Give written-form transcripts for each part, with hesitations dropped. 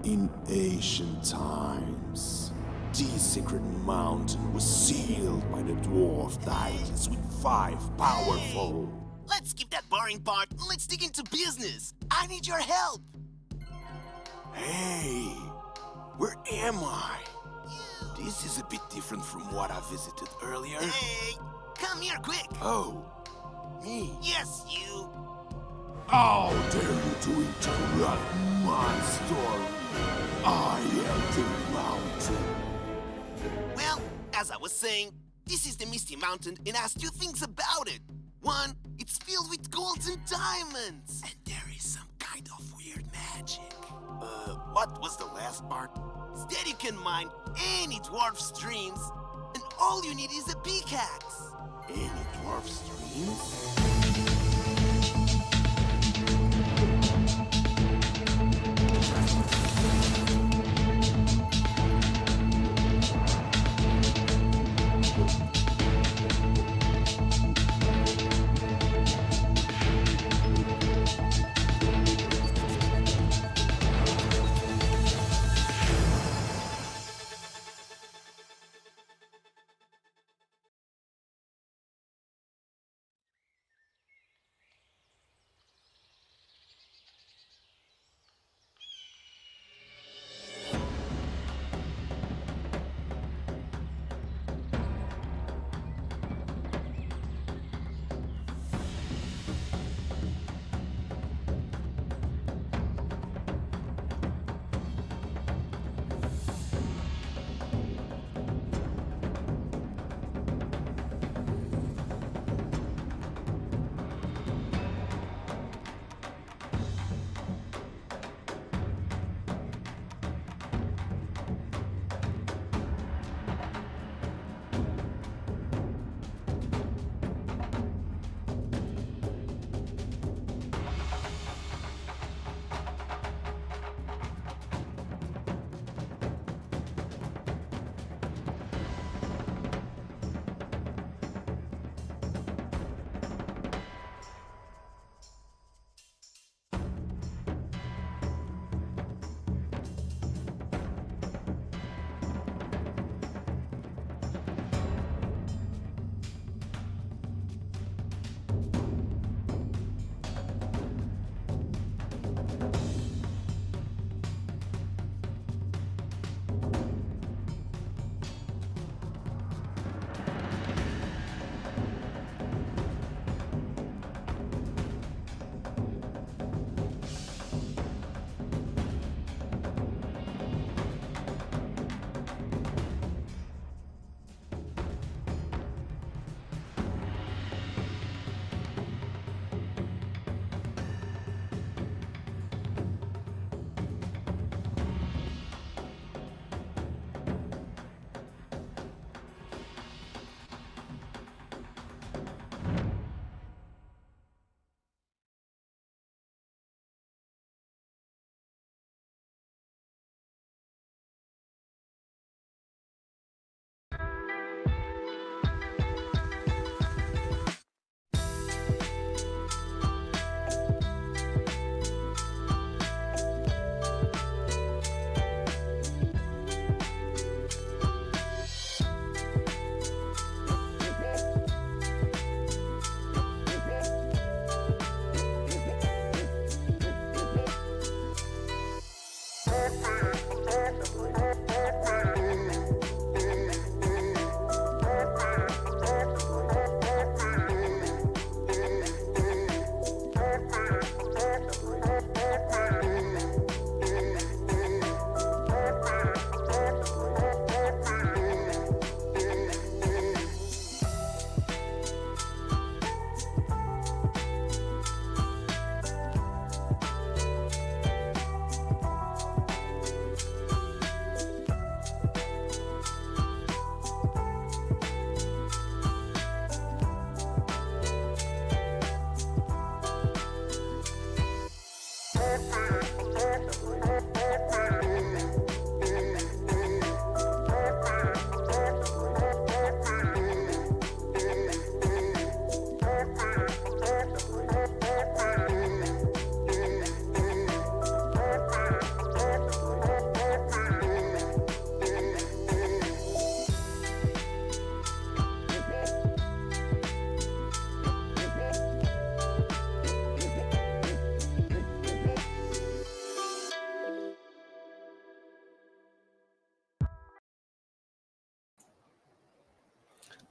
In ancient times, this sacred mountain was sealed by the dwarf deities with 5 powerful... Let's skip that boring part and let's dig into business. I need your help. Hey, where am I? This is a bit different from what I visited earlier. Hey, come here quick. Oh, me? Yes, you. How dare you to interrupt my story? I am the mountain. Well, as I was saying, this is the Misty Mountain and has 2 things about it. One, it's filled with gold and diamonds. And there is some kind of weird magic. What was the last part? Instead, you can mine any dwarf streams, and all you need is a pickaxe. Any dwarf streams?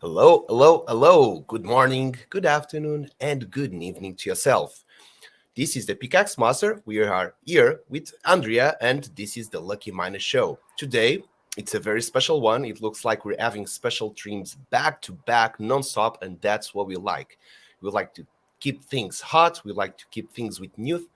Hello, hello, hello. Good morning, good afternoon, and good evening to yourself. This is the Pickaxe Master. We are here with Andrea, and this is the Lucky Miner Show. Today, it's a very special one. It looks like we're having special streams back to back, non-stop, and that's what we like. We like to keep things hot. We like to keep things with new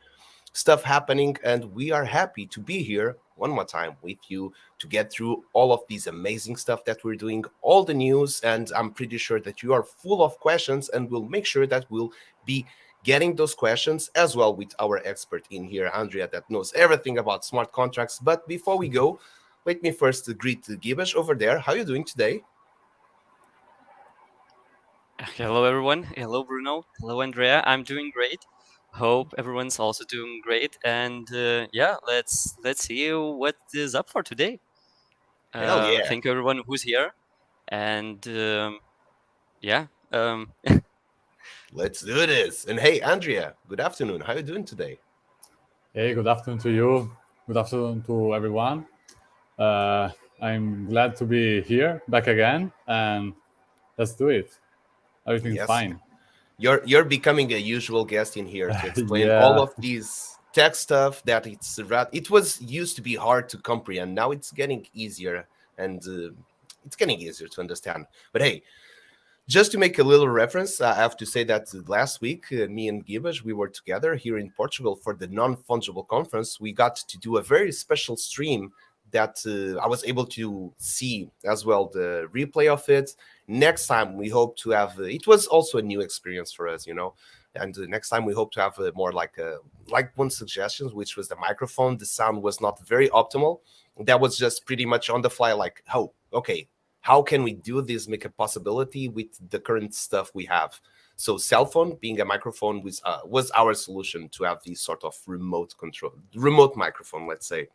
stuff happening, and we are happy to be here one more time with you to get through all of these amazing stuff that we're doing, all the news, and I'm pretty sure that you are full of questions, and we'll make sure that we'll be getting those questions as well with our expert in here, Andrea, that knows everything about smart contracts. But before we go, let me first greet Gibesh over there. How are you doing today? Hello, everyone. Hello, Bruno. Hello, Andrea. I'm doing great. Hope everyone's also doing great. And yeah, let's see what is up for today. Hell yeah. Thank you, everyone who's here. And yeah, Let's do this. And hey, Andrea, good afternoon. How are you doing today? Hey, good afternoon to you. Good afternoon to everyone. Uh, I'm glad to be here back again, and let's do it. Everything's Yes, fine. you're becoming a usual guest in here to explain all Yeah, of these tech stuff that it was used to be hard to comprehend. Now it's getting easier, and it's getting easier to understand. But hey, just to make a little reference, I have to say that last week, me and Gibas, we were together here in Portugal for the non-fungible conference. We got to do a very special stream that I was able to see as well the replay of it. Next time, we hope to have. It was also a new experience for us, you know. And next time, we hope to have more like one suggestion, which was the microphone. The sound was not very optimal. That was just pretty much on the fly, like, oh, okay, how can we do this, make a possibility with the current stuff we have. So cell phone being a microphone was our solution to have these sort of remote microphone, let's say.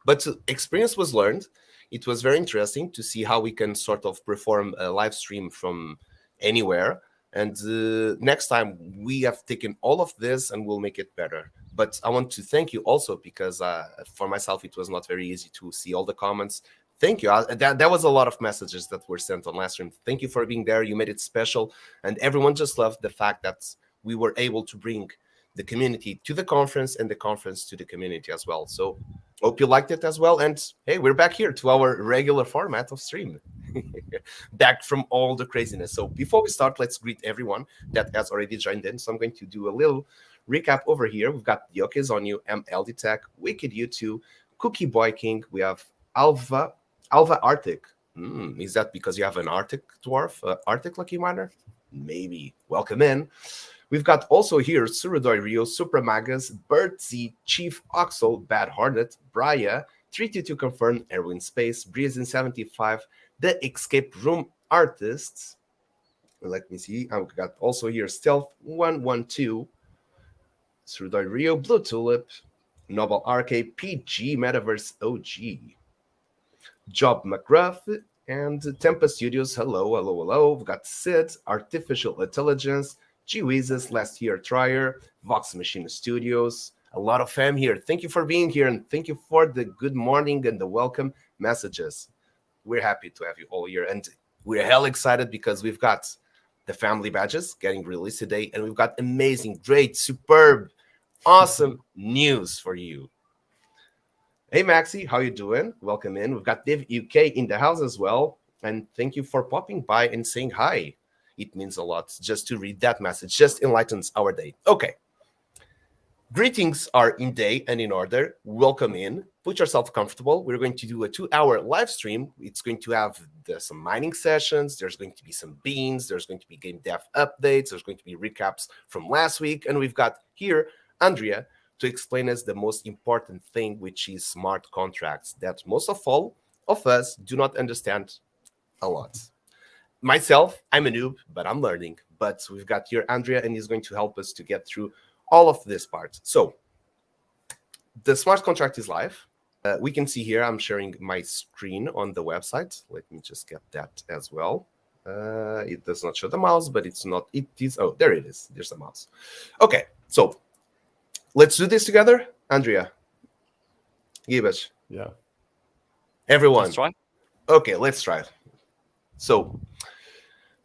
But experience was learned. It was very interesting to see how we can sort of perform a live stream from anywhere. And next time we have taken all of this and we'll make it better. But I want to thank you also because for myself it was not very easy to see all the comments. Thank you. That was a lot of messages that were sent on last stream. Thank you for being there. You made it special, and everyone just loved the fact that we were able to bring the community to the conference and the conference to the community as well. So hope you liked it as well. And hey, we're back here to our regular format of stream. Back from all the craziness. So before we start, let's greet everyone that has already joined in. So I'm going to do a little recap over here. We've got Yoke on you, MLD Tech, Wicked U2, Cookie Boy King. We have Alva Arctic. Is that because you have an Arctic dwarf, Arctic Lucky Miner? Maybe. Welcome in. We've got also here Surudoi Rio, Supramagas, Birdsea, Chief Oxel, Bad Hornet, Braya, 322 Confirmed, Erwin Space, Breezin 75, The Escape Room Artists. Let me see. I've got also here Stealth 112, Surudoi Rio, Blue Tulip, Noble Arcade, PG, Metaverse OG, Job McGruff, and Tempest Studios. Hello, hello, hello. We've got Sid, Artificial Intelligence, G-Weezes, Last Year Trier, Vox Machine Studios. A lot of fam here. Thank you for being here, and thank you for the good morning and the welcome messages. We're happy to have you all here, and we're hell excited because we've got the family badges getting released today, and we've got amazing, great, superb, awesome news for you. Hey Maxi, how you doing? Welcome in. We've got Div UK in the house as well. And thank you for popping by and saying hi. It means a lot just to read that message. Just enlightens our day. Okay. Greetings are in day and in order. Welcome in. Put yourself comfortable. We're going to do a 2-hour live stream. It's going to have some mining sessions. There's going to be some beans. There's going to be game dev updates. There's going to be recaps from last week. And we've got here Andrea to explain us the most important thing, which is smart contracts that most of all of us do not understand a lot. Myself, I'm a noob, but I'm learning. But we've got here Andrea, and he's going to help us to get through all of this part. So the smart contract is live. We can see here, I'm sharing my screen on the website. Let me just get that as well. It does not show the mouse, but it's not, it is, oh, there it is. There's the mouse. Okay, so let's do this together. Andrea, Gibas. yeah. Everyone. let's try. Okay, let's try it. So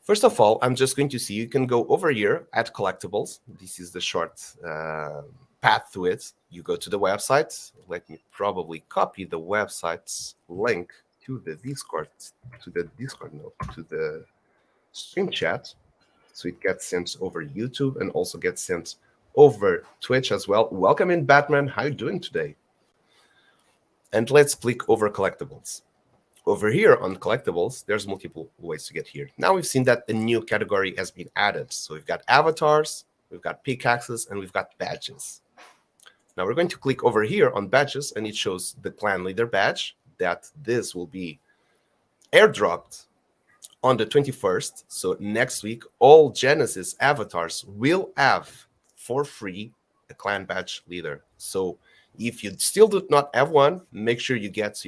First of all, I'm just going to see, you can go over here at collectibles. This is the short path to it. You go to the website. Let me probably copy the website's link to the Discord, to the stream chat. So it gets sent over YouTube and also gets sent over Twitch as well. Welcome in, Batman. How you doing today? And let's click over collectibles. Over here on collectibles, there's multiple ways to get here. Now we've seen that a new category has been added. So we've got avatars, we've got pickaxes, and we've got badges. Now we're going to click over here on badges, and it shows the clan leader badge, that this will be airdropped on the 21st. So next week, all Genesis avatars will have for free a clan badge leader. So if you still do not have one, make sure you get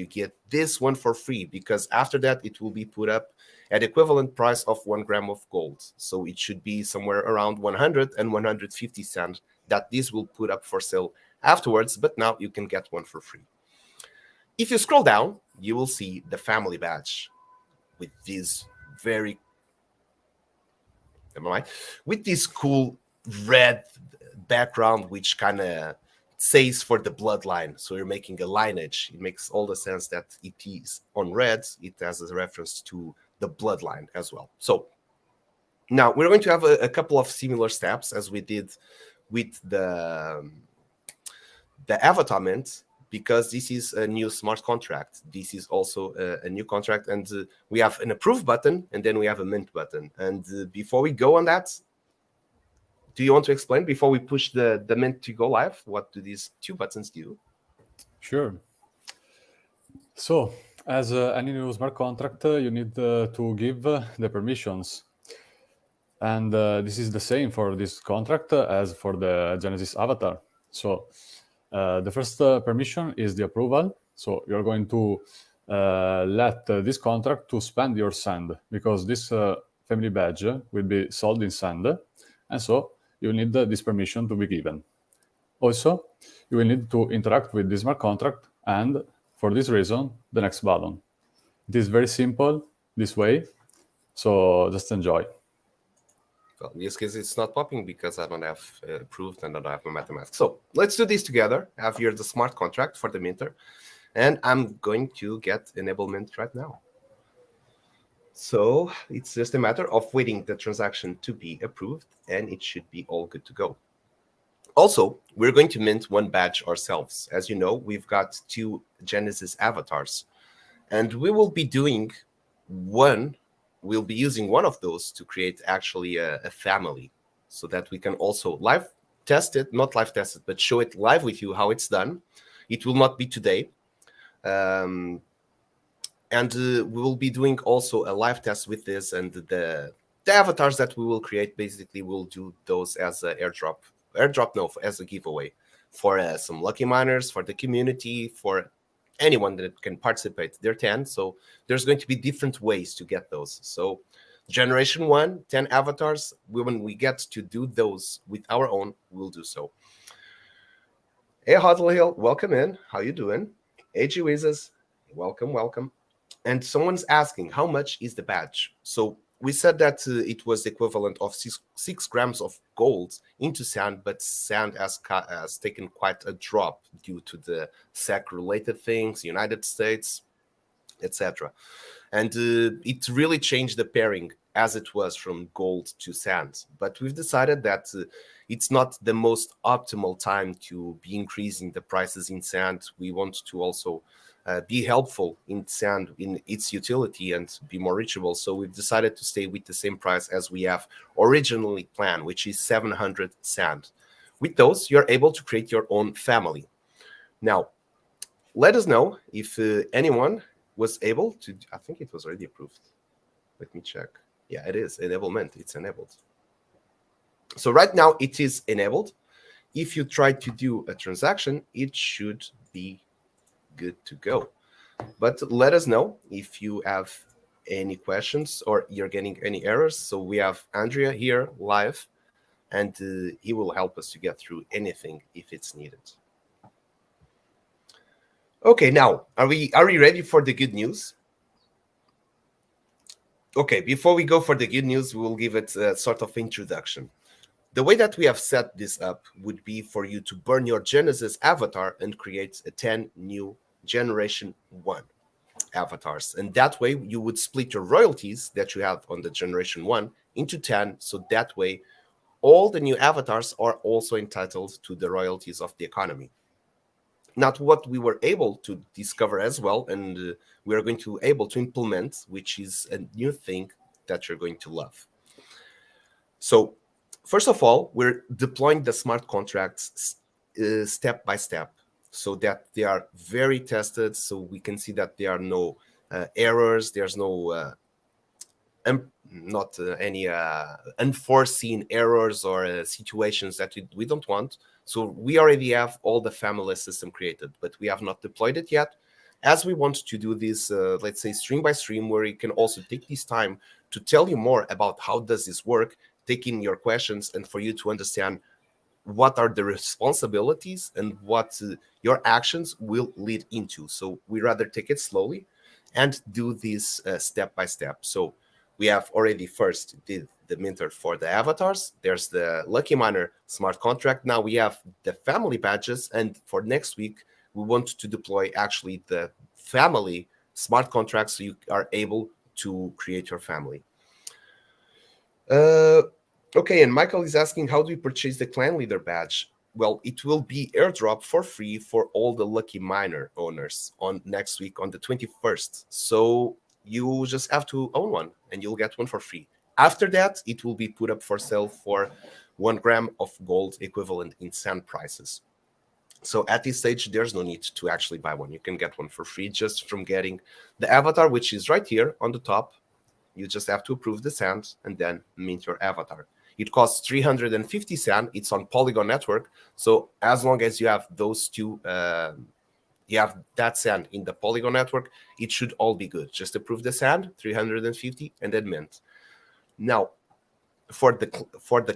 this one for free, because after that it will be put up at equivalent price of 1 gram of gold. So it should be somewhere around 100 and 150 cents that this will put up for sale afterwards, but now you can get one for free. If you scroll down, you will see the family badge with this with this cool red background, which kind of says for the bloodline. So you're making a lineage. It makes all the sense that it is on red. It has a reference to the bloodline as well. So now we're going to have a couple of similar steps as we did with the avatar mint, because this is a new smart contract. This is also a new contract, and we have an approve button, and then we have a mint button. And before we go on that, do you want to explain, before we push the mint to go live, what do these two buttons do? Sure. So, as any new smart contract, you need to give the permissions. And this is the same for this contract as for the Genesis avatar. So, the first permission is the approval. So, you're going to let this contract to spend your sand, because this family badge will be sold in sand. And so, you need this permission to be given. Also, you will need to interact with this smart contract, and for this reason, the next button. It is very simple this way, so just enjoy. Well, in this case, it's not popping because I don't have approved and I don't have my MetaMask. So let's do this together. I have here the smart contract for the minter, and I'm going to get enablement right now. So it's just a matter of waiting the transaction to be approved, and it should be all good to go. Also, we're going to mint one badge ourselves. As you know, we've got two Genesis avatars, and we will be doing one. We'll be using one of those to create actually a family, so that we can also live test it, not live test it, but show it live with you how it's done. It will not be today. And we will be doing also a live test with this, and the avatars that we will create, basically we'll do those as an as a giveaway for some lucky miners, for the community, for anyone that can participate. There are 10, so there's going to be different ways to get those. So generation 1, 10 avatars, when we get to do those with our own, we'll do so. Hey, Huddle Hill, welcome in. How you doing? AG Wizes, welcome. And someone's asking, how much is the badge? So we said that it was the equivalent of 6 grams of gold into sand, but sand has taken quite a drop due to the SEC-related things, United States, etc. And it really changed the pairing as it was from gold to sand. But we've decided that it's not the most optimal time to be increasing the prices in sand. We want to also be helpful in sand, in its utility, and be more reachable. So we've decided to stay with the same price as we have originally planned, which is 700 sand. With those, you're able to create your own family. Now, let us know if anyone was able to. I think it was already approved. Let me check. Yeah, it is enablement. It's enabled. So right now it is enabled. If you try to do a transaction, it should be good to go. But let us know if you have any questions or you're getting any errors. So we have Andrea here live, and he will help us to get through anything if it's needed. Okay, now are we ready for the good news? Okay, before we go for the good news, we will give it a sort of introduction. The way that we have set this up would be for you to burn your Genesis avatar and create a 10 new Generation 1 avatars. And that way you would split your royalties that you have on the Generation 1 into 10. So that way all the new avatars are also entitled to the royalties of the economy. Not what we were able to discover as well, and we are going to able to implement, which is a new thing that you're going to love. So first of all, we're deploying the smart contracts step by step so that they are very tested, so we can see that there are no errors, there's no not any unforeseen errors or situations that we don't want. So we already have all the family system created, but we have not deployed it yet, as we want to do this, let's say, stream by stream, where you can also take this time to tell you more about how does this work, taking your questions, and for you to understand what are the responsibilities and what your actions will lead into. So we rather take it slowly and do this step by step. So we have already first did the minter for the avatars. There's the Lucky Miner smart contract. Now we have the family badges, and for next week we want to deploy actually the family smart contract, so you are able to create your family. Okay, and Michael is asking, how do we purchase the clan leader badge? Well, it will be airdrop for free for all the Lucky Miner owners on next week on the 21st. So you just have to own one and you'll get one for free. After that, it will be put up for sale for 1 gram of gold equivalent in sand prices. So at this stage, there's no need to actually buy one. You can get one for free just from getting the avatar, which is right here on the top. You just have to approve the sand and then mint your avatar. It costs 350 sand. It's on Polygon network. So as long as you have those two, you have that sand in the Polygon network, it should all be good. Just approve the sand, 350, and then mint. Now, for the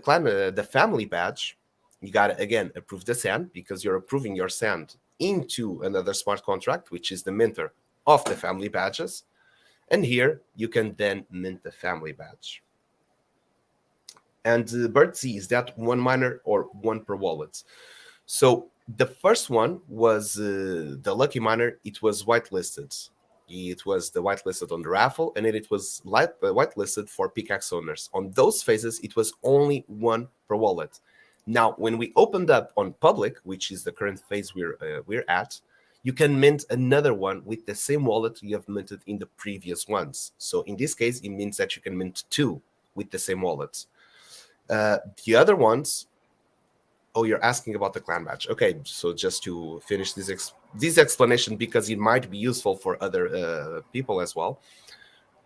clan, the family badge, you gotta again approve the sand, because you're approving your sand into another smart contract, which is the minter of the family badges. And here you can then mint the family badge. And Birdsea, is that one miner or one per wallet? So the first one was the Lucky Miner. It was whitelisted. It was the whitelisted on the raffle, and then it was whitelisted for Pickaxe owners. On those phases, it was only one per wallet. Now, when we opened up on public, which is the current phase we're at, you can mint another one with the same wallet you have minted in the previous ones. So in this case, it means that you can mint two with the same wallets. The other ones, oh, you're asking about the clan badge. Okay, so just to finish this explanation, because it might be useful for other people as well.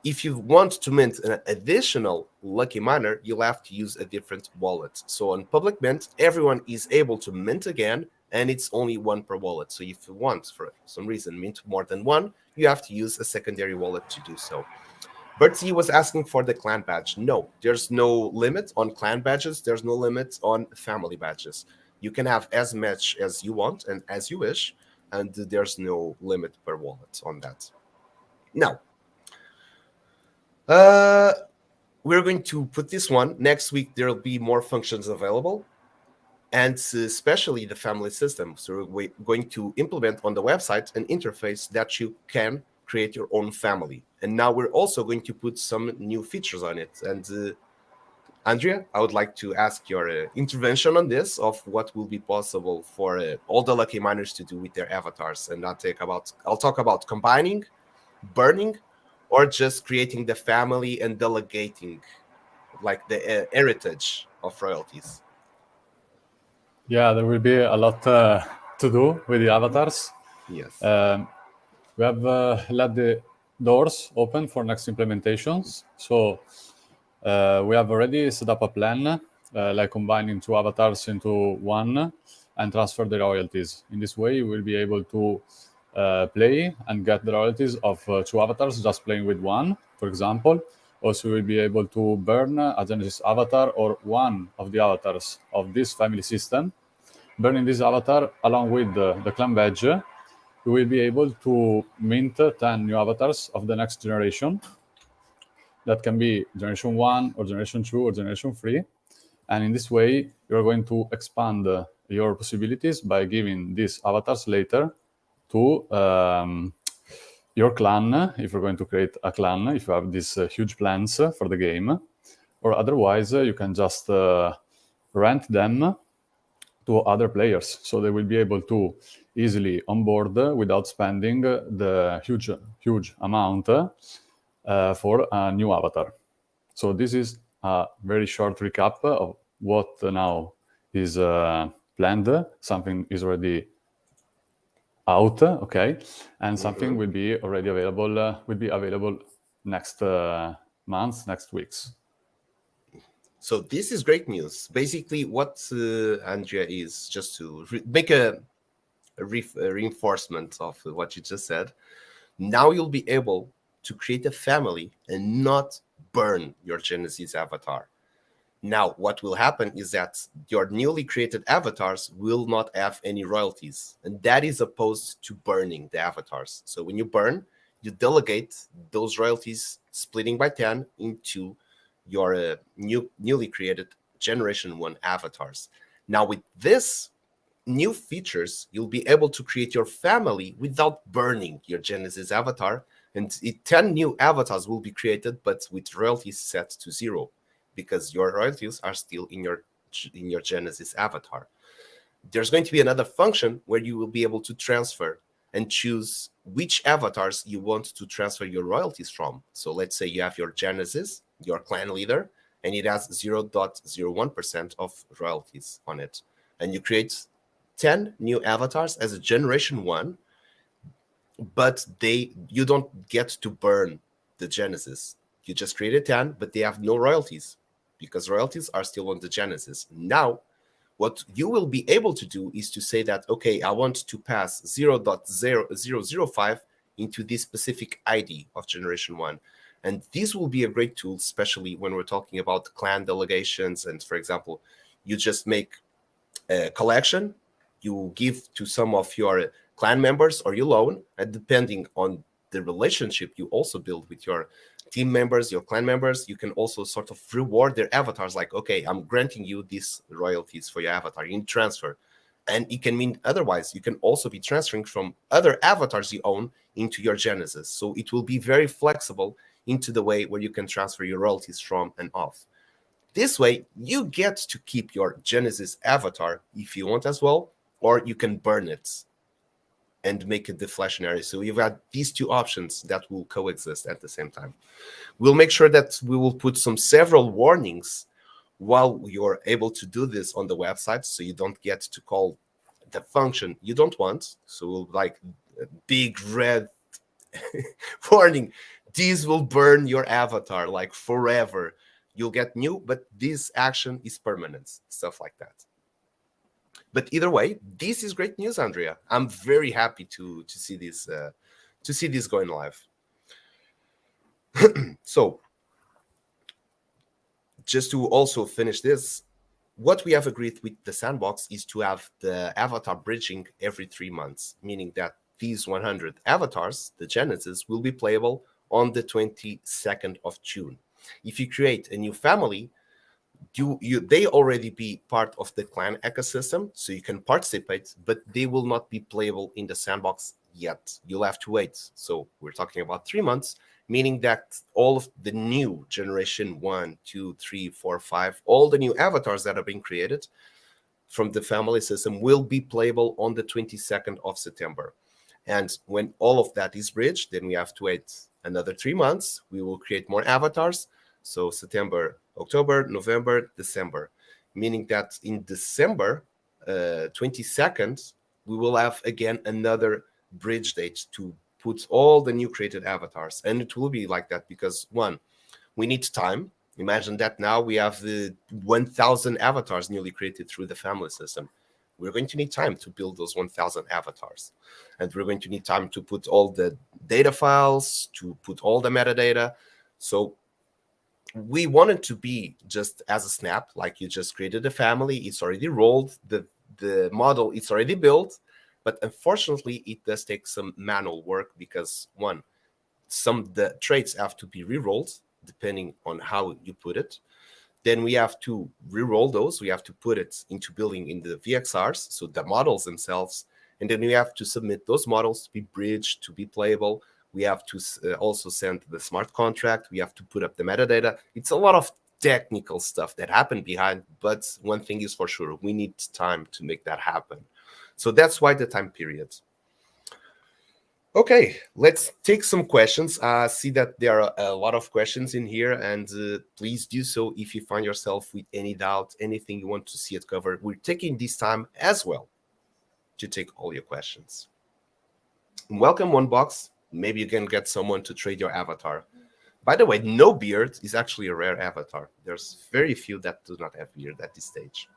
If you want to mint an additional Lucky Miner, you'll have to use a different wallet. So on public mint, everyone is able to mint again, and it's only one per wallet. So if you want, for some reason, mint more than one, you have to use a secondary wallet to do so. Bertie was asking for the clan badge. No, there's no limit on clan badges. There's no limit on family badges. You can have as much as you want and as you wish, and there's no limit per wallet on that. Now, we're going to put this one. Next week, there'll be more functions available, and especially the family system. So we're going to implement on the website an interface that you can create your own family. And now we're also going to put some new features on it. And Andrea, I would like to ask your intervention on this, of what will be possible for all the Lucky Miners to do with their avatars. And I'll talk about combining, burning, or just creating the family and delegating, like the heritage of royalties. Yeah, there will be a lot to do with the avatars. Yes. We have let the doors open for next implementations. So we have already set up a plan, like combining two avatars into one and transfer the royalties. In this way, you will be able to play and get the royalties of two avatars just playing with one, for example. Also, you will be able to burn a Genesis avatar or one of the avatars of this family system. Burning this avatar along with the clan badge, you will be able to mint 10 new avatars of the next generation. that can be generation 1 or generation 2 or generation 3. And in this way, you're going to expand your possibilities by giving these avatars later to your clan, if you're going to create a clan, if you have these huge plans for the game. Or otherwise, you can just rent them to other players. So they will be able to easily onboard without spending the huge amount for a new avatar. So this is a very short recap of what now is planned. Something is already out, okay, and something will be already available. Will be available next months, next weeks. So this is great news. Basically, what Andrea is, just to make a reinforcement of what you just said. Now you'll be able to create a family and not burn your Genesis avatar. Now, what will happen is that your newly created avatars will not have any royalties, and that is opposed to burning the avatars. So when you burn, you delegate those royalties, splitting by 10 into your newly created Generation 1 avatars. Now, with this new features, you'll be able to create your family without burning your Genesis avatar, and 10 new avatars will be created, but with royalties set to 0, because your royalties are still in your Genesis avatar. There's going to be another function where you will be able to transfer and choose which avatars you want to transfer your royalties from. So let's say you have your Genesis, your clan leader, and it has 0.01% of royalties on it. And you create 10 new avatars as a Generation 1, but you don't get to burn the Genesis. You just created 10, but they have no royalties, because royalties are still on the Genesis. Now, what you will be able to do is to say that, okay, I want to pass 0.0005 into this specific ID of Generation 1. And this will be a great tool, especially when we're talking about clan delegations. And for example, you just make a collection, you give to some of your clan members, or you loan, and depending on the relationship you also build with your team members, your clan members, you can also sort of reward their avatars, like, okay, I'm granting you these royalties for your avatar in transfer. And it can mean otherwise. You can also be transferring from other avatars you own into your Genesis. So it will be very flexible into the way where you can transfer your royalties from and off. This way, you get to keep your Genesis avatar if you want as well, or you can burn it and make it deflationary. So you've got these two options that will coexist at the same time. We'll make sure that we will put several warnings while you're able to do this on the website, so you don't get to call the function you don't want. So like a big red warning, these will burn your avatar like forever. You'll get new, but this action is permanent, stuff like that. But either way, this is great news, Andrea. I'm very happy to see this going live. So, just to also finish this, what we have agreed with the Sandbox is to have the avatar bridging every 3 months, meaning that these 100 avatars, the Genesis, will be playable on the 22nd of June. If you create a new family, they already be part of the clan ecosystem, so you can participate, but they will not be playable in the Sandbox yet. You'll have to wait. So we're talking about 3 months, meaning that all of the new Generation 1, 2, 3, 4, 5, all the new avatars that are being created from the family system will be playable on the 22nd of September. And when all of that is bridged, then we have to wait another 3 months. We will create more avatars. So September, October, November, December, meaning that in December 22nd, we will have again another bridge date to put all the new created avatars. And it will be like that because, one, we need time. Imagine that now we have the 1,000 avatars newly created through the family system. We're going to need time to build those 1,000 avatars. And we're going to need time to put all the data files, to put all the metadata. So we want it to be just as a snap, like you just created a family, it's already rolled, the model is already built, but unfortunately it does take some manual work because, one, some the traits have to be re-rolled depending on how you put it. Then we have to re-roll those. We have to put it into building in the VXRs, so the models themselves. And then we have to submit those models to be bridged, to be playable. We have to also send the smart contract. We have to put up the metadata. It's a lot of technical stuff that happened behind, but one thing is for sure, we need time to make that happen. So that's why the time period. Okay, let's take some questions. See that there are a lot of questions in here, and please do so if you find yourself with any doubt, anything you want to see it covered. We're taking this time as well to take all your questions. Welcome, One Box. Maybe you can get someone to trade your avatar. By the way, no beard is actually a rare avatar. There's very few that do not have beard at this stage.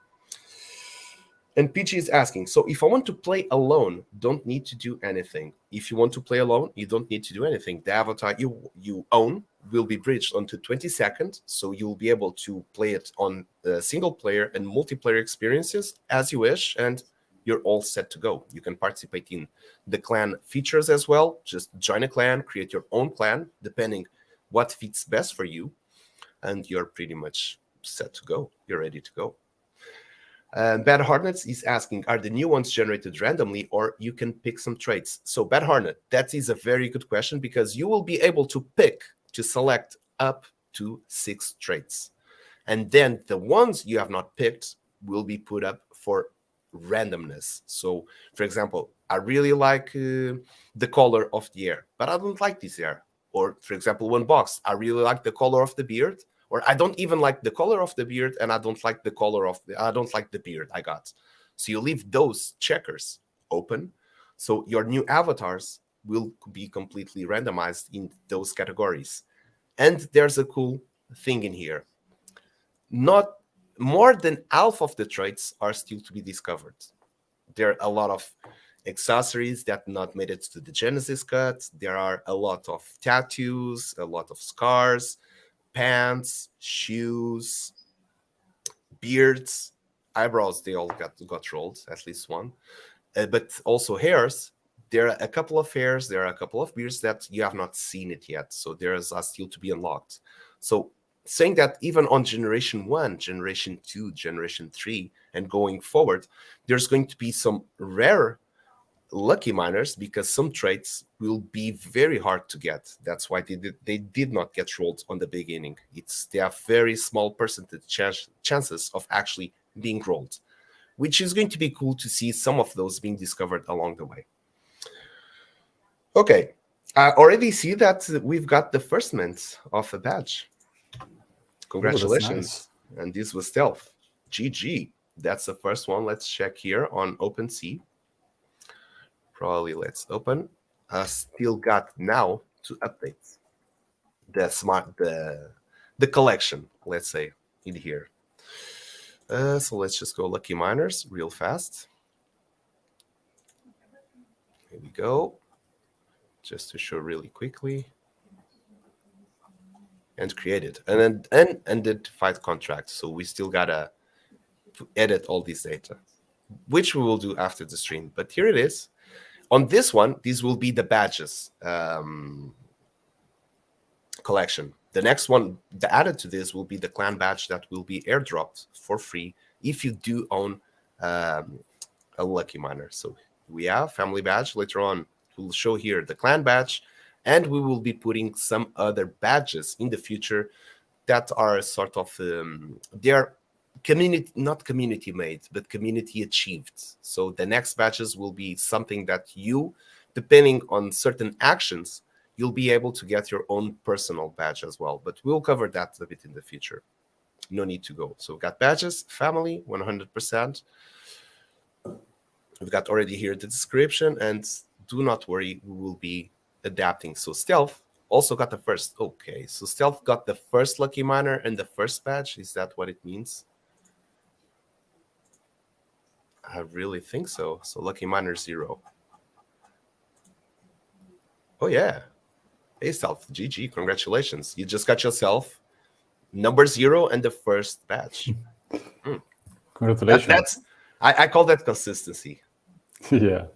And PG is asking, so if I want to play alone, don't need to do anything. If you want to play alone, you don't need to do anything. The avatar you own will be bridged onto 22nd, so you'll be able to play it on single player and multiplayer experiences as you wish, and you're all set to go. You can participate in the clan features as well. Just join a clan, create your own clan, depending what fits best for you, and you're pretty much set to go. You're ready to go. Bad Hornets is asking, are the new ones generated randomly or you can pick some traits? So Bad Hornet, that is a very good question because you will be able to select up to 6 traits. And then the ones you have not picked will be put up for randomness. So, for example, I really like the color of the hair, but I don't like this hair. Or, for example, One Box, I really like the color of the beard, or I don't even like the color of the beard, and I don't like the beard I got. So you leave those checkers open, so your new avatars will be completely randomized in those categories. And there's a cool thing in here. Not more than half of the traits are still to be discovered. There are a lot of accessories that not made it to the Genesis cut. There are a lot of tattoos, a lot of scars, pants, shoes, beards, eyebrows. They all got rolled, at least one. But also hairs. There are a couple of hairs. There are a couple of beards that you have not seen it yet. So there's still to be unlocked. So saying that even on Generation 1, Generation 2, Generation 3, and going forward, there's going to be some rare lucky miners because some traits will be very hard to get. That's why they did not get rolled on the beginning. They have very small percentage chances of actually being rolled, which is going to be cool to see some of those being discovered along the way. Okay, I already see that we've got the first mint of a badge. Congratulations. Ooh, nice. And this was stealth. GG. That's the first one. Let's check here on OpenSea. Probably let's open. I still got now to update the collection, let's say, in here. So let's just go lucky miners real fast. Here we go. Just to show really quickly. And create it. And then identified contract. So we still gotta edit all this data, which we will do after the stream. But here it is. On this one, these will be the badges collection. The next one, the added to this will be the clan badge that will be airdropped for free if you do own a lucky miner. So we have family badge. Later on, we'll show here the clan badge, and we will be putting some other badges in the future that are sort of they're not community made, but community achieved. So the next badges will be something that you, depending on certain actions, you'll be able to get your own personal badge as well. But we'll cover that a bit in the future. No need to go. So we've got badges, family, 100%. We've got already here the description, and do not worry, we will be adapting. So stealth also got the first. Okay, so stealth got the first lucky miner and the first badge. Is that what it means? I really think so. So lucky miner 0. Oh yeah. Hey stealth, GG, congratulations. You just got yourself number 0 and the first badge. Congratulations. I call that consistency. Yeah.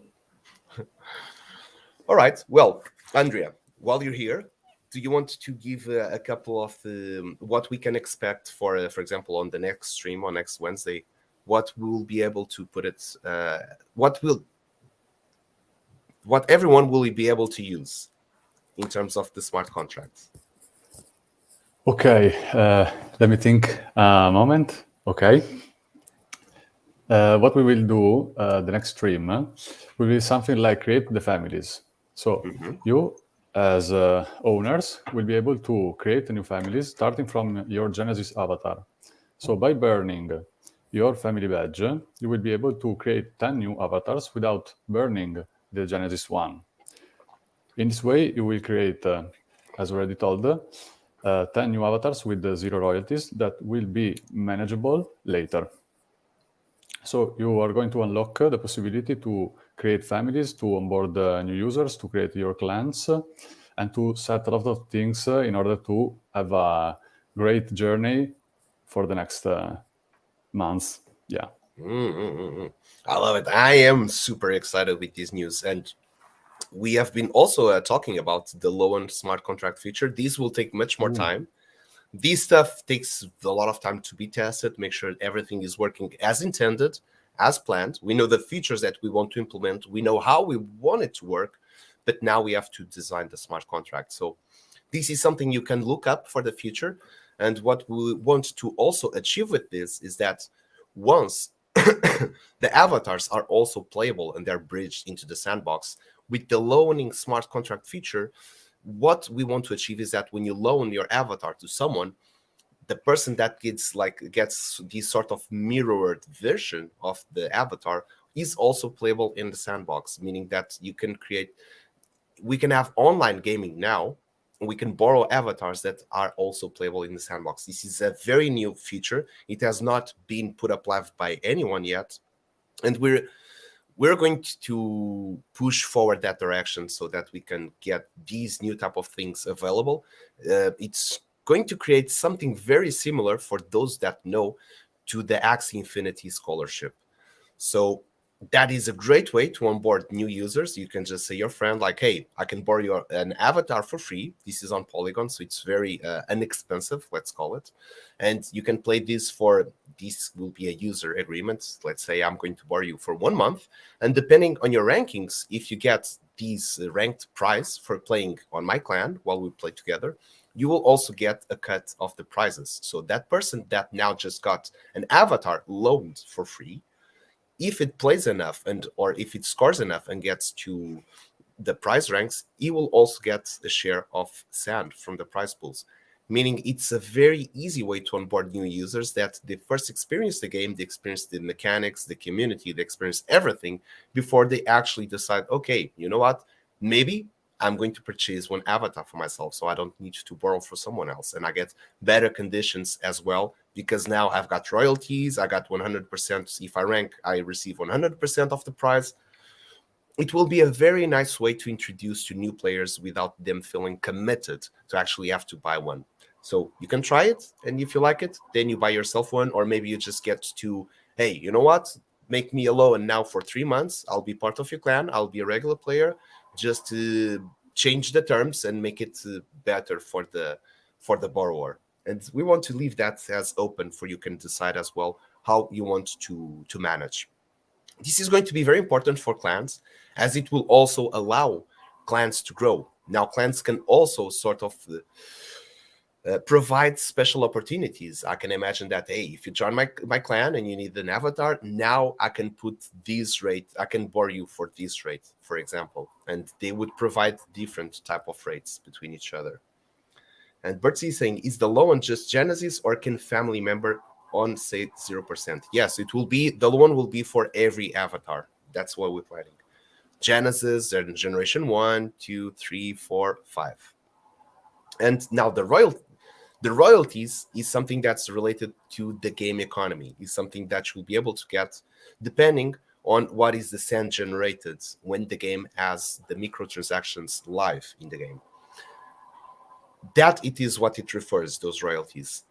All right. Well, Andrea, while you're here, do you want to give a couple of what we can expect for example, on the next stream on next Wednesday? What we'll be able to put it? What everyone will be able to use in terms of the smart contracts? Okay, let me think a moment. Okay. What we will do the next stream will be something like create the families. So you, as owners, will be able to create new families starting from your Genesis avatar. So by burning your family badge, you will be able to create 10 new avatars without burning the Genesis one. In this way, you will create, as already told, 10 new avatars with zero royalties that will be manageable later. So you are going to unlock the possibility to create families, to onboard new users, to create your clans, and to set a lot of things in order to have a great journey for the next months. Yeah. I love it. I am super excited with this news, and we have been also talking about the low-end smart contract feature. These will take much more time. This stuff takes a lot of time to be tested, make sure everything is working as intended, as planned. We know the features that we want to implement. We know how we want it to work, but now we have to design the smart contract. So this is something you can look up for the future. And what we want to also achieve with this is that once the avatars are also playable and they're bridged into the sandbox with the loaning smart contract feature, what we want to achieve is that when you loan your avatar to someone, the person that gets this sort of mirrored version of the avatar is also playable in the sandbox, meaning that we can have online gaming now. We can borrow avatars that are also playable in the sandbox. This is a very new feature. It has not been put up live by anyone yet, and we're going to push forward that direction so that we can get these new type of things available. It's going to create something very similar, for those that know, to the Axie Infinity Scholarship. So that is a great way to onboard new users. You can just say your friend, like, hey, I can borrow an avatar for free. This is on Polygon, so it's very inexpensive, let's call it. And you can play this this will be a user agreement. Let's say I'm going to borrow you for 1 month. And depending on your rankings, if you get these ranked prize for playing on my clan while we play together, you will also get a cut of the prizes. So that person that now just got an avatar loaned for free, if it plays enough or if it scores enough and gets to the prize ranks, he will also get a share of sand from the prize pools. Meaning it's a very easy way to onboard new users that they first experience the game, they experience the mechanics, the community, they experience everything before they actually decide, okay, you know what, maybe I'm going to purchase one avatar for myself so I don't need to borrow for someone else. And I get better conditions as well, because now I've got royalties. I got 100%. If I rank, I receive 100% of the prize. It will be a very nice way to introduce to new players without them feeling committed to actually have to buy one. So you can try it, and if you like it, then you buy yourself one, or maybe you just get to, hey, you know what? Make me a loan now for 3 months. I'll be part of your clan. I'll be a regular player. Just to change the terms and make it better for the borrower. And we want to leave that as open for you can decide as well how you want to manage. This is going to be very important for clans, as it will also allow clans to grow. Now, clans can also sort of provide special opportunities. I can imagine that, hey, if you join my clan and you need an avatar, now I can put this rate, I can borrow you for this rate, for example. And they would provide different type of rates between each other. And Bertzi is saying, is the loan just Genesis, or can family member on, say, 0%? Yes, it will be, the loan will be for every avatar. That's what we're planning. Genesis, and generation 1, 2, 3, 4, 5. And now the royalties is something that's related to the game economy, is something that you'll be able to get depending on what is the sand generated when the game has the microtransactions live in the game. That it is what it refers, those royalties.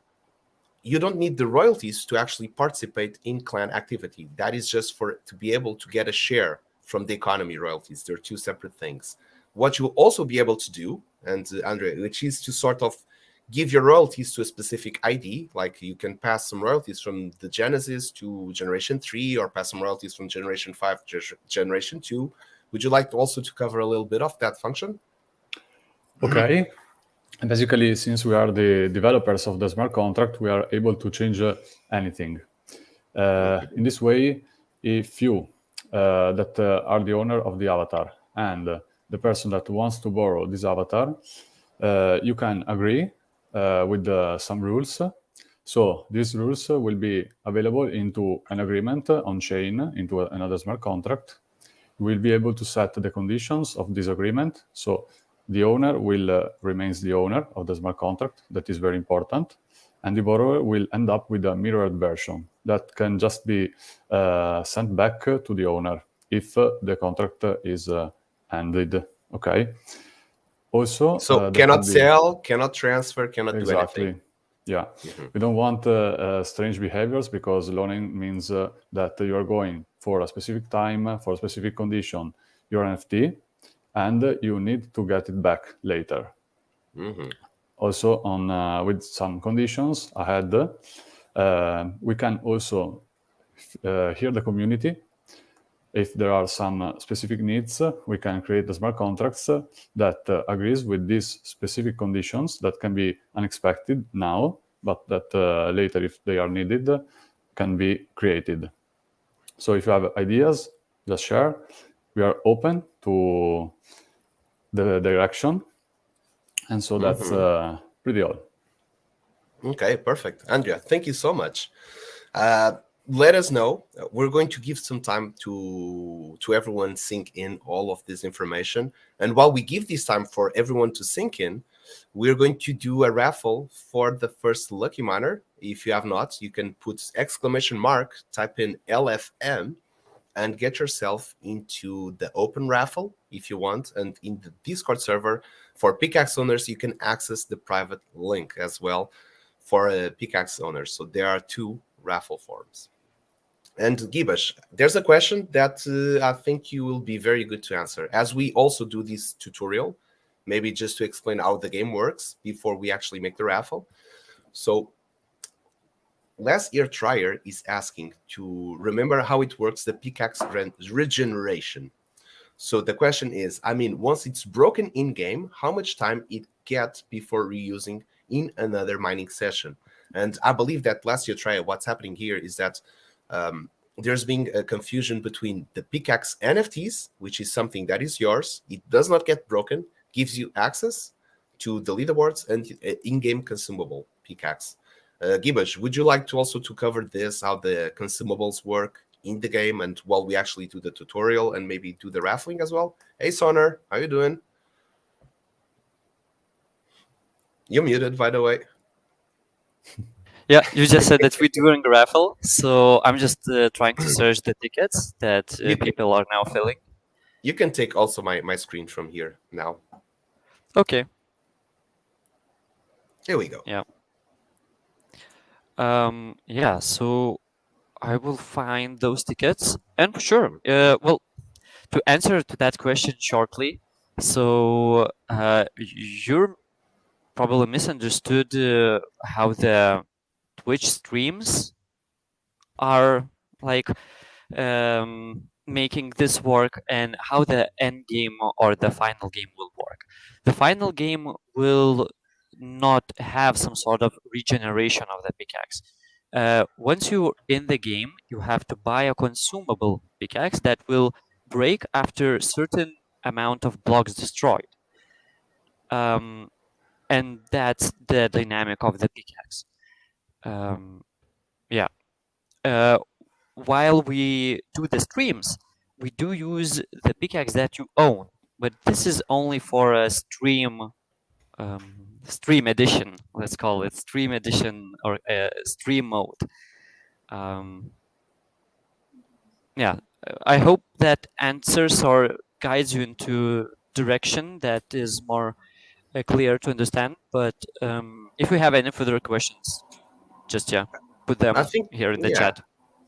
You don't need the royalties to actually participate in clan activity. That is just to be able to get a share from the economy royalties. They're two separate things. what you'll also be able to do, and Andre, which is to sort of give your royalties to a specific ID. Like you can pass some royalties from the Genesis to Generation 3, or pass some royalties from Generation 5 to Generation 2. Would you like also to cover a little bit of that function? Okay. And basically, since we are the developers of the smart contract, we are able to change anything. In this way, if you that are the owner of the avatar and the person that wants to borrow this avatar, you can agree with some rules. So these rules will be available into an agreement on chain, into another smart contract. You will be able to set the conditions of this agreement. So the owner will remains the owner of the smart contract. That is very important. And the borrower will end up with a mirrored version that can just be sent back to the owner if the contract is ended. Okay. Also, So cannot sell, cannot transfer, cannot do anything. Yeah. We don't want strange behaviors, because loaning means that you are going for a specific time, for a specific condition, your NFT, and you need to get it back later. Also, on with some conditions ahead, we can also hear the community. If there are some specific needs, we can create the smart contracts that agrees with these specific conditions that can be unexpected now, but that later, if they are needed, can be created. So if you have ideas, just share. We are open to the direction. And so that's pretty all. Okay, perfect. Andrea, thank you so much. Let us know. We're going to give some time to everyone sink in all of this information. And while we give this time for everyone to sink in, we're going to do a raffle for the first lucky miner. If you have not, you can put exclamation mark, type in LFM, and get yourself into the open raffle if you want. And in the Discord server for Pickaxe owners, you can access the private link as well for Pickaxe owners. So there are 2 raffle forms. And Gibash, there's a question that I think you will be very good to answer. As we also do this tutorial, maybe just to explain how the game works before we actually make the raffle. So Last Year Trier is asking to remember how it works, the pickaxe regeneration. So the question is, I mean, once it's broken in-game, how much time it gets before reusing in another mining session? And I believe that Last Year Trier, what's happening here is that there's been a confusion between the pickaxe NFTs, which is something that is yours. It does not get broken, gives you access to the leaderboards and in-game consumable pickaxe. Gibash, would you like to also to cover this, how the consumables work in the game, and while we actually do the tutorial and maybe do the raffling as well? Hey, Sonar, how you doing? You're muted, by the way. Yeah, you just said that we're doing a raffle, so I'm just trying to search the tickets that people are now filling. You can take also my screen from here now. Okay. Here we go. Yeah. Yeah, so I will find those tickets. And sure, well, to answer to that question shortly, so you're probably misunderstood how the Twitch streams are like making this work and how the end game or the final game will work. The final game will not have some sort of regeneration of the pickaxe. Once you're in the game, you have to buy a consumable pickaxe that will break after a certain amount of blocks destroyed. And that's the dynamic of the pickaxe. Yeah. While we do the streams, we do use the pickaxe that you own, but this is only for a stream edition. Let's call it stream edition or stream mode. Yeah, I hope that answers or guides you into direction that is more clear to understand. But if we have any further questions, just put them here in the chat.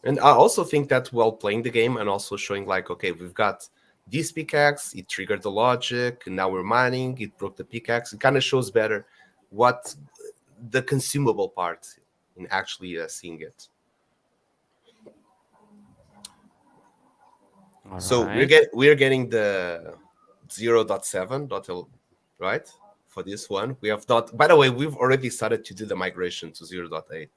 And I also think that while playing the game and also showing like, okay, we've got this pickaxe, it triggered the logic, and now we're mining, it broke the pickaxe. It kind of shows better what the consumable part in actually seeing it. All So right. we're getting the 0.7, right? For this one. We have not, by the way, we've already started to do the migration to 0.8.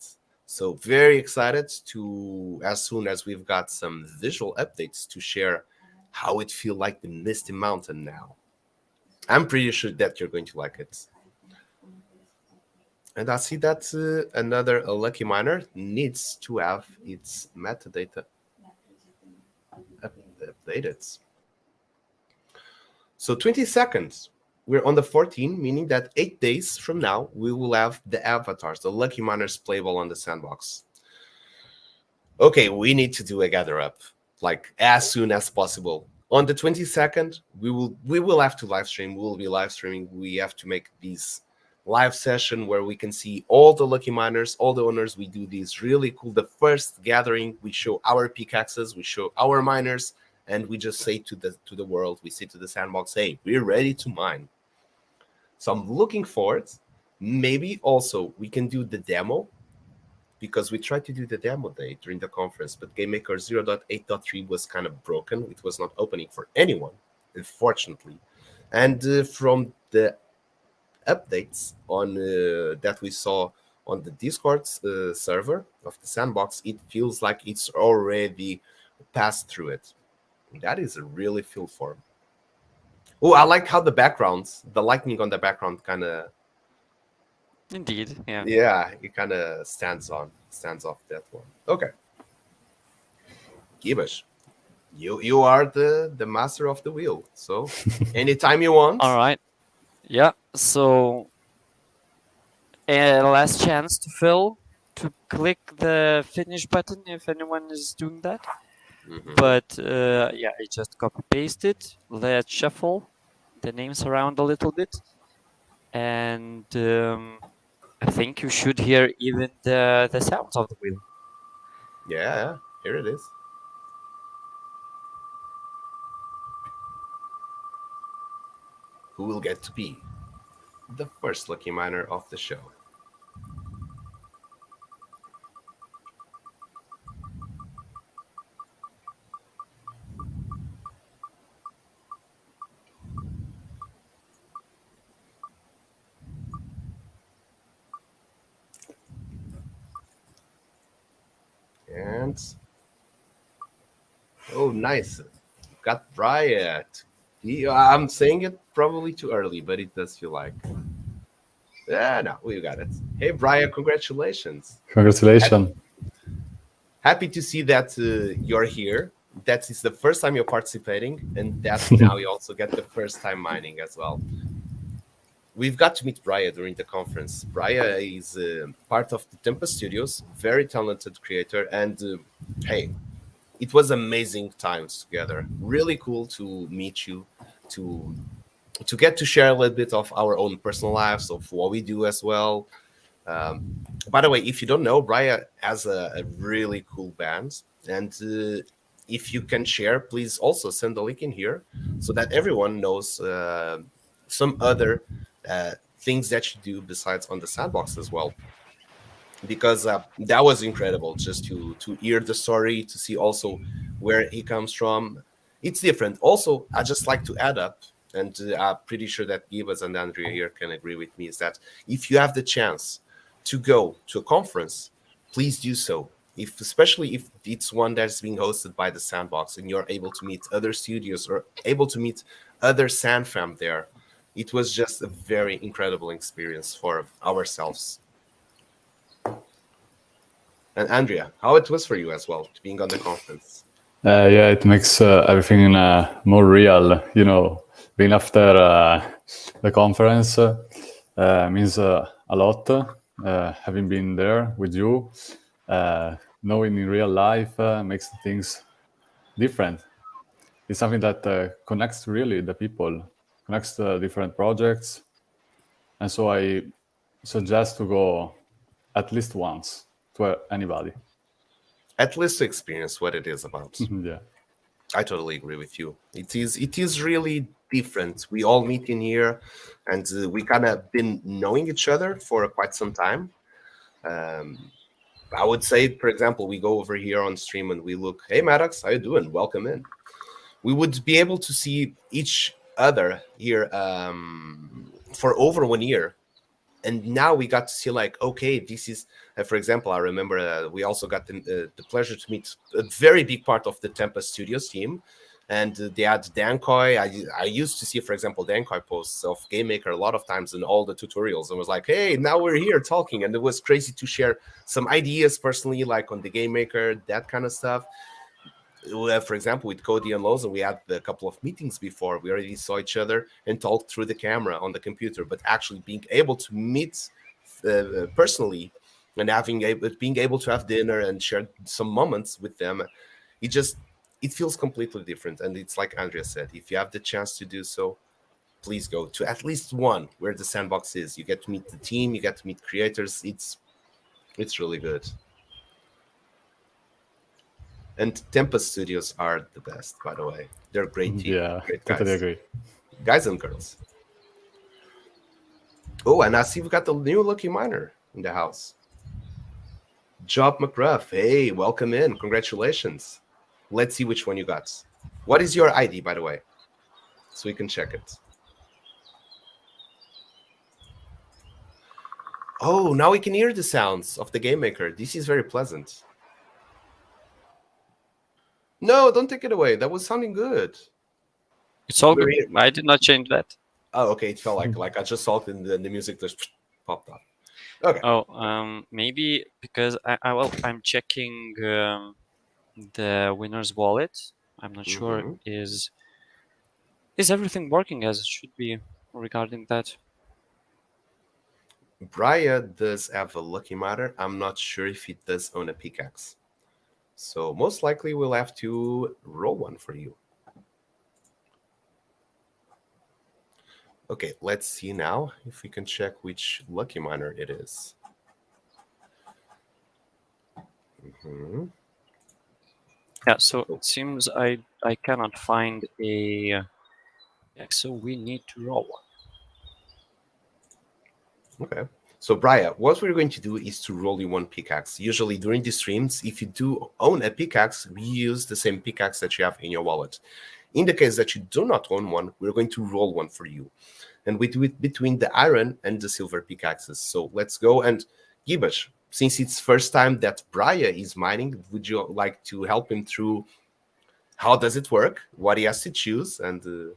So very excited to, as soon as we've got some visual updates to share how it feel like the Misty Mountain now. I'm pretty sure that you're going to like it. And I see that another lucky miner needs to have its metadata updated. So 20 seconds. We're on the 14, meaning that 8 days from now, we will have the avatars, the lucky miners playable on the sandbox. Okay, we need to do a gather up, like as soon as possible. On the 22nd, we will have to live stream. We will be live streaming. We have to make these live session where we can see all the lucky miners, all the owners. We do these really cool. The first gathering, we show our pickaxes, we show our miners, and we just say to the world, we say to the sandbox, hey, we're ready to mine. So I'm looking forward. Maybe also we can do the demo, because we tried to do the demo day during the conference, but GameMaker 0.8.3 was kind of broken. It was not opening for anyone, unfortunately. And from the updates on that we saw on the Discord server of the Sandbox, it feels like it's already passed through it. That is a really feel form. Oh, I like how the backgrounds, the lightning on the background kind of, Indeed, yeah. yeah, it kind of stands off that one. Okay. Gibash, you are the master of the wheel. So anytime you want. All right. Yeah. So, last chance to fill, to click the finish button if anyone is doing that. Mhm. But yeah, I just copy paste it. Let's shuffle the names around a little bit, and I think you should hear even the sounds of the wheel. Yeah, here it is. Who will get to be the first lucky miner of the show? And oh, nice, got Bryat. I'm saying it probably too early, but it does feel like. Yeah, no, we got it. Hey, Brian, congratulations. Congratulations. Happy to see that you're here. That is the first time you're participating, and that now you also get the first time mining as well. We've got to meet Brian during the conference. Brian is part of the Tempest Studios, very talented creator, and hey, it was amazing times together. Really cool to meet you, to get to share a little bit of our own personal lives, of what we do as well. By the way, if you don't know, Brian has a really cool band, and if you can share, please also send the link in here so that everyone knows some other things that you do besides on the Sandbox as well. Because that was incredible, just to hear the story, to see also where he comes from. It's different. Also, I just like to add up, and I'm pretty sure that Gibas and Andrea here can agree with me, is that if you have the chance to go to a conference, please do so. Especially if it's one that's being hosted by the Sandbox and you're able to meet other studios or able to meet other Sand fam there. It was just a very incredible experience for ourselves. And Andrea, how it was for you as well, being on the conference? Yeah, it makes everything more real. Being after the conference means a lot. Having been there with you, knowing in real life makes things different. It's something that connects really the people, connects the different projects. And so I suggest to go at least once to anybody. At least to experience what it is about. Yeah. I totally agree with you. It is really different. We all meet in here, and we kind of been knowing each other for quite some time. Um, I would say, for example, we go over here on stream and we look, hey Maddox, how you doing? Welcome in. We would be able to see each other here for over 1 year, and now we got to see like, okay, this is for example, I remember we also got the pleasure to meet a very big part of the Tempest Studios team, and they had Dankoi. I used to see, for example, Dankoi posts of Game Maker a lot of times in all the tutorials, and was like, hey, now we're here talking, and it was crazy to share some ideas personally, like on the Game Maker, that kind of stuff. For example, with Cody and Loza, we had a couple of meetings before. We already saw each other and talked through the camera on the computer, but actually being able to meet personally and being able to have dinner and share some moments with them, it just it feels completely different. And it's like Andrea said, if you have the chance to do so, please go to at least one where the Sandbox is. You get to meet the team, you get to meet creators. It's really good. And Tempest Studios are the best, by the way. They're a great team. Yeah, Great guys. totally agree. Guys and girls. Oh, and I see we've got the new Lucky Miner in the house. Job McGruff. Hey, welcome in. Congratulations. Let's see which one you got. What is your ID, by the way? So we can check it. Oh, now we can hear the sounds of the Game Maker. This is very pleasant. No, don't take it away. That was sounding good. It's all good. I did not change that. Oh, okay. It felt like I just saw it in the music just popped up. Okay. Oh, maybe because I'm checking the winner's wallet. I'm not sure is everything working as it should be regarding that. Bria does have a Lucky Miner. I'm not sure if it does own a pickaxe. So most likely we'll have to roll one for you. Okay, let's see now if we can check which Lucky Miner it is. Yeah, so it seems I cannot find a so we need to roll one. Okay. So, Bria, what we're going to do is to roll you one pickaxe. Usually during the streams, if you do own a pickaxe, we use the same pickaxe that you have in your wallet. In the case that you do not own one, we're going to roll one for you. And we do it between the iron and the silver pickaxes. So let's go. And Gibash, since it's first time that Bria is mining, would you like to help him through how does it work, what he has to choose, and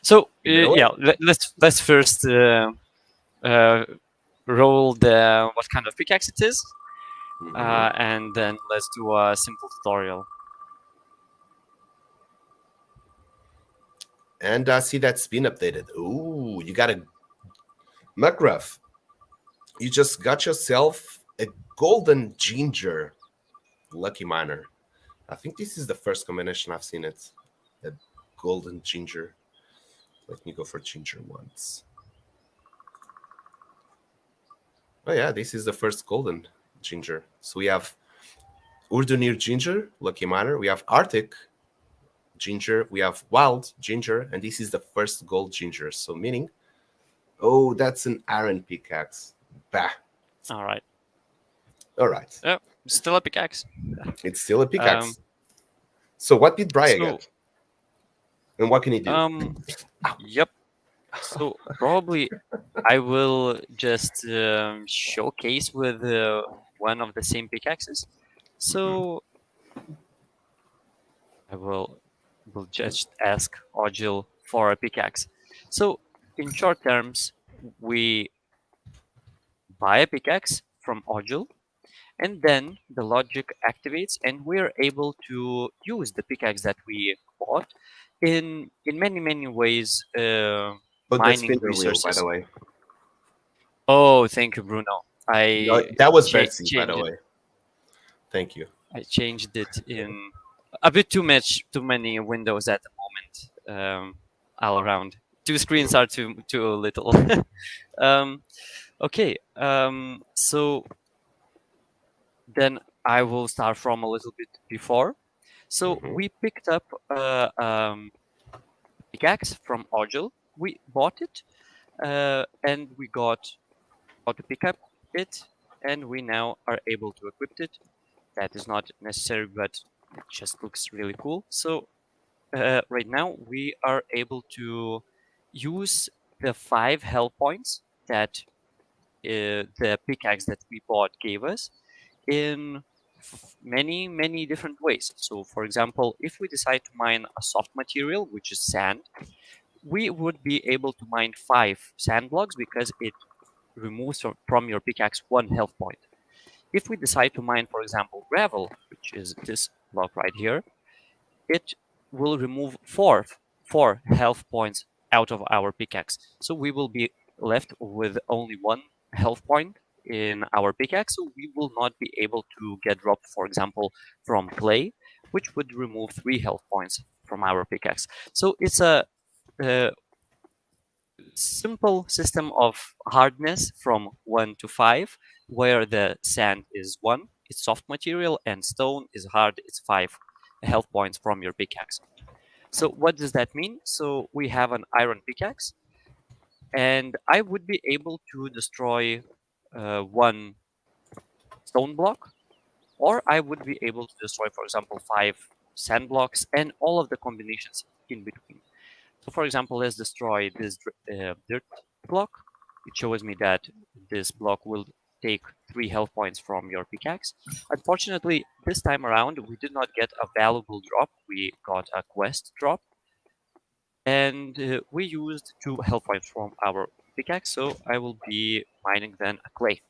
so yeah, let's first roll the what kind of pickaxe it is, and then let's do a simple tutorial. And I see that's been updated. Ooh, you got a McGruff. You just got yourself a golden ginger Lucky Miner. I think this is the first combination I've seen it. A golden ginger. Let me go for ginger once. Oh yeah, this is the first golden ginger. So we have Urdunir ginger, Lucky Miner. We have Arctic ginger. We have wild ginger. And this is the first gold ginger. So meaning, oh, that's an iron pickaxe. Bah. All right. All right. Oh, still a pickaxe. It's still a pickaxe. So what did Bria get? And what can he do? Yep. So probably I will just showcase with one of the same pickaxes. So I will just ask Ogil for a pickaxe. So in short terms, we buy a pickaxe from Ogil, and then the logic activates, and we're able to use the pickaxe that we bought in many ways. Mining resources. Wheel, by the way. Oh, thank you, Bruno. That was Betsy, by the way. Thank you. I changed it in a bit too many windows at the moment. All around. 2 screens are too little. Okay. So then I will start from a little bit before. So Mhm. we picked up pickaxe from Ogil. We bought it, and we got how to pick up it, and we now are able to equip it. That is not necessary, but it just looks really cool. So right now we are able to use the 5 health points that the pickaxe that we bought gave us in many different ways. So for example, if we decide to mine a soft material, which is sand, we would be able to mine 5 sand blocks because it removes from your pickaxe 1 health point. If we decide to mine, for example, gravel, which is this block right here, it will remove four health points out of our pickaxe. So we will be left with only 1 health point in our pickaxe. So we will not be able to get dropped, for example, from clay, which would remove 3 health points from our pickaxe. So it's a simple system of hardness from 1 to 5, where the sand is 1, it's soft material, and stone is hard, it's 5 health points from your pickaxe. So what does that mean? So we have an iron pickaxe, and I would be able to destroy 1 stone block, or I would be able to destroy, for example, 5 sand blocks and all of the combinations in between. So for example, let's destroy this dirt block. It shows me that this block will take 3 health points from your pickaxe. Unfortunately, this time around, we did not get a valuable drop. We got a quest drop. And we used 2 health points from our pickaxe, so I will be mining then a clay.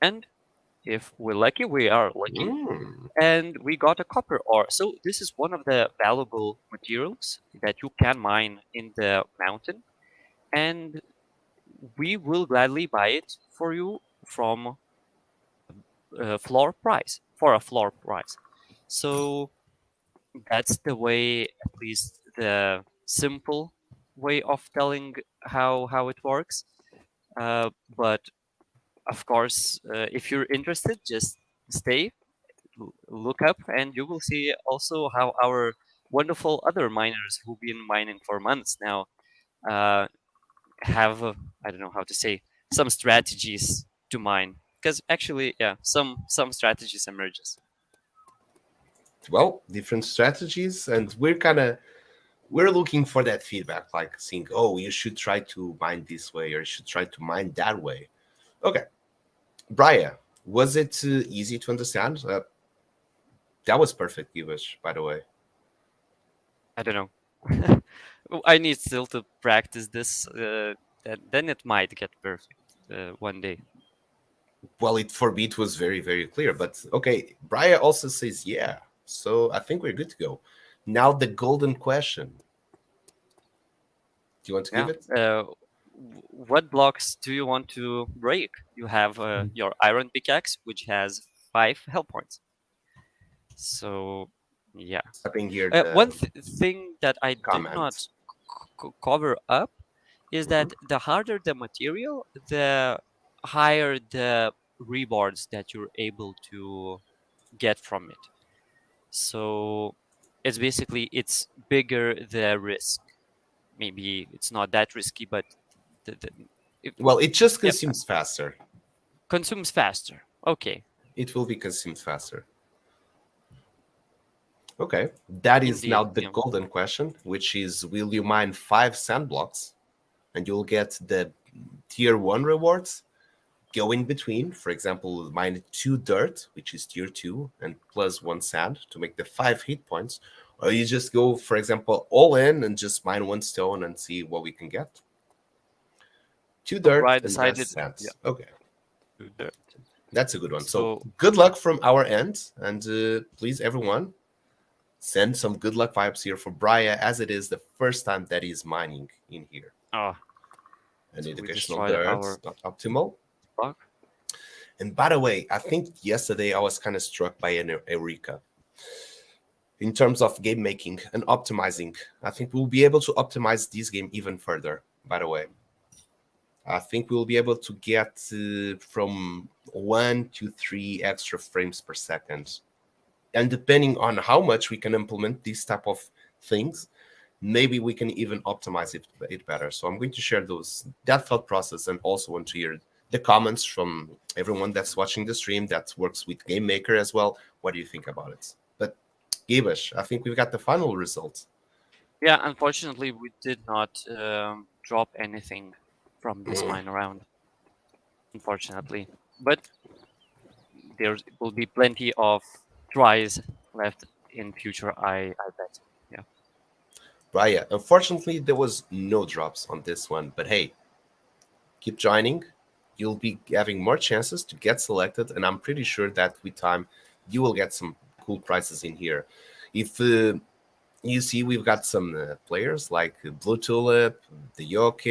And if we're lucky, we are lucky, Mm. and we got a copper ore. So this is one of the valuable materials that you can mine in the mountain, and we will gladly buy it for you from floor price for a floor price. So that's the way, at least the simple way of telling how it works. But of course, if you're interested, just stay, look up, and you will see also how our wonderful other miners who've been mining for months now have I don't know how to say, some strategies to mine. Because actually, yeah, some strategies emerges. Well, different strategies, and we're looking for that feedback, like saying, "Oh, you should try to mine this way, or you should try to mine that way." Okay, Brian, was it easy to understand? That was perfect English, by the way. I don't know. I need still to practice this. Then it might get perfect one day. Well, it for me it was very clear. But okay, Brian also says yeah, so I think we're good to go. Now the golden question. Do you want to give Yeah. it? What blocks do you want to break? You have your iron pickaxe, which has 5 health points. So, yeah. Typing here One the thing that I did not comment. cover up is Mhm. that the harder the material, the higher the rewards that you're able to get from it. So it's basically, it's bigger the risk. Maybe it's not that risky, but the it, Well, it just yep, consumes faster. consumes faster. Okay, It will be consumed faster. Okay, that is indeed. now the Yeah. golden question, which is will you mine 5 sand blocks and you'll get the tier 1 rewards? Go in between, for example, mine 2 dirt, which is tier 2, and plus 1 sand to make the 5 hit points. Or you just go, for example, all in and just mine 1 stone and see what we can get. Two So dirt Brian and rest decided, yeah, sands. Okay, to do that. that's a good one. So So good luck from our end, and please, everyone, send some good luck vibes here for Brian, as it is the first time that he's mining in here. oh, An so we educational destroyed dirt, our not optimal. block. And by the way, I think yesterday I was kind of struck by an eureka in terms of game making and optimizing. I think we'll be able to optimize this game even further. By the way, I think we'll be able to get from 1 to 3 extra frames per second And depending on how much we can implement these type of things, maybe we can even optimize it better. So I'm going to share that thought process, and also want to hear the comments from everyone that's watching the stream that works with Game Maker as well. What do you think about it? But Gibash, I think we've got the final results. Yeah, unfortunately, we did not drop anything from this mine round. Unfortunately, but there will be plenty of tries left in future. I bet. Yeah. Right, yeah. Unfortunately, there was no drops on this one, but hey, keep joining. You'll be having more chances to get selected, and I'm pretty sure that with time, you will get some cool prizes in here. If you see, we've got some players like Blue Tulip, the Yoke,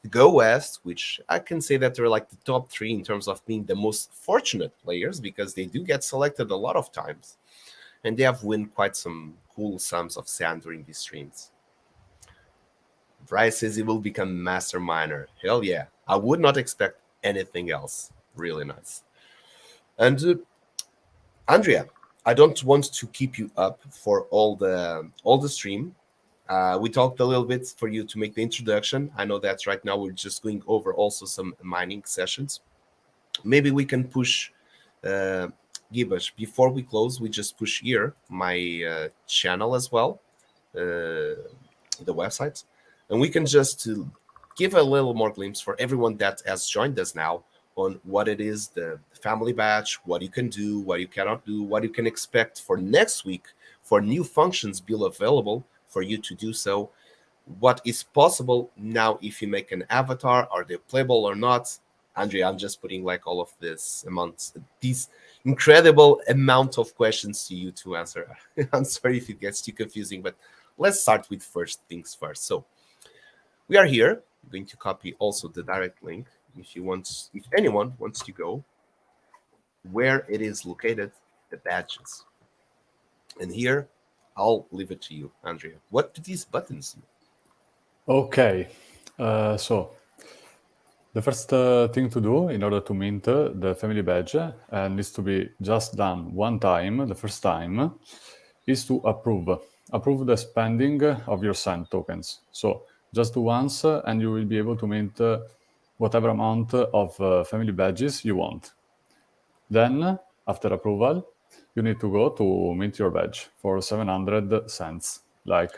Go West, which I can say that they're like the top three in terms of being the most fortunate players, because they do get selected a lot of times, and they have won quite some cool sums of sand during these streams. Bryce says he will become master miner. Hell yeah. I would not expect anything else. Really nice. And Andrea, I don't want to keep you up for all the stream. We talked a little bit for you to make the introduction. I know that right now we're just going over also some mining sessions. Maybe we can push Gibash. Before we close, we just push here my channel as well, the website, and we can just give a little more glimpse for everyone that has joined us now on what it is, the family batch, what you can do, what you cannot do, what you can expect for next week, for new functions be available for you to do so, what is possible now if you make an avatar, are they playable or not. Andrea, I'm just putting like all of these incredible amount of questions to you to answer. I'm sorry if it gets too confusing, but let's start with first things first. So we are here. I'm going to copy also the direct link if anyone wants to go where it is located, the badges. And here, I'll leave it to you, Andrea. What do these buttons do? Okay, so the first thing to do in order to mint the family badge, and needs to be just done one time, the first time, is to approve the spending of your sand tokens. So just do once, and you will be able to mint whatever amount of family badges you want. Then, after approval, you need to go to mint your badge for 700 cents. Like,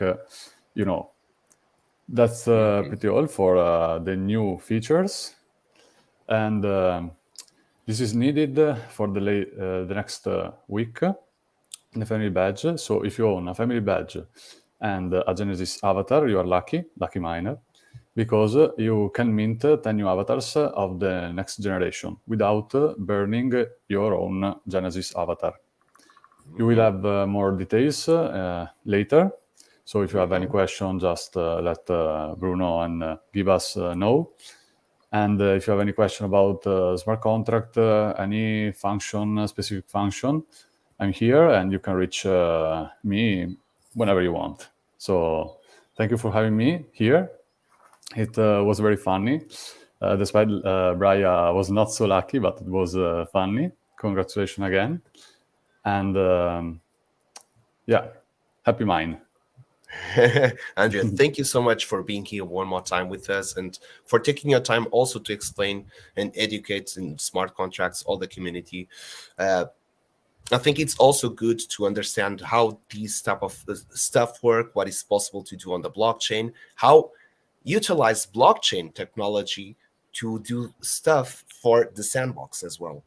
that's pretty all for the new features. And this is needed for the next week, the family badge. So if you own a family badge and a Genesis avatar, you are lucky miner, because you can mint 10 new avatars of the next generation without burning your own Genesis avatar. You will have more details later. So if you have any question, just let Bruno and give us know. And if you have any question about smart contract, any function, specific function, I'm here, and you can reach me whenever you want. So thank you for having me here. It was very funny. Despite Brian was not so lucky, but it was funny. Congratulations again. And yeah, happy mine. Andrea, thank you so much for being here one more time with us, and for taking your time also to explain and educate in smart contracts all the community. I think it's also good to understand how these type of stuff work, what is possible to do on the blockchain, how utilize blockchain technology to do stuff for the sandbox as well.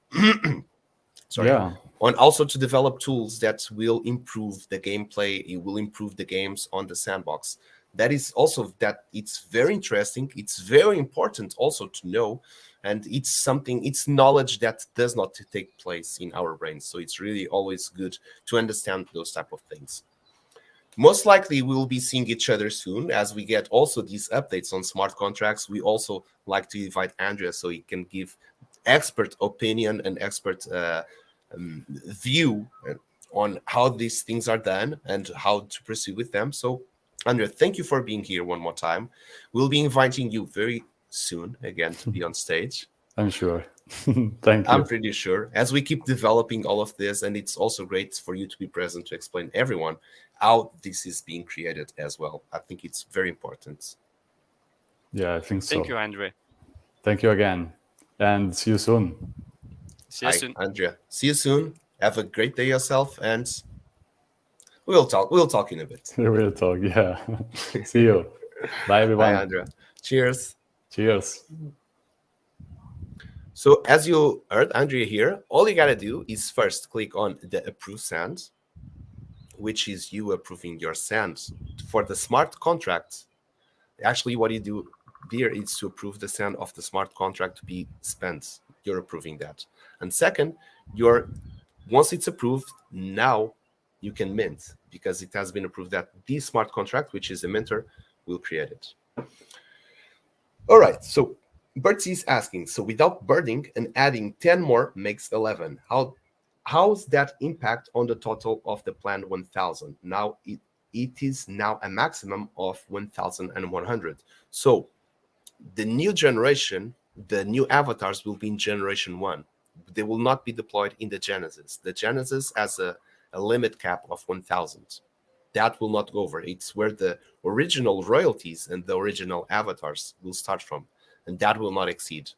Sorry. Yeah. And also to develop tools that will improve the gameplay, it will improve the games on the sandbox. That is also that it's very interesting, it's very important also to know, and it's knowledge that does not take place in our brains. So it's really always good to understand those type of things. Most likely we will be seeing each other soon as we get also these updates on smart contracts. We also like to invite Andrea so he can give expert opinion and expert view on how these things are done and how to proceed with them. So, Andrea, thank you for being here one more time. We'll be inviting you very soon again to be on stage. I'm sure. Thank I'm you. pretty sure as we keep developing all of this, and it's also great for you to be present to explain everyone how this is being created as well. I think it's very important. Yeah, I think Thank so. you, Andre. Thank you again, and see you soon. See you Hi, soon. Andrea. See you soon. Have a great day yourself, and we'll talk. We'll talk in a bit. We'll talk. Yeah. See you. Bye, Hi, everyone. Andrea. Cheers. Cheers. So as you heard Andrea here, all you gotta do is first click on the approve send, which is you approving your send for the smart contract. Actually, what you do here is to approve the send of the smart contract to be spent. You're approving that. And second, you're once it's approved, now you can mint because it has been approved that the smart contract, which is the minter, will create it. All right, so Bertie is asking, so without burning and adding 10 more makes 11. How's that impact on the total of the planned 1000? Now it is now a maximum of 1100. So the new generation, the new avatars will be in generation 1. They will not be deployed in the Genesis. The Genesis has a limit cap of 1000. That will not go over. It's where the original royalties and the original avatars will start from, and that will not exceed.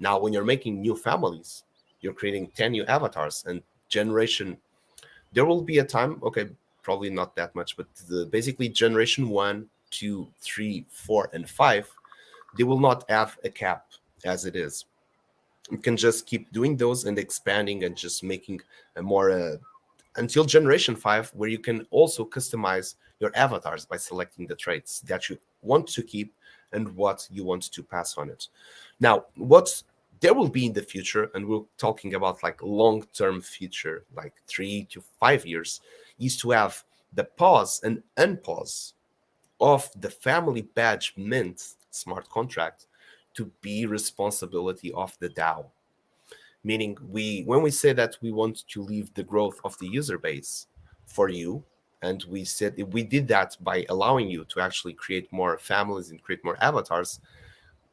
Now, when you're making new families, you're creating 10 new avatars, and generation, there will be a time, okay, probably not that much, but basically generation 1, 2, 3, 4, and 5, they will not have a cap as it is. You can just keep doing those and expanding and just making a more until generation 5, where you can also customize your avatars by selecting the traits that you want to keep and what you want to pass on it. Now, what there will be in the future, and we're talking about like long-term future, like 3 to 5 years, is to have the pause and unpause of the family badge mint smart contract to be responsibility of the DAO. Meaning, when we say that we want to leave the growth of the user base for you, and we said we did that by allowing you to actually create more families and create more avatars,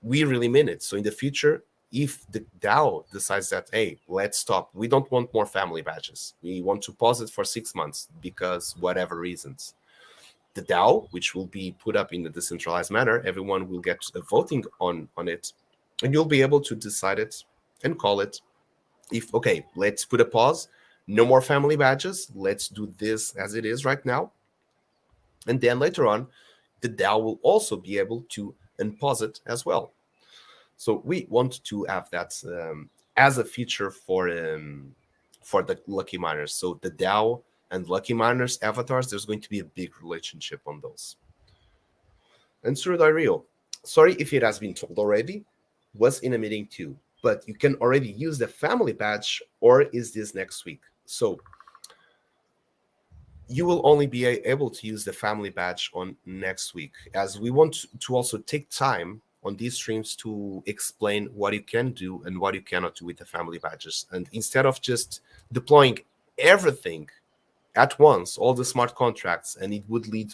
we really mean it. So in the future, if the DAO decides that, hey, let's stop, we don't want more family badges, we want to pause it for 6 months because whatever reasons, the DAO, which will be put up in a decentralized manner, everyone will get a voting on it, and you'll be able to decide it and call it. If okay, let's put a pause, no more family badges, let's do this as it is right now, and then later on the DAO will also be able to unpause it as well. So we want to have that as a feature for the lucky miners. So the DAO and lucky miners avatars, there's going to be a big relationship on those. And Surdario, sorry if it has been told already, was in a meeting too, but you can already use the family badge, or is this next week? So you will only be able to use the family badge on next week, as we want to also take time on these streams to explain what you can do and what you cannot do with the family badges. And instead of just deploying everything at once, all the smart contracts, and it would lead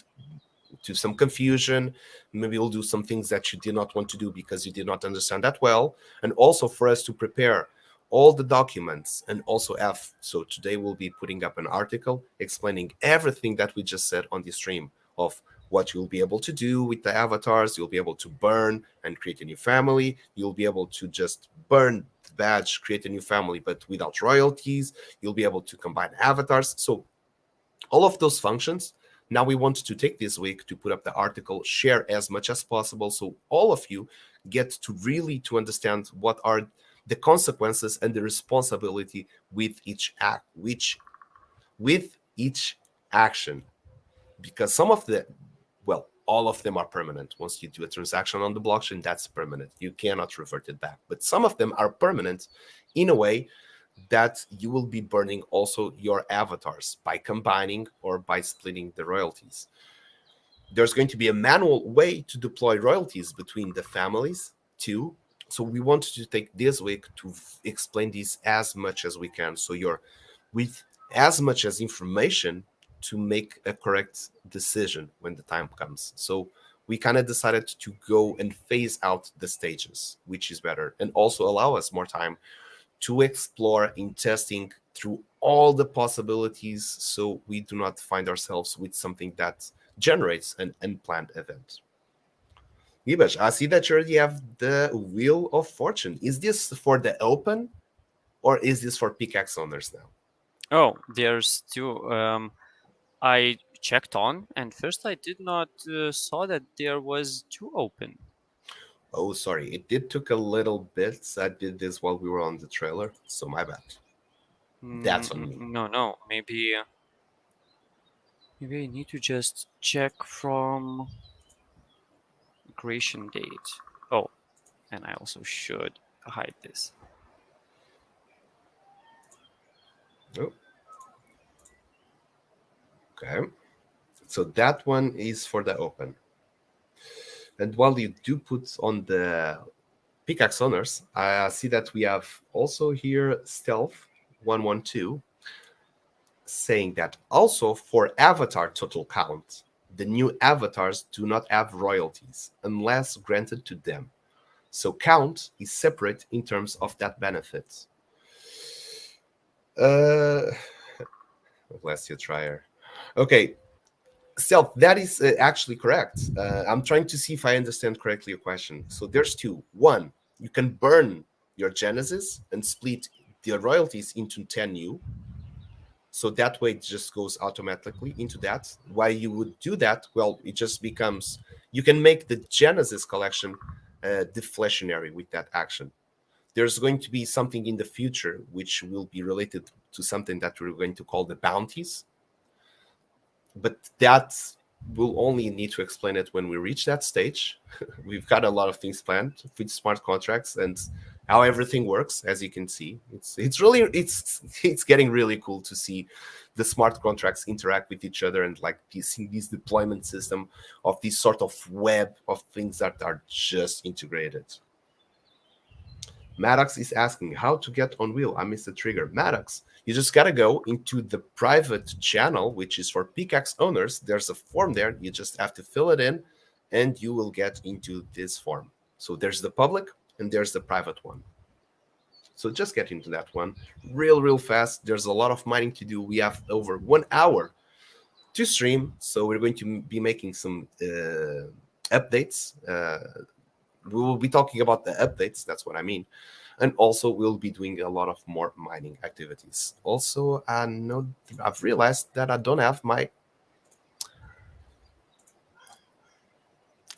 to some confusion. Maybe we'll do some things that you did not want to do because you did not understand that well. And also for us to prepare all the documents and also have, so today we'll be putting up an article explaining everything that we just said on the stream of what you'll be able to do with the avatars. You'll be able to burn and create a new family. You'll be able to just burn the badge, create a new family, but without royalties. You'll be able to combine avatars. So all of those functions, now we want to take this week to put up the article, share as much as possible, so all of you get to really to understand what are the consequences and the responsibility with each act, which with each action, because some of the, well, all of them are permanent. Once you do a transaction on the blockchain, that's permanent. You cannot revert it back. But some of them are permanent in a way that you will be burning also your avatars by combining or by splitting the royalties. There's going to be a manual way to deploy royalties between the families too. So we want to take this week to explain this as much as we can, so you're with as much as information to make a correct decision when the time comes. So we kind of decided to go and phase out the stages, which is better, and also allow us more time to explore in testing through all the possibilities so we do not find ourselves with something that generates an unplanned event. Gibash, I see that you already have the Wheel of Fortune. Is this for the open or is this for pickaxe owners now? Oh, there's two. I checked on, and first I did not saw that there was two open. Oh, sorry. It did took a little bit. I did this while we were on the trailer, so my bad. That's on me. No, no. Maybe I need to just check from creation date. Oh, and I also should hide this. Oh. Okay. So that one is for the open. And while you do put on the pickaxe owners, I see that we have also here Stealth 112 saying that also for avatar total count, the new avatars do not have royalties unless granted to them. So count is separate in terms of that benefit. Bless you, trier. Okay, Stealth, that is actually correct. I'm trying to see if I understand correctly your question. So there's two. One, you can burn your Genesis and split the royalties into 10 new. So that way it just goes automatically into that. Why you would do that? Well, it just becomes, you can make the Genesis collection deflationary with that action. There's going to be something in the future which will be related to something that we're going to call the bounties. But that we'll only need to explain it when we reach that stage. We've got a lot of things planned with smart contracts and how everything works. As you can see, it's really it's getting really cool to see the smart contracts interact with each other and like seeing this deployment system of this sort of web of things that are just integrated. Maddox is asking how to get on wheel. I missed the trigger. Maddox, you just got to go into the private channel, which is for pickaxe owners. There's a form there. You just have to fill it in and you will get into this form. So there's the public and there's the private one. So just get into that one real fast. There's a lot of mining to do. We have over 1 hour to stream. So we're going to be making some updates. We will be talking about the updates. That's what I mean. And also we'll be doing a lot of more mining activities. Also, I've realized that I don't have my...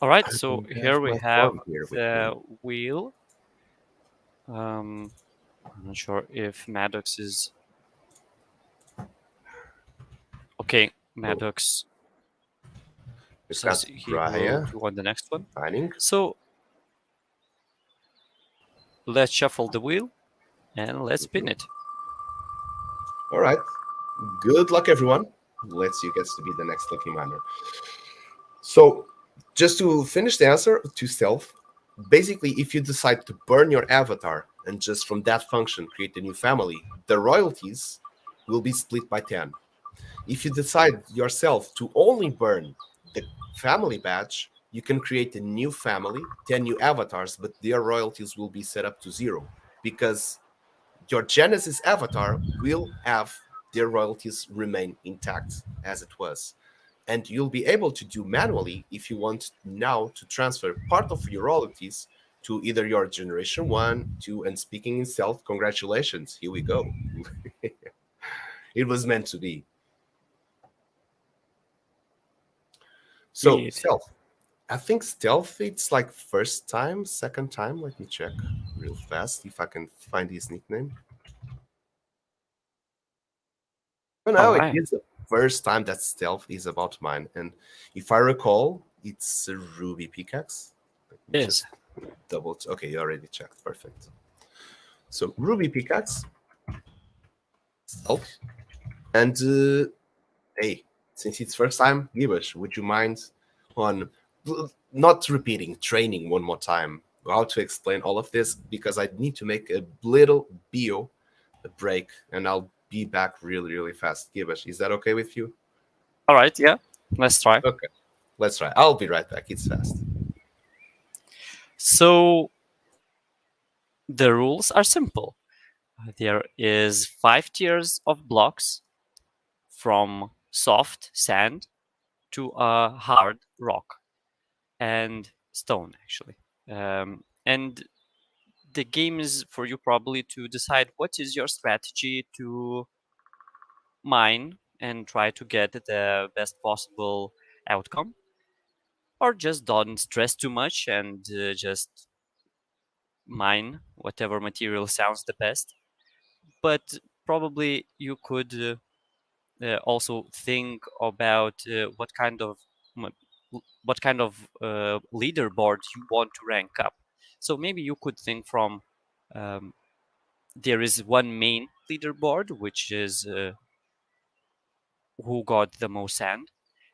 All right, so here we have the me. wheel. I'm not sure if Maddox is... Okay, Maddox says he will do on the next one. Mining. So let's shuffle the wheel and let's spin it. All right. Good luck, everyone. Let's you guys to be the next lucky miner. So just to finish the answer to Stealth, basically, if you decide to burn your avatar and just from that function create a new family, the royalties will be split by 10. If you decide yourself to only burn the family badge, you can create a new family, 10 new avatars, but their royalties will be set up to 0 because your Genesis avatar will have their royalties remain intact as it was. And you'll be able to do manually if you want now to transfer part of your royalties to either your Generation 1, 2, and speaking in Stealth, congratulations, here we go. It was meant to be. So, Stealth. I think Stealth, it's like first time, second time. Let me check real fast if I can find his nickname. Oh, no, it is the first time that Stealth is about mine. And if I recall, it's a Ruby Pickaxe. Yes. Double. Okay, you already checked. Perfect. So, Ruby Pickaxe. Stealth. And, hey, since it's first time, Gibash, would you mind on not repeating, training one more time how to explain all of this? Because I need to make a little break, and I'll be back really fast. Gibash, is that okay with you? All right, yeah, let's try. Okay, let's try. I'll be right back. It's fast. So the rules are simple. There is 5 tiers of blocks, from soft sand to a hard rock and stone, actually. And the game is for you probably to decide what is your strategy to mine and try to get the best possible outcome, or just don't stress too much and just mine whatever material sounds the best. But probably you could also think about what kind of leaderboard you want to rank up. So maybe you could think from um, there is one main leaderboard, which is who got the most sand,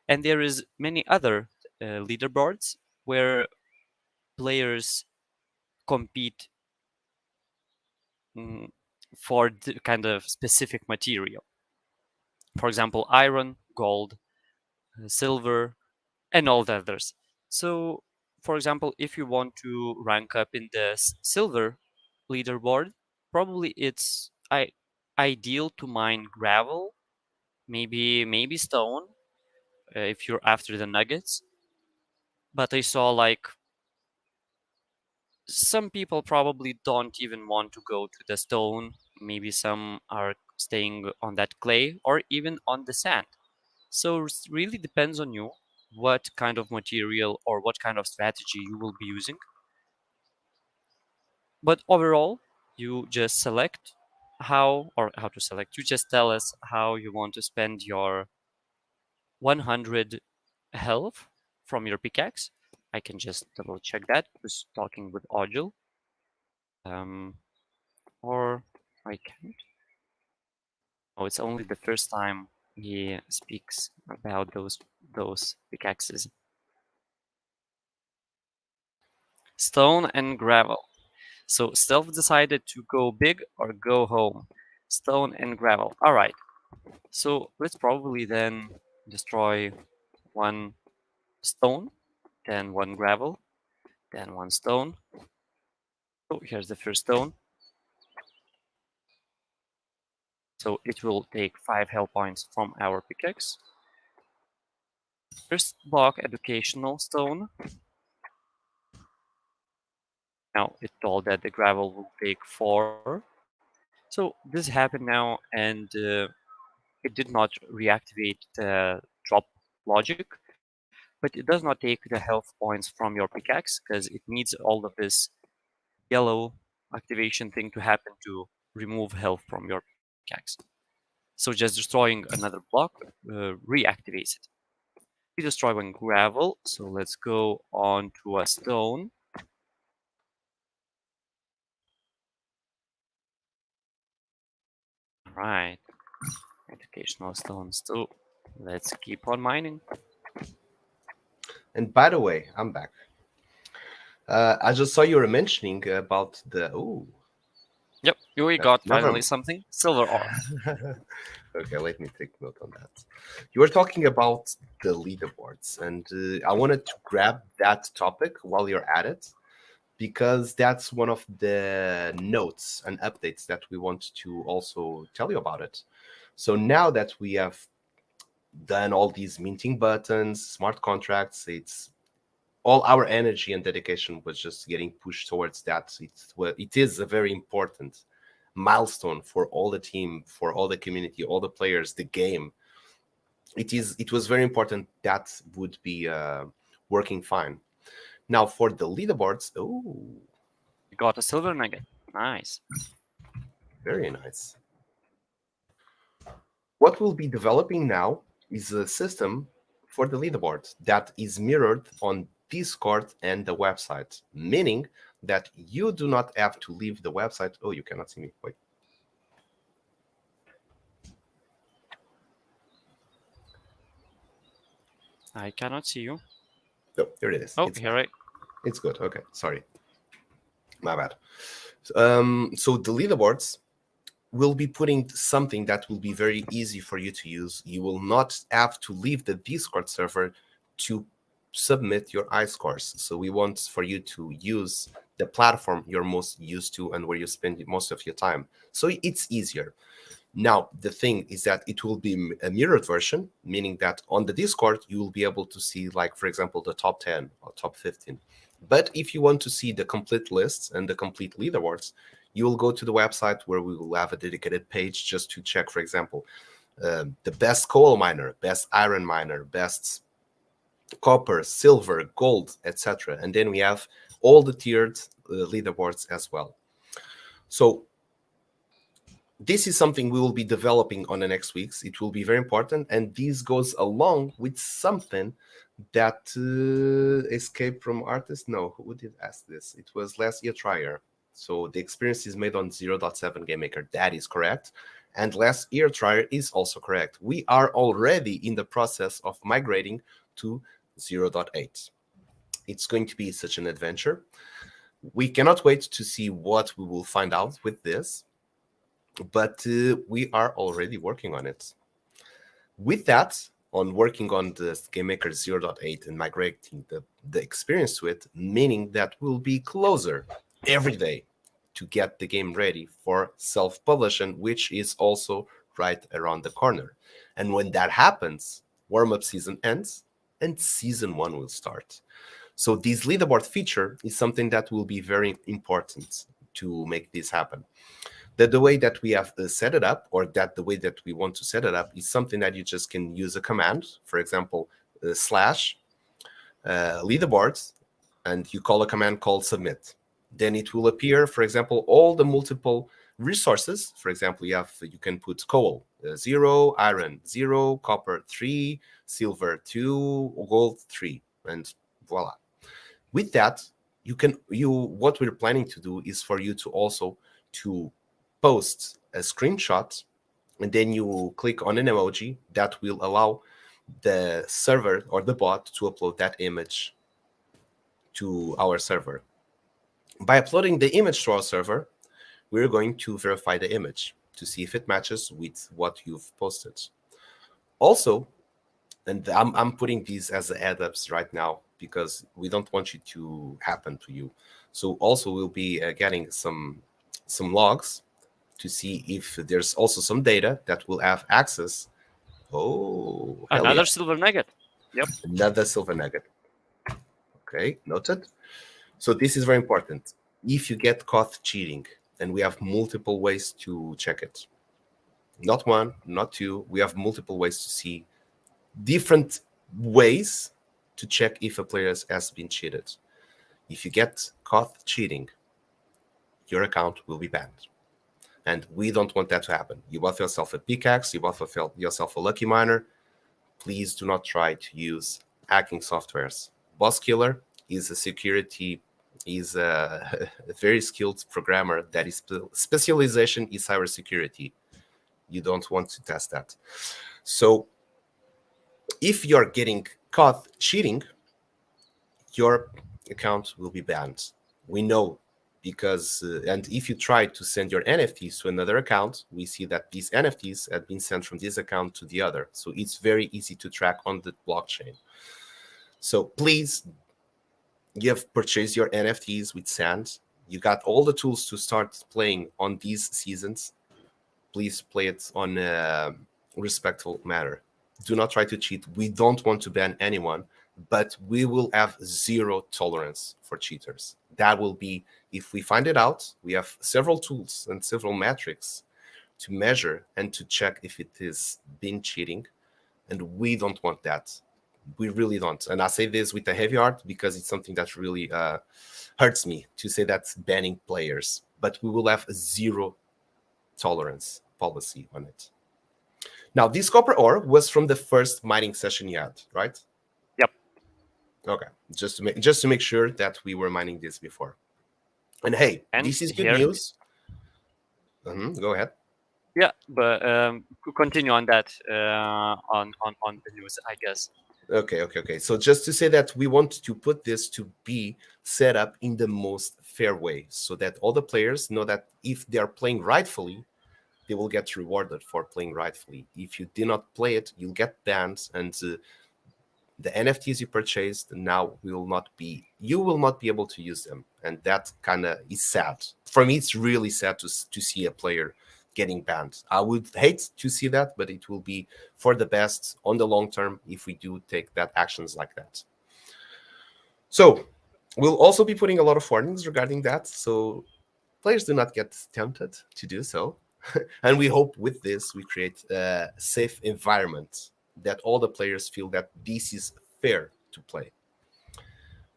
and there is many other leaderboards where players compete mm, for the kind of specific material. For example, iron, gold, silver, and all the others. So, for example, if you want to rank up in the silver leaderboard, probably it's ideal to mine gravel, maybe stone, if you're after the nuggets. But I saw like some people probably don't even want to go to the stone. Maybe some are staying on that clay or even on the sand. So it really depends on you what kind of material or what kind of strategy you will be using. But overall, you just select how to select. You just tell us how you want to spend your 100 health from your pickaxe. I can just double check that just talking with Odile. Um, or I can't. Oh, it's only the first time he speaks about those pickaxes. Stone and gravel. So Stealth decided to go big or go home. Stone and gravel. All right. So let's probably then destroy one stone, then one gravel, then one stone. So here's the first stone. So it will take 5 health points from our pickaxe. First block, educational stone. Now it told that the gravel will take 4. So this happened now, and it did not reactivate the drop logic, but it does not take the health points from your pickaxe because it needs all of this yellow activation thing to happen to remove health from your pickaxe. So just destroying another block reactivates it. We destroy one gravel, so let's go on to a stone. Right, educational stones too. Let's keep on mining. And by the way, I'm back. I just saw you were mentioning about the. Oh, Yep, we got never finally mind. something. Silver ore. Okay, let me take note on that. You were talking about the leaderboards, and I wanted to grab that topic while you're at it because that's one of the notes and updates that we want to also tell you about it. So now that we have done all these minting buttons, smart contracts, it's all our energy and dedication was just getting pushed towards that. It is a very important milestone for all the team, for all the community, all the players, the game. It was very important that would be working fine. Now for the leaderboards, oh, We got a silver nugget. Nice. very nice. What we'll be developing now is a system for the leaderboard that is mirrored on Discord and the website, meaning that you do not have to leave the website. Oh, you cannot see me. Wait. I cannot see you. No, here it is. Oh, here I. It's good. Okay, sorry. My bad. So the leaderboards will be putting something that will be very easy for you to use. You will not have to leave the Discord server to submit your iScores. So we want for you to use the platform you're most used to and where you spend most of your time. So it's easier. Now, the thing is that it will be a mirrored version, meaning that on the Discord, you will be able to see, like, for example, the top 10 or top 15. But if you want to see the complete lists and the complete leaderboards, you will go to the website where we will have a dedicated page just to check, for example, the best coal miner, best iron miner, best copper, silver, gold, etc. And then we have all the tiered leaderboards as well. So this is something we will be developing on the next weeks. It will be very important, and this goes along with something that Escape from Artist. No, who did ask this? It was last year Trier. So the experience is made on 0.7 Game Maker. That is correct. And last year Trier is also correct. We are already in the process of migrating to 0.8. It's going to be such an adventure. We cannot wait to see what we will find out with this, but we are already working on it. With that, on working on the Game Maker 0.8 and migrating the experience to it, meaning that we'll be closer every day to get the game ready for self-publishing, which is also right around the corner. And when that happens, warm-up season ends and season 1 will start. So this leaderboard feature is something that will be very important to make this happen. The way that we have set it up, or that the way that we want to set it up, is something that you just can use a command, for example, slash leaderboards, and you call a command called submit. Then it will appear, for example, all the multiple resources. For example, you can put coal 0, iron 0, copper 3, silver 2, gold 3, and voila. With that, what we're planning to do is for you to also to post a screenshot, and then you click on an emoji that will allow the server or the bot to upload that image to our server. By uploading the image to our server, we're going to verify the image to see if it matches with what you've posted. Also, and I'm putting these as the add-ups right now because we don't want it to happen to you. So also we'll be getting some logs to see if there's also some data that will have access. Oh, Another yeah. silver nugget. Yep. Another silver nugget. Okay, noted. So this is very important. If you get caught cheating, and we have multiple ways to check it. Not one, not two. We have multiple ways to see different ways to check if a player has been cheated. If you get caught cheating, your account will be banned. And we don't want that to happen. You bought yourself a pickaxe, you bought yourself a lucky miner. Please do not try to use hacking softwares. Boss Killer is a very skilled programmer that is specialization is cybersecurity. You don't want to test that. So if you're getting caught cheating, your account will be banned. We know because, and if you try to send your NFTs to another account, we see that these NFTs have been sent from this account to the other. So it's very easy to track on the blockchain. So please, you have purchased your NFTs with Sand. You got all the tools to start playing on these seasons. Please play it on a respectful manner. Do not try to cheat. We don't want to ban anyone, but we will have zero tolerance for cheaters. That will be, if we find it out, we have several tools and several metrics to measure and to check if it is been cheating. And we don't want that. We really don't. And I say this with a heavy heart because it's something that really hurts me to say that's banning players. But we will have a zero tolerance policy on it. Now, this copper ore was from the first mining session you had, right? Yep. Okay, just to make sure that we were mining this before. And hey, And this is good here- news. Go ahead. Yeah, but continue on that on the news, I guess. Okay. So just to say that we want to put this to be set up in the most fair way, so that all the players know that if they are playing rightfully, they will get rewarded for playing rightfully. If you do not play it, you'll get banned, and the NFTs you purchased now you will not be able to use them, and that kind of is sad. For me, it's really sad to see a player getting banned. I would hate to see that, but it will be for the best on the long term if we do take that actions like that. So we'll also be putting a lot of warnings regarding that, so players do not get tempted to do so. And we hope with this we create a safe environment that all the players feel that this is fair to play.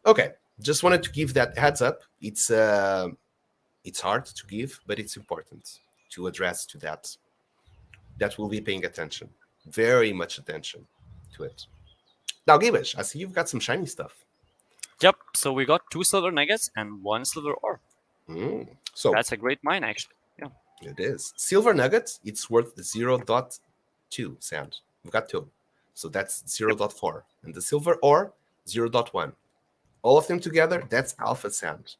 Okay, just wanted to give that heads up. It's hard to give, but it's important to address to that. That will be paying attention, very much attention to it. Now, Gibish, I see you've got some shiny stuff. Yep. So we got 2 silver nuggets and 1 silver ore. So that's a great mine, actually. Yeah. It is. Silver nuggets, it's worth 0.2 sand. We've got 2. So that's 0.4. And the silver ore, 0.1. All of them together, that's alpha sand.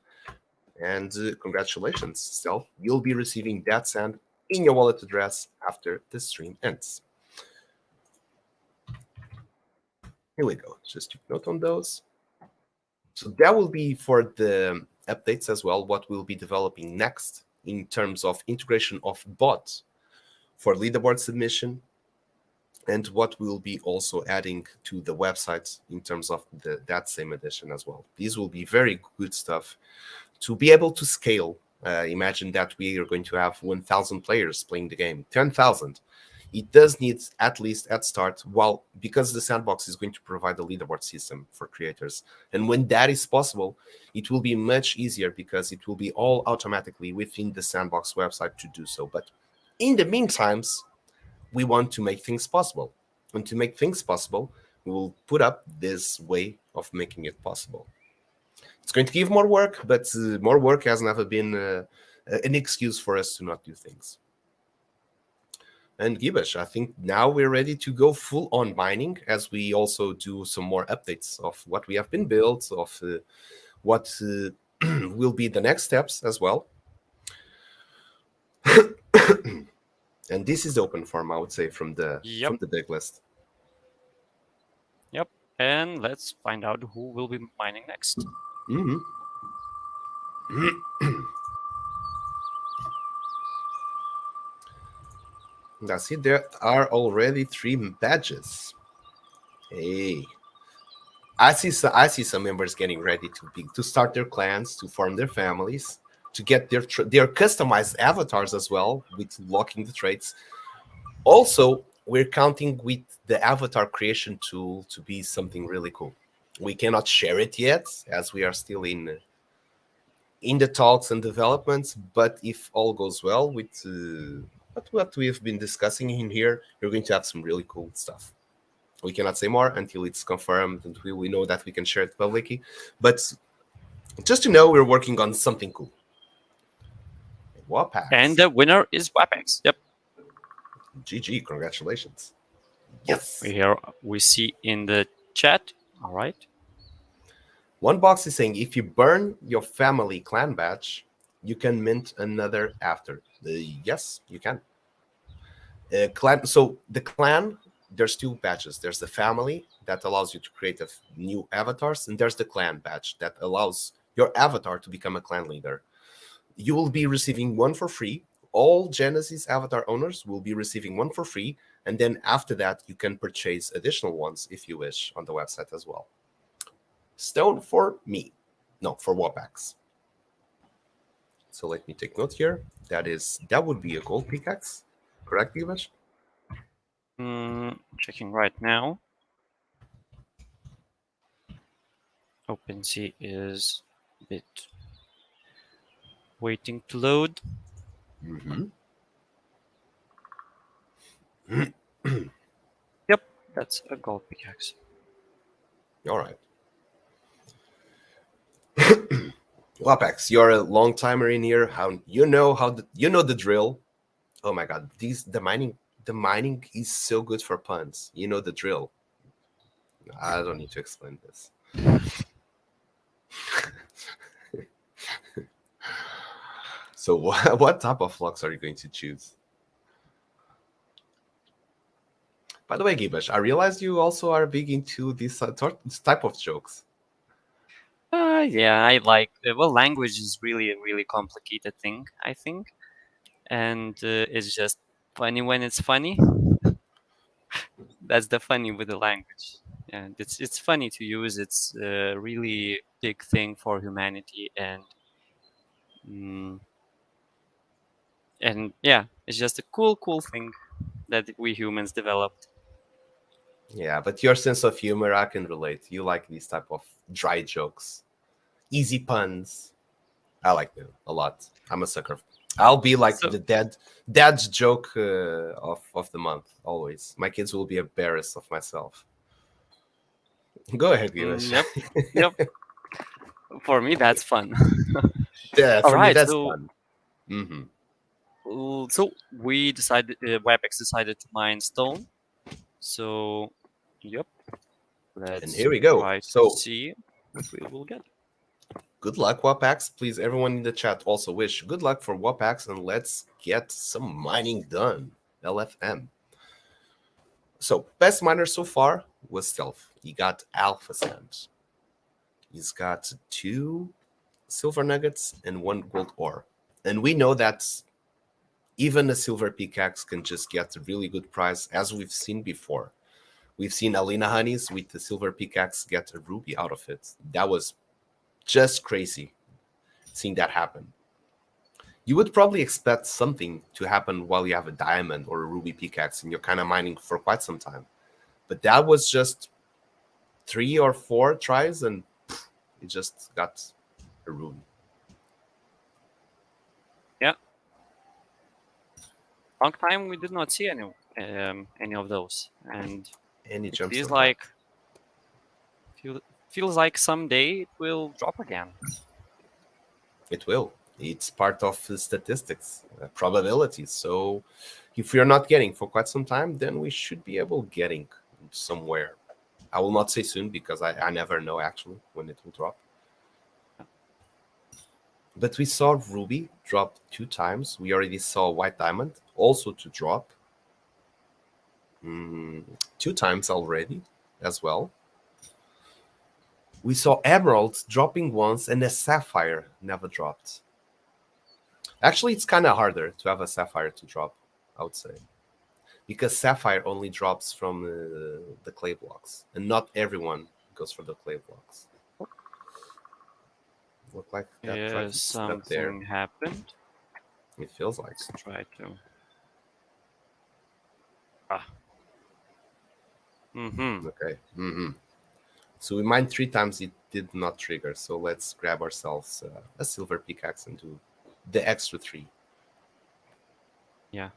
And congratulations, Stealth. You'll be receiving that sand in your wallet address after the stream ends. Here we go. Just take note on those. So that will be for the updates as well, what we'll be developing next in terms of integration of bots for leaderboard submission, and what we'll be also adding to the website in terms of that same edition as well. These will be very good stuff to be able to scale. Imagine that we are going to have 1,000 players playing the game, 10,000. It does need, at least at start, because the Sandbox is going to provide a leaderboard system for creators. And when that is possible, it will be much easier because it will be all automatically within the Sandbox website to do so. But in the meantime, we want to make things possible. And to make things possible, we will put up this way of making it possible. It's going to give more work, but more work has never been an excuse for us to not do things. And Gibish, I think now we're ready to go full on mining, as we also do some more updates of what we have been built, of what will be the next steps as well. And this is the open form, I would say, from the big list. Yep. And let's find out who will be mining next. I see there are already 3 badges. Hey, I see some members getting ready to start their clans, to form their families, to get their customized avatars as well, with locking the traits. Also, we're counting with the avatar creation tool to be something really cool. We cannot share it yet, as we are still in the talks and developments. But if all goes well with what we have been discussing in here, you're going to have some really cool stuff. We cannot say more until it's confirmed and we know that we can share it publicly. But just to know, we're working on something cool. Wapax. And the winner is Wapax. Yep. GG, congratulations. Yes. Here we see in the chat. All right. One box is saying if you burn your family clan badge, you can mint another after. Yes, you can. Clan. So the clan, there's 2 badges. There's the family that allows you to create new avatars, and there's the clan badge that allows your avatar to become a clan leader. You will be receiving 1 for free. All Genesis avatar owners will be receiving 1 for free, and then after that, you can purchase additional ones if you wish on the website as well. Stone for me, no, for Wapax. So let me take note here. That would be a gold pickaxe, correct, Givash? Checking right now. OpenSea is a bit waiting to load. Yep, that's a gold pickaxe. All right. Wapax, you're a long timer in here. You know the drill. Oh my god, the mining is so good for puns. You know the drill. I don't need to explain this. So what type of flux are you going to choose? By the way, Gibash, I realized you also are big into this type of jokes. Yeah, I like. Well, language is really a really complicated thing, I think, and it's just funny when it's funny. That's the funny with the language. And it's funny to use. It's a really big thing for humanity, mm, and yeah, it's just a cool thing that we humans developed. Yeah, but your sense of humor, I can relate. You like these type of dry jokes, easy puns. I like them a lot. I'm a sucker. I'll be like So the dad's joke of the month always. My kids will be embarrassed of myself. Go ahead, Givesh. yep, yep. For me, that's fun. Yeah, All for me right, that's so fun. Hmm. so we decided, WebEx decided to mine stone. So, yep, And let's here we go. try to So see what we will get. good luck, Wapax. Please, everyone in the chat also wish good luck for Wapax, and let's get some mining done. LFM. So best miner so far was Stealth. He got Alpha Sand. He's got 2 silver nuggets and 1 gold ore. And we know that even a silver pickaxe can just get a really good price, as we've seen before. We've seen Alina Honeys with the silver pickaxe get a ruby out of it. That was just crazy seeing that happen. You would probably expect something to happen while you have a diamond or a ruby pickaxe and you're kind of mining for quite some time. But that was just 3 or 4 tries and it just got a ruby. Yeah, long time we did not see any of those, and And it it jumps feels on that. like feels like someday it will drop again. It will. It's part of the statistics, probabilities. So if we are not getting for quite some time, then we should be able getting somewhere. I will not say soon because I never know actually when it will drop. But we saw Ruby drop 2 times. We already saw White Diamond also to drop 2 times already as well. We saw Emerald dropping once and a Sapphire never dropped. Actually, it's kind of harder to have a Sapphire to drop, I would say. Because Sapphire only drops from the clay blocks. And not everyone goes for the clay blocks. Look like that tried to set up there. Something happened. It feels like. Let's try to. Ah. Okay. So we mined 3 times, it did not trigger. So let's grab ourselves a silver pickaxe and do the extra 3. Yeah.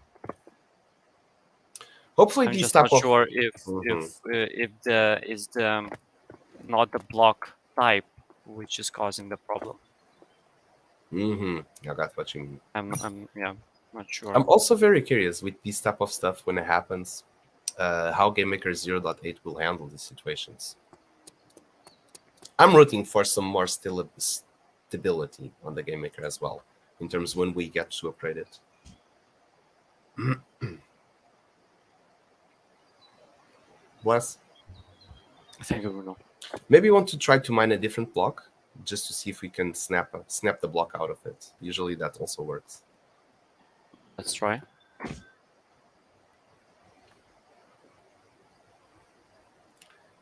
Hopefully I'm these just type not of sure Mhm. if the is the not the block type which is causing the problem. I got what you mean. I'm yeah, not sure. I'm also very curious with this type of stuff when it happens, how GameMaker 0.8 will handle these situations. I'm rooting for some more stability on the GameMaker as well, in terms when we get to upgrade it. Wes, Thank you, Bruno. maybe you want to try to mine a different block just to see if we can snap the block out of it. Usually that also works. Let's try.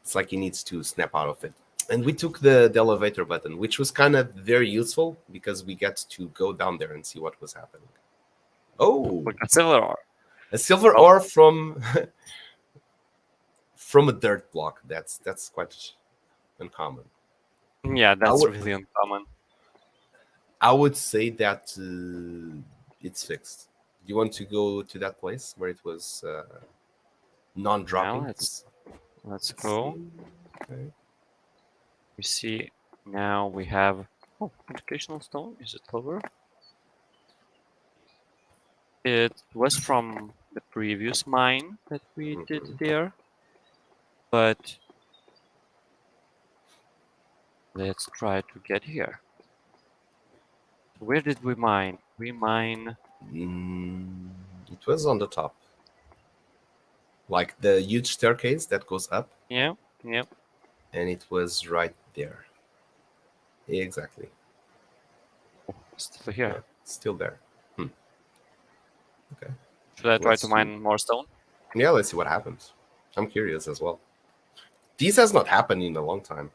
It's like he needs to snap out of it. And we took the elevator button, which was kind of very useful because we get to go down there and see what was happening. Oh, Like a silver ore. a silver Oh. ore from from a dirt block. That's quite uncommon. Yeah, that's would- really uncommon. I would say that it's fixed. Do you want to go to that place where it was non-dropping? Now let's go. Okay. We see now we have educational stone. Is it silver? It was from the previous mine that we did there, but let's try to get here. Where did we mine? We mine. It was on the top. like the huge staircase that goes up, Yeah. Yeah. and it was right there. Exactly. Still here. Yeah, still there. Okay. Should I try Let's to see. mine more stone? Yeah, let's see what happens. I'm curious as well. This has not happened in a long time.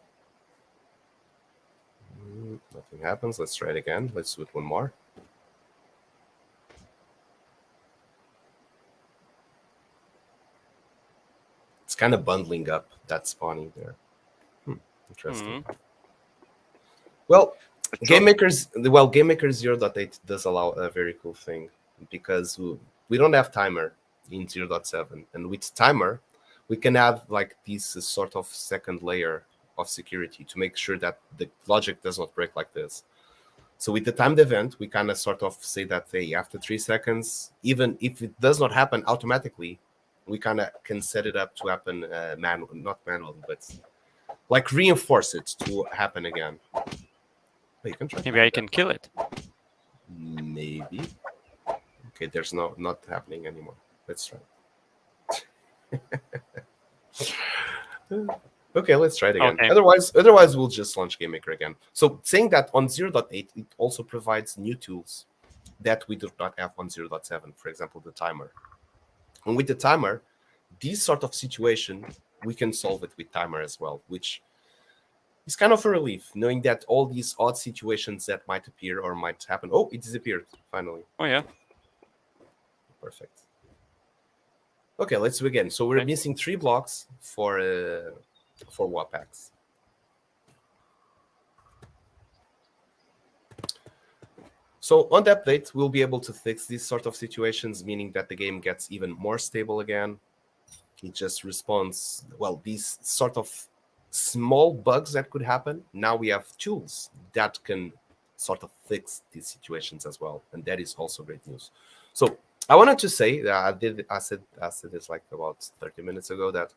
Nothing happens. Let's try it again. Let's do it one more. It's kind of bundling up that spawning there. Interesting. Hmm. Well, So, Game Maker 0.8 does allow a very cool thing because we don't have timer in 0.7, and with timer, we can have like this sort of second layer of security to make sure that the logic does not break like this. So with the timed event, we kind of sort of say that, hey, after 3 seconds, even if it does not happen automatically, we kind of can set it up to happen not manually, but like reinforce it to happen again. You can try to maybe do I can kill it. that. Maybe. Okay, there's not happening anymore. Let's try. Okay, let's try it again. Okay. Otherwise we'll just launch GameMaker again. So saying that on 0.8, it also provides new tools that we do not have on 0.7. For example, the timer. And with the timer, this sort of situation, we can solve it with timer as well, which is kind of a relief, knowing that all these odd situations that might appear or might happen. Oh, it disappeared, finally. Oh yeah. Perfect. Okay, let's begin. So we're Okay. missing 3 blocks for WAPAX. So on the update, we'll be able to fix these sort of situations, meaning that the game gets even more stable again. It just responds, well, these sort of small bugs that could happen. Now we have tools that can sort of fix these situations as well. And that is also great news. So I wanted to say that I said this like about 30 minutes ago that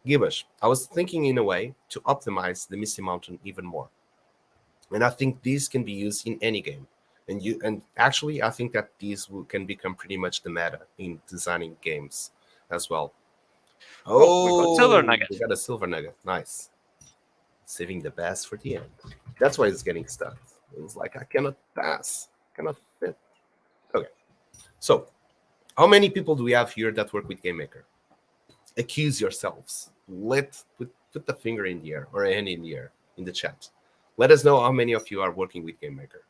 Gibbous, I was thinking in a way to optimize the Misty Mountain even more. And I think these can be used in any game. And actually I think that these can become pretty much the meta in designing games as well. Oh, we got silver Oh, nugget. we got a silver nugget. Nice. Saving the best for the end. That's why it's getting stuck. It was like I cannot pass. Cannot fit. Okay. So how many people do we have here that work with GameMaker? Accuse yourselves. Put the finger in the air or a hand in the air in the chat. Let us know how many of you are working with GameMaker.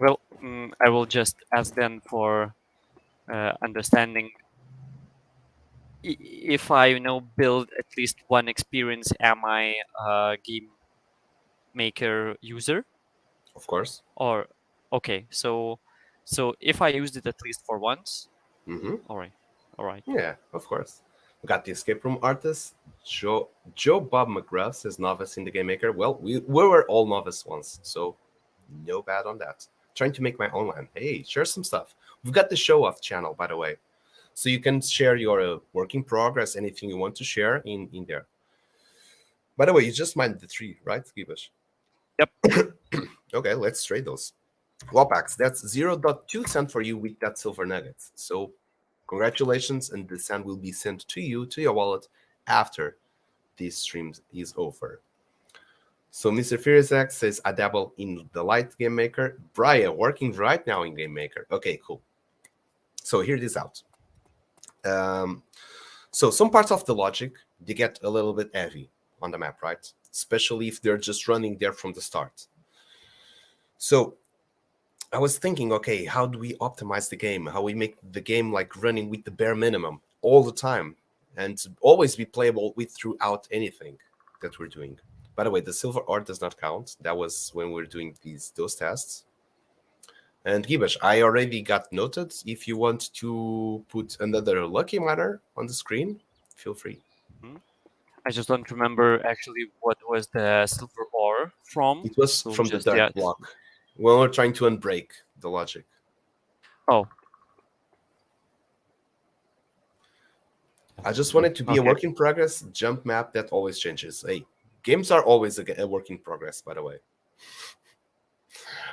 Well, I will just ask then for understanding if I build at least one experience. Am I a game maker user? Of course. Or okay, so if I used it at least for once, Mm-hmm. all right. Yeah, of course. We got the escape room artist, Joe Bob McGrath says novice in the game maker. Well, we were all novice once, so no bad on that. Trying to make my own land. Hey, share some stuff. We've got the show off channel, by the way. So you can share your work in progress, anything you want to share in there. By the way, you just mined the 3, right, Gibish? Yep. Okay, let's trade those. Wapax, that's 0.2 cent for you with that silver nugget. So congratulations, and the sand will be sent to you, to your wallet, after this stream is over. So Mr. Furious says, I dabble in the light game maker. Brian, working right now in game maker. Okay, cool. So hear this out. So some parts of the logic, they get a little bit heavy on the map, right? Especially if they're just running there from the start. So I was thinking, okay, how do we optimize the game? How we make the game like running with the bare minimum all the time and always be playable with throughout anything that we're doing. By the way, the silver ore does not count. That was when we were doing those tests. And Gibash, I already got noted. If you want to put another lucky miner on the screen, feel free. I just don't remember actually what was the silver ore from. It was So from the just dark block when we're trying to unbreak the logic. Oh. I just wanted to be a Okay. work in progress jump map that always changes. Hey, games are always a work in progress, by the way.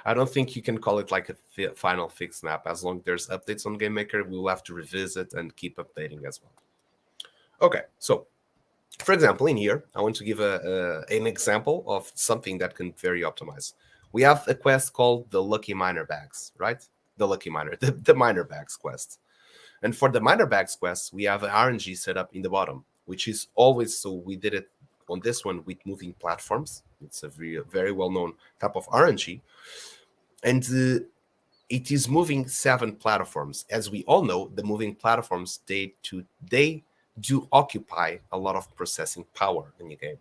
I don't think you can call it like a final fix map. As long as there's updates on Game Maker, we'll have to revisit and keep updating as well. Okay, so for example, in here, I want to give an example of something that can very optimize. We have a quest called the Lucky Miner Bags, right? The Lucky Miner, the Miner Bags quest. And for the Miner Bags quest, we have an RNG set up in the bottom, which is always, so we did it on this one with moving platforms. It's a very, very well-known type of RNG. And it is moving 7 platforms. As we all know, the moving platforms, they do occupy a lot of processing power in the game.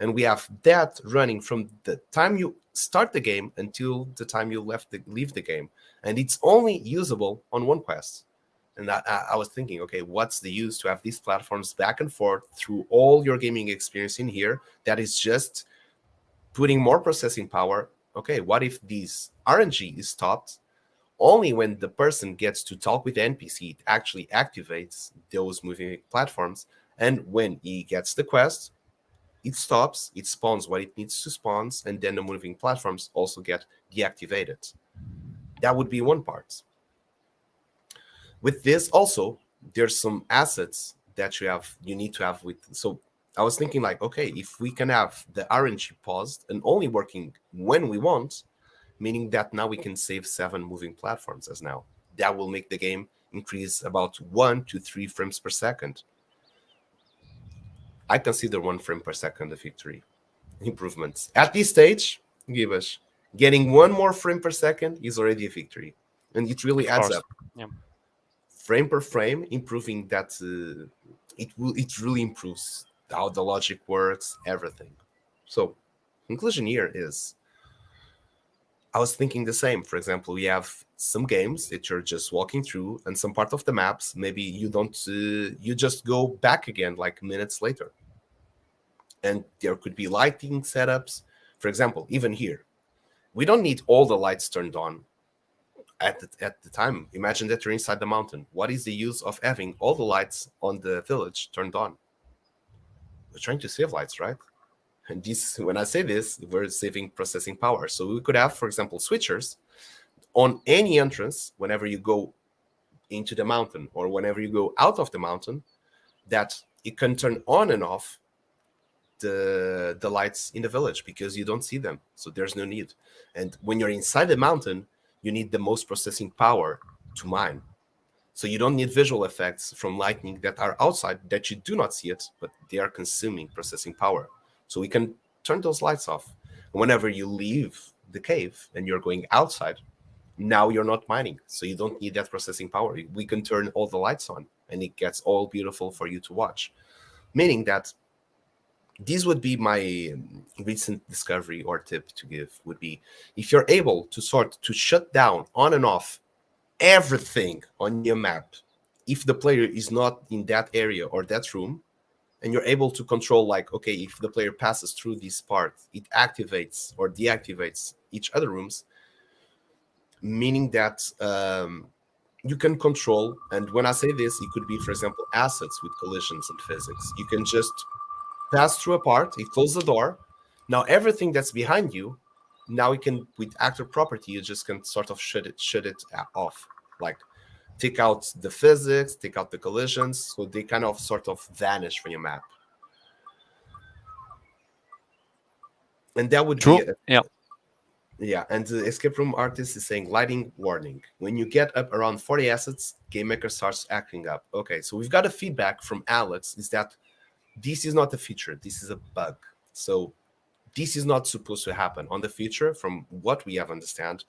And we have that running from the time you start the game until the time you leave the game. And it's only usable on one quest. And I was thinking, okay, what's the use to have these platforms back and forth through all your gaming experience in here that is just putting more processing power? Okay, what if this RNG is stopped? Only when the person gets to talk with the NPC, it actually activates those moving platforms. And when he gets the quest, it stops, it spawns what it needs to spawn, and then the moving platforms also get deactivated. That would be one part. With this also, there's some assets that you need to have with. So I was thinking like, okay, if we can have the RNG paused and only working when we want, meaning that now we can save 7 moving platforms as now. That will make the game increase about 1 to 3 frames per second. I consider 1 frame per second a victory. Improvements. At this stage, give us getting 1 more frame per second is already a victory. And it really adds up. Yeah. Frame per frame, improving that it really improves how the logic works, everything. So conclusion here is I was thinking the same. For example, we have some games that you're just walking through, and some part of the maps, maybe you don't, you just go back again like minutes later. And there could be lighting setups. For example, even here, we don't need all the lights turned on at the time. Imagine that you're inside the mountain. What is the use of having all the lights on the village turned on? We're trying to save lights, right? And this, when I say this, we're saving processing power. So we could have, for example, switchers on any entrance whenever you go into the mountain or whenever you go out of the mountain, that it can turn on and off the lights in the village because you don't see them. So there's no need. And when you're inside the mountain, you need the most processing power to mine. So you don't need visual effects from lightning that are outside that you do not see it, but they are consuming processing power. So we can turn those lights off. Whenever you leave the cave and you're going outside, now you're not mining. So you don't need that processing power. We can turn all the lights on and it gets all beautiful for you to watch. Meaning that this would be my recent discovery or tip to give would be, if you're able to shut down on and off everything on your map, if the player is not in that area or that room, and you're able to control, like, okay, if the player passes through this part, it activates or deactivates each other rooms, meaning that you can control. And when I say this, it could be, for example, assets with collisions and physics. You can just pass through a part, it closes the door. Now everything that's behind you, now you can, with actor property, you just can sort of shut it off. Like take out the physics, take out the collisions, so they kind of sort of vanish from your map. And that would True. be yeah. And the escape room artist is saying lighting warning. When you get up around 40 assets, Game Maker starts acting up. Okay, so we've got a feedback from Alex is that this is not a feature, this is a bug. So this is not supposed to happen on the feature. From what we have understand,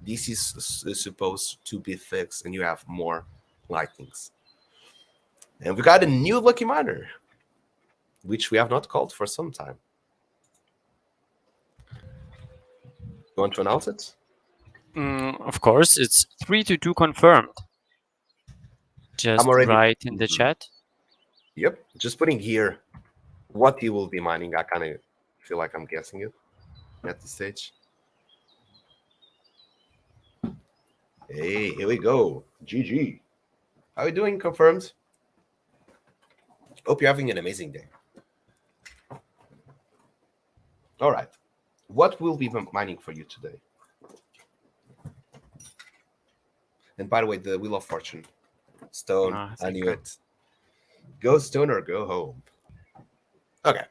this is supposed to be fixed and you have more lightnings. And we got a new Lucky Miner, which we have not called for some time. You want to announce it? Of course, it's 3-2 confirmed. Just write in the chat. Yep, just putting here what you will be mining. I kind of feel like I'm guessing it at this stage. Hey, here we go. GG. How are you doing? Confirmed. Hope you're having an amazing day. All right. What will be mining for you today? And by the way, the Wheel of Fortune. Stone. No, I knew secret. it. Go Stone or go home. Okay.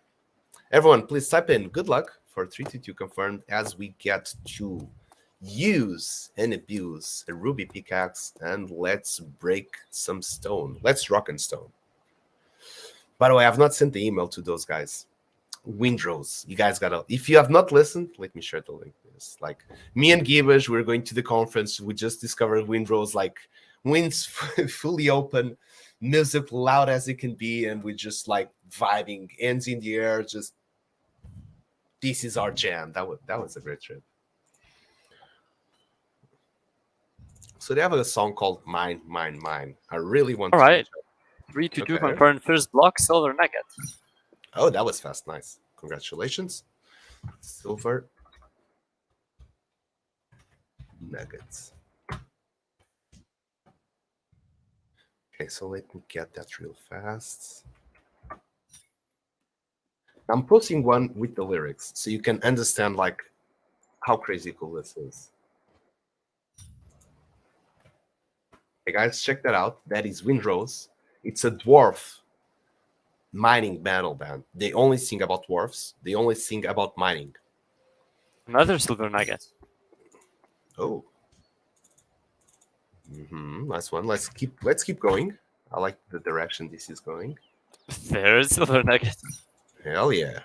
Everyone, please type in good luck for 322 confirmed as we get to use and abuse a ruby pickaxe, and let's break some stone. Let's rock and stone. By the way, I've not sent the email to those guys. Windrows, you guys gotta. If you have not listened, let me share the link. It's like me and Gibbage, we're going to the conference. We just discovered Windrows, like winds fully open, music loud as it can be, and we just like vibing, ends in the air. Just this is our jam. That was a great trip. So they have a song called "Mine, Mine, Mine." I really want All to. right. 322 Okay. confirmed first block, silver nugget. Oh, that was fast. Nice. Congratulations. Silver nuggets. Okay, so let me get that real fast. I'm posting one with the lyrics so you can understand like how crazy cool this is. Hey guys, check that out. That is Windrose. It's a dwarf mining metal band. They only sing about dwarfs. They only sing about mining. Another silver nugget. Oh. Nice one. Let's keep going. I like the direction this is going. There's silver nugget. Hell yeah.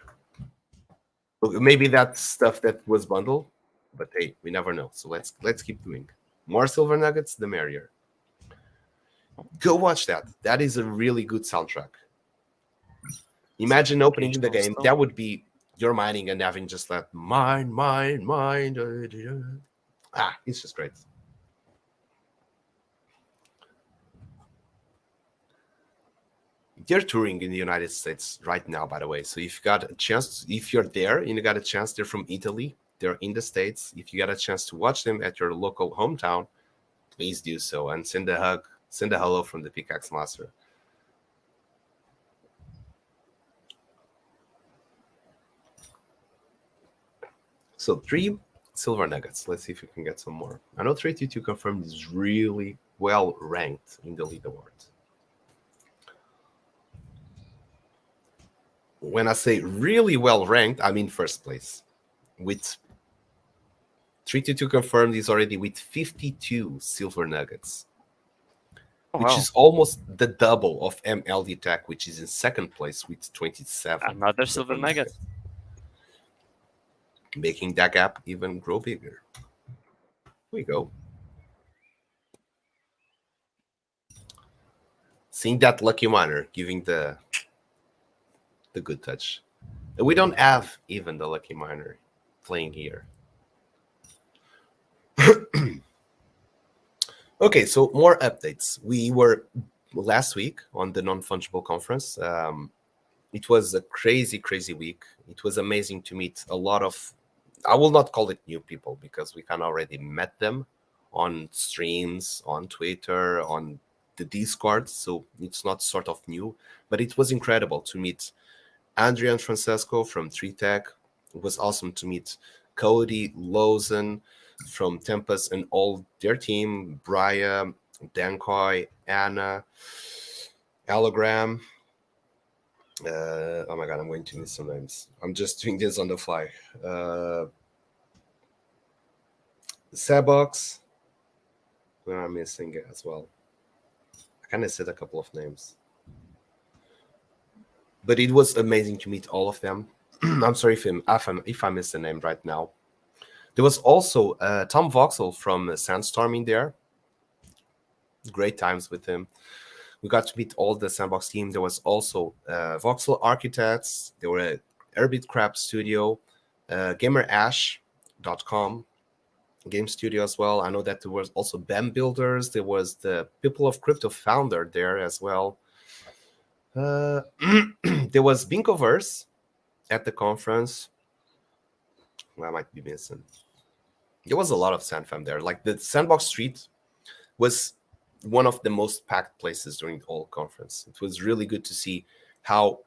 Look, maybe that's stuff that was bundled, but hey, we never know. So let's keep doing. More silver nuggets, the merrier. Go watch that. That is a really good soundtrack. Imagine opening the game. That would be your mining and having just that mine. It's just great. They're touring in the United States right now, by the way. So if you got a chance, if you're there and you got a chance, they're from Italy. They're in the States. If you got a chance to watch them at your local hometown, please do so and send a hug, send a hello from the Pickaxe Master. So 3 silver nuggets. Let's see if we can get some more. I know 322 confirmed is really well ranked in the leaderboard. When I say really well ranked, I mean first place. With 322 confirmed is already with 52 silver nuggets, which is almost the double of MLD Tech, which is in second place with 27. Another silver nugget. Making that gap even grow bigger. Here we go. Seeing that lucky miner giving the good touch. And we don't have even the lucky miner playing here. Okay, so more updates. We were last week on the non-fungible conference. It was a crazy week. It was amazing to meet a lot of, I will not call it new people because we kind of already met them on streams, on Twitter, on the Discord. So it's not sort of new, but it was incredible to meet Andrea and Francesco from 3Tech. It was awesome to meet Cody, Lozen from Tempest and all their team, Bria, Dankoy, Anna, Allogram. Oh my god, I'm going to miss some names. I'm just doing this on the fly. Sandbox. Who am I missing as well? I kind of said a couple of names. But it was amazing to meet all of them. I'm sorry if I missed the name right now. There was also Tom Voxel from Sandstorm in there. Great times with him. We got to meet all the Sandbox team. There was also Voxel Architects. There were Airbit Crab Studio, GamerAsh.com game studio as well. I know that there was also BAM Builders. There was the People of Crypto founder there as well. There was Binkoverse at the conference. Well, I might be missing. There was a lot of SandFam there. Like the Sandbox Street was one of the most packed places during the whole conference. It was really good to see how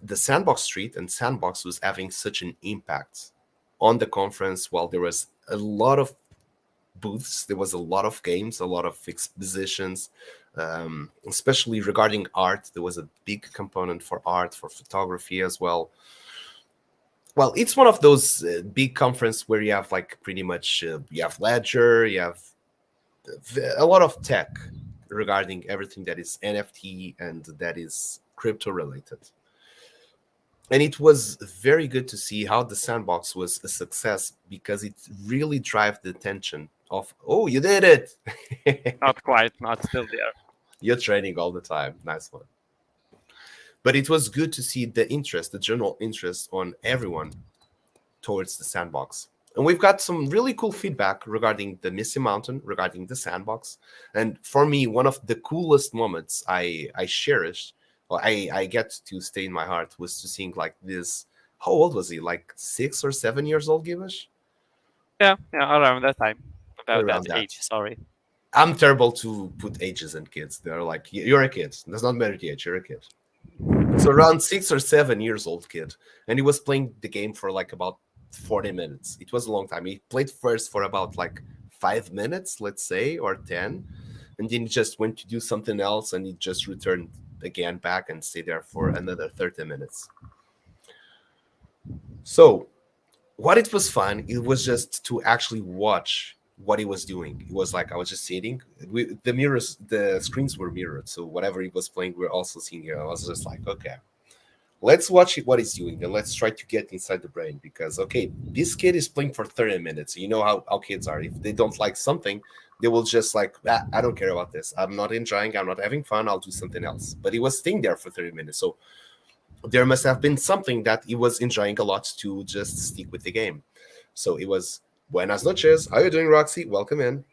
the Sandbox Street and Sandbox was having such an impact on the conference. While there was a lot of booths, there was a lot of games, a lot of expositions, especially regarding art. There was a big component for art, for photography as well. Well, it's one of those big conference where you have like pretty much you have ledger, you have a lot of tech regarding everything that is NFT and that is crypto related. And it was very good to see how the Sandbox was a success because it really drive the attention of, oh, you did it. Not quite, not still there. You're training all the time. Nice one. But it was good to see the interest, the general interest on everyone towards the Sandbox. And we've got some really cool feedback regarding the Misty Mountain, regarding the Sandbox. And for me, one of the coolest moments I cherished, or I get to stay in my heart, was to seeing like this. How old was he? Like 6 or 7 years old, Givish? Yeah, around that time. About Around that that. age, sorry. I'm terrible to put ages in kids. They're like, you're a kid. Does not matter the age, you're a kid. So around 6 or 7 years old kid. And he was playing the game for like about 40 minutes. It was a long time. He played first for about like 5 minutes, let's say, or 10. And then he just went to do something else and he just returned again back and stayed there for another 30 minutes. So what it was fun, it was just to actually watch what he was doing. It was like I was just sitting. The screens were mirrored, so whatever he was playing, we we're also seeing here. I was just like, okay, let's watch what he's doing and let's try to get inside the brain because okay, this kid is playing for 30 minutes. You know how kids are. If they don't like something, they will just like, I don't care about this. I'm not enjoying. I'm not having fun. I'll do something else. But he was staying there for 30 minutes, so there must have been something that he was enjoying a lot to just stick with the game. So it was buenas noches. How are you doing, Roxy? Welcome in.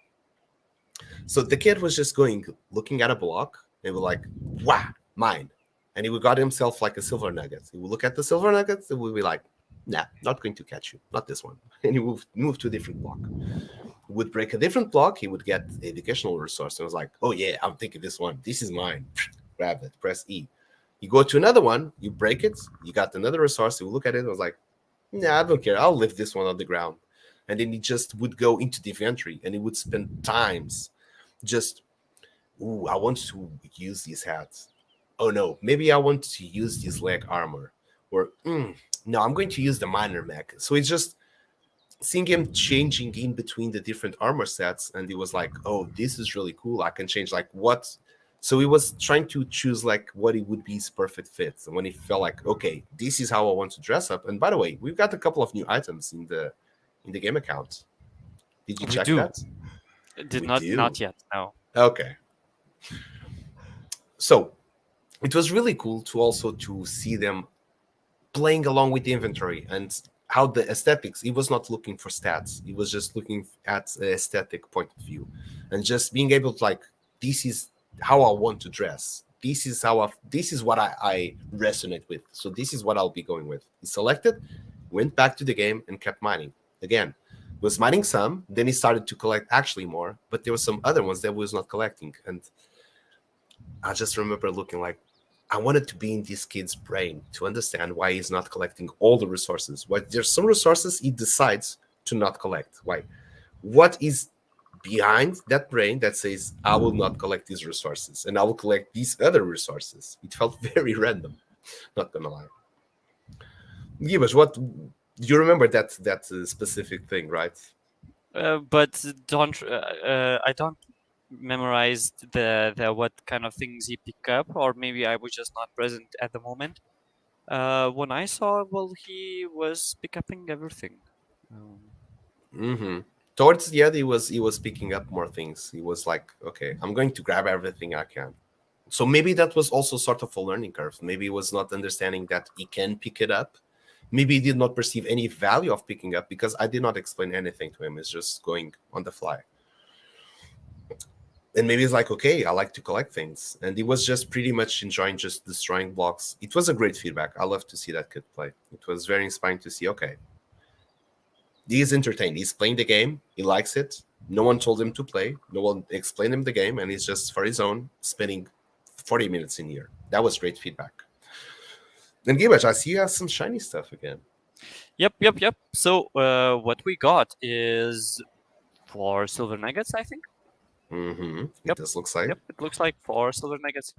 So the kid was just looking at a block, and was like, wow, mine. And he would got himself like a silver nugget. He would look at the silver nuggets, and would be like, nah, not going to catch you, not this one. And he would move to a different block. He would break a different block, he would get educational resource. And was like, oh yeah, I'm thinking this one. This is mine. Grab it, press E. You go to another one, you break it, you got another resource, you look at it, and was like, nah, I don't care. I'll leave this one on the ground. And then he just would go into the inventory and he would spend times just, ooh, I want to use these hats. Oh no, maybe I want to use this leg armor. Or, no, I'm going to use the miner mech. So it's just seeing him changing in between the different armor sets. And he was like, oh, this is really cool. I can change like what. So he was trying to choose like what it would be his perfect fit. And when he felt like, okay, this is how I want to dress up. And by the way, we've got a couple of new items in the game account. Did you check that? Not yet. No. Okay. So it was really cool to also to see them playing along with the inventory and how the aesthetics. He was not looking for stats. He was just looking at the aesthetic point of view and just being able to like, this is how I want to dress. This is what I resonate with. So this is what I'll be going with. He selected, went back to the game and kept mining. Again, was mining some, then he started to collect actually more, but there were some other ones that was not collecting. And I just remember looking like, I wanted to be in this kid's brain to understand why he's not collecting all the resources. Why there's some resources he decides to not collect. Why? What is behind that brain that says, I will not collect these resources and I will collect these other resources? It felt very random, not gonna lie. Gibbs, what you remember that specific thing, right? But I don't memorize the what kind of things he pick up, or maybe I was just not present at the moment. When I saw, well, he was picking everything. Towards the end, he was picking up more things. He was like, okay, I'm going to grab everything I can. So maybe that was also sort of a learning curve. Maybe he was not understanding that he can pick it up. Maybe he did not perceive any value of picking up because I did not explain anything to him. It's just going on the fly. And maybe it's like, okay, I like to collect things. And he was just pretty much enjoying just destroying blocks. It was a great feedback. I love to see that kid play. It was very inspiring to see, okay, he is entertained. He's playing the game. He likes it. No one told him to play. No one explained him the game. And he's just for his own spending 40 minutes in here. That was great feedback. And Gibash, I see you have some shiny stuff again. Yep. So what we got is 4 silver nuggets, I think. Mm-hmm. It Yep. does look like. Yep, it looks like 4 silver nuggets.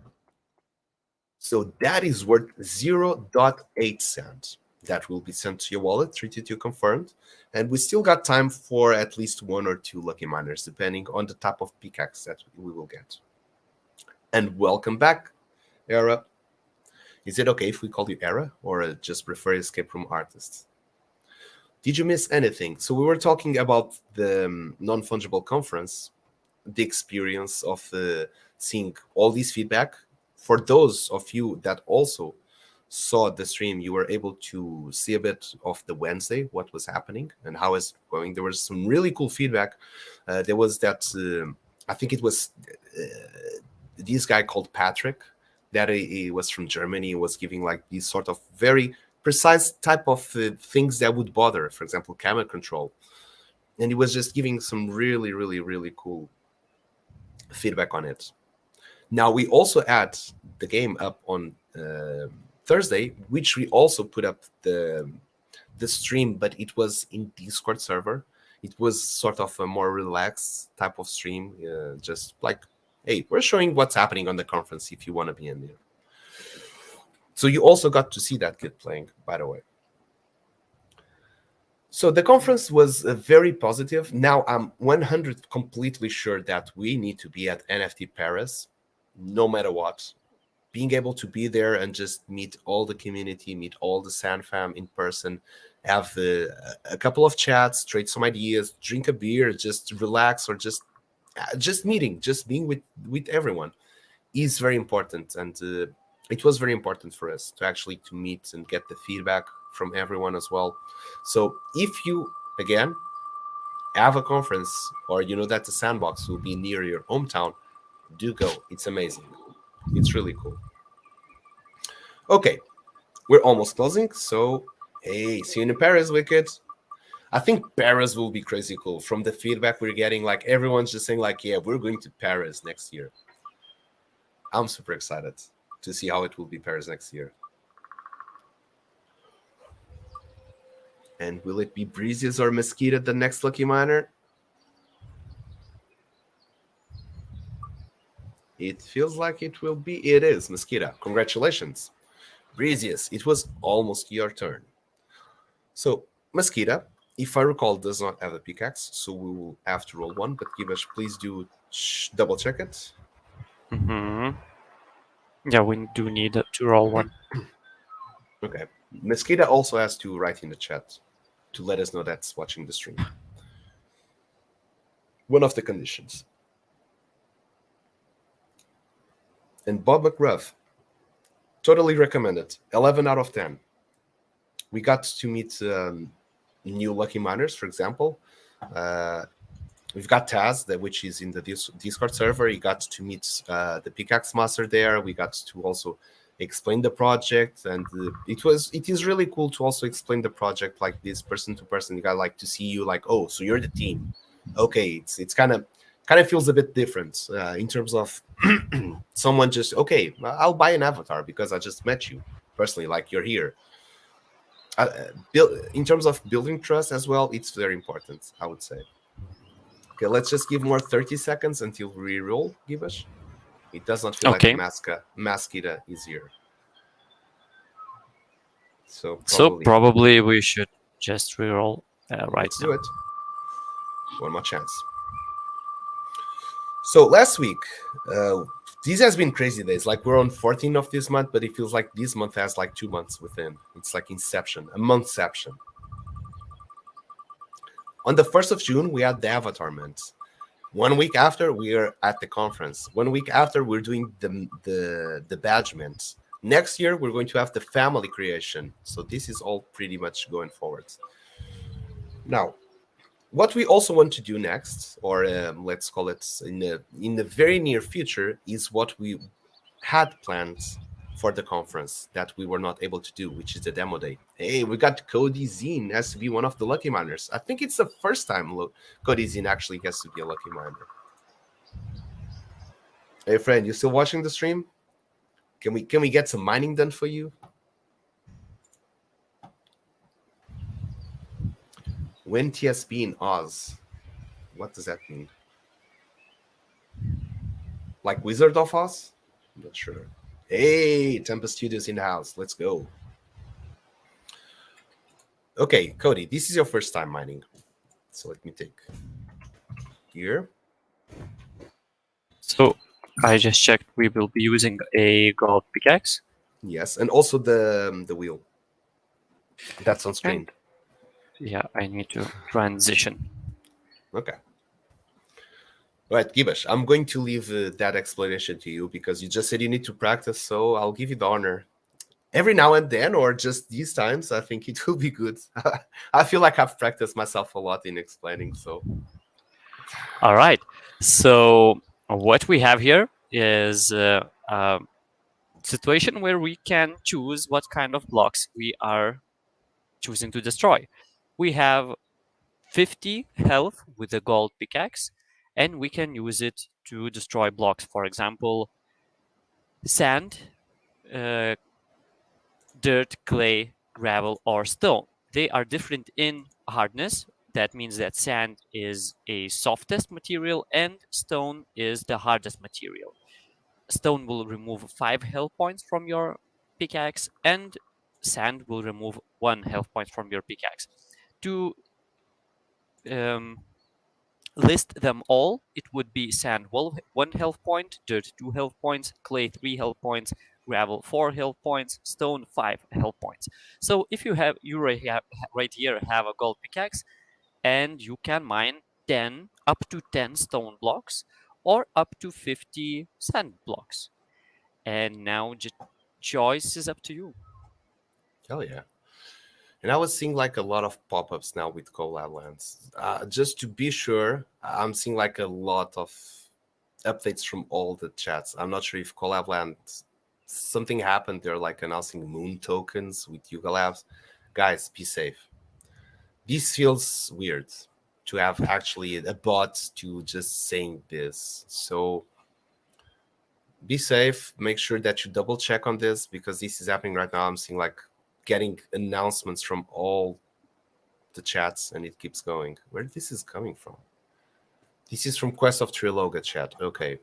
So that is worth 0.8 cents. That will be sent to your wallet, 322 confirmed. And we still got time for at least 1 or 2 lucky miners, depending on the type of pickaxe that we will get. And welcome back, Era. Is it okay if we call you Era, or just prefer Escape Room Artist? Did you miss anything? So we were talking about the non-fungible conference, the experience of seeing all this feedback. For those of you that also saw the stream, you were able to see a bit of the Wednesday, what was happening and how it's going. There was some really cool feedback. There was that, I think it was this guy called Patrick, that he was from Germany, was giving like these sort of very precise type of things that would bother, for example, camera control. And he was just giving some really, really, really cool feedback on it. Now we also add the game up on Thursday, which we also put up the stream, but it was in Discord server. It was sort of a more relaxed type of stream, just like, hey, we're showing what's happening on the conference if you want to be in there. So you also got to see that kid playing, by the way. So the conference was very positive. Now I'm 100 completely sure that we need to be at NFT Paris, no matter what. Being able to be there and just meet all the community, meet all the Sand fam in person, have a couple of chats, trade some ideas, drink a beer, just relax, or just meeting, just being with everyone is very important. And it was very important for us to actually to meet and get the feedback from everyone as well. So if you, again, have a conference, or you know that the Sandbox will be near your hometown, do go. It's amazing. It's really cool. Okay, we're almost closing. So, hey, see you in Paris, Wicked. I think Paris will be crazy cool. From the feedback we're getting, like everyone's just saying like, yeah, we're going to Paris next year. I'm super excited to see how it will be Paris next year. And will it be Breezies or Mesquita, the next lucky miner? It feels like it will be. It is Mesquita. Congratulations. Breezies, it was almost your turn. So, Mesquita, if I recall, does not have a pickaxe, so we will have to roll one. But Gibash, please do double check it. Mm-hmm. Yeah, we do need to roll one. Okay. Mesquita also has to write in the chat to let us know that's watching the stream. One of the conditions. And Bob McGruff, totally recommend it. 11 out of 10. We got to meet new lucky miners, for example. We've got Taz, which is in the Discord server. He got to meet the Pickaxe Master there. We got to also explain the project, and it is really cool to also explain the project like this, person to person. You got like to see you like, oh, so you're the team. Okay, it's kind of feels a bit different in terms of someone just, okay, I'll buy an avatar because I just met you personally, like you're here. In terms of building trust as well, it's very important, I would say. Okay, let's just give more 30 seconds until we roll, Gibash. It does not feel Okay. like Masquita is here. So probably we should just reroll right let's now. do it. One more chance. So last week, this has been crazy days. Like we're on 14 of this month, but it feels like this month has like 2 months within. It's like Inception, a monthception. On the 1st of June, we had the Avatar Month. 1 week after, we're at the conference. 1 week after, we're doing the badge mint. Next year, we're going to have the family creation. So this is all pretty much going forward. Now, what we also want to do next, or let's call it in the very near future, is what we had planned for the conference that we were not able to do, which is the demo day. Hey, we got Cody Zine has to be one of the lucky miners. I think it's the first time Cody Zine actually gets to be a lucky miner. Hey, friend, you still watching the stream? Can we get some mining done for you? When TSB in Oz. What does that mean? Like Wizard of Oz? I'm not sure. Hey, Tempest Studios in the house. Let's go. Okay, Cody, this is your first time mining. So let me take here. So I just checked. We will be using a gold pickaxe. Yes, and also the wheel. That's on screen. And yeah, I need to transition. Okay. Right, Gibash, I'm going to leave that explanation to you because you just said you need to practice, so I'll give you the honor. Every now and then, or just these times, I think it will be good. I feel like I've practiced myself a lot in explaining, so. All right. So what we have here is a situation where we can choose what kind of blocks we are choosing to destroy. We have 50 health with a gold pickaxe, and we can use it to destroy blocks. For example, sand, uh, dirt, clay, gravel, or stone. They are different in hardness. That means that sand is a softest material and stone is the hardest material. Stone will remove 5 health points from your pickaxe, and sand will remove 1 health point from your pickaxe. To um, list them all, it would be sand 1 health point, dirt 2 health points, clay 3 health points, gravel 4 health points, stone 5 health points. So if you right here have a gold pickaxe, and you can mine 10 up to 10 stone blocks or up to 50 sand blocks. And now choice is up to you. Hell yeah. And I was seeing like a lot of pop-ups now with collab lands. Just to be sure, I'm seeing like a lot of updates from all the chats. I'm not sure if collab land something happened. They're like announcing moon tokens with Yuga Labs. Guys, be safe. This feels weird to have actually a bot to just saying this. So be safe. Make sure that you double check on this because this is happening right now. I'm seeing like getting announcements from all the chats and it keeps going. Where this is coming from? This is from Quest of Triloga chat. Okay.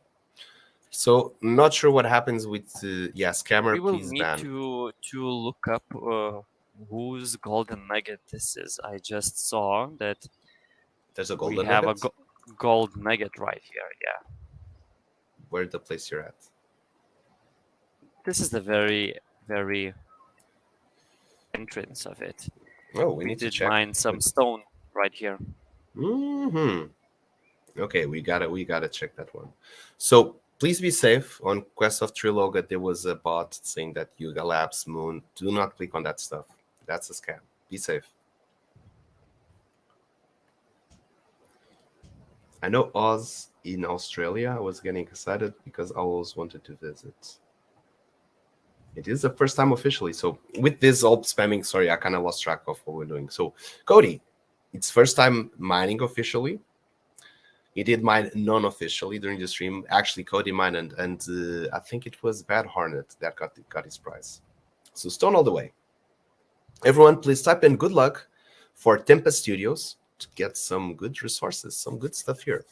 So not sure what happens with scammer. We will Please need ban. to look up whose golden nugget this is. I just saw that There's a we golden have nugget. a gold nugget right here. Yeah, Where the place you're at? this is the very entrance of it. Oh, we We need to did check. mine some stone right here. Okay, we gotta check that one. So please be safe. On Quest of Triloga, there was a bot saying that Yuga Labs Moon. Do not click on that stuff. That's a scam. Be safe. I know Oz in Australia. I was getting excited because I always wanted to visit. It is the first time officially. So with this all spamming, sorry, I kind of lost track of what we're doing. So Cody, it's first time mining officially. He did mine non-officially during the stream. Actually, Cody mined, and I think it was Bad Hornet that got his prize. So stone all the way. Everyone, please type in good luck for Tempest Studios to get some good resources, some good stuff here.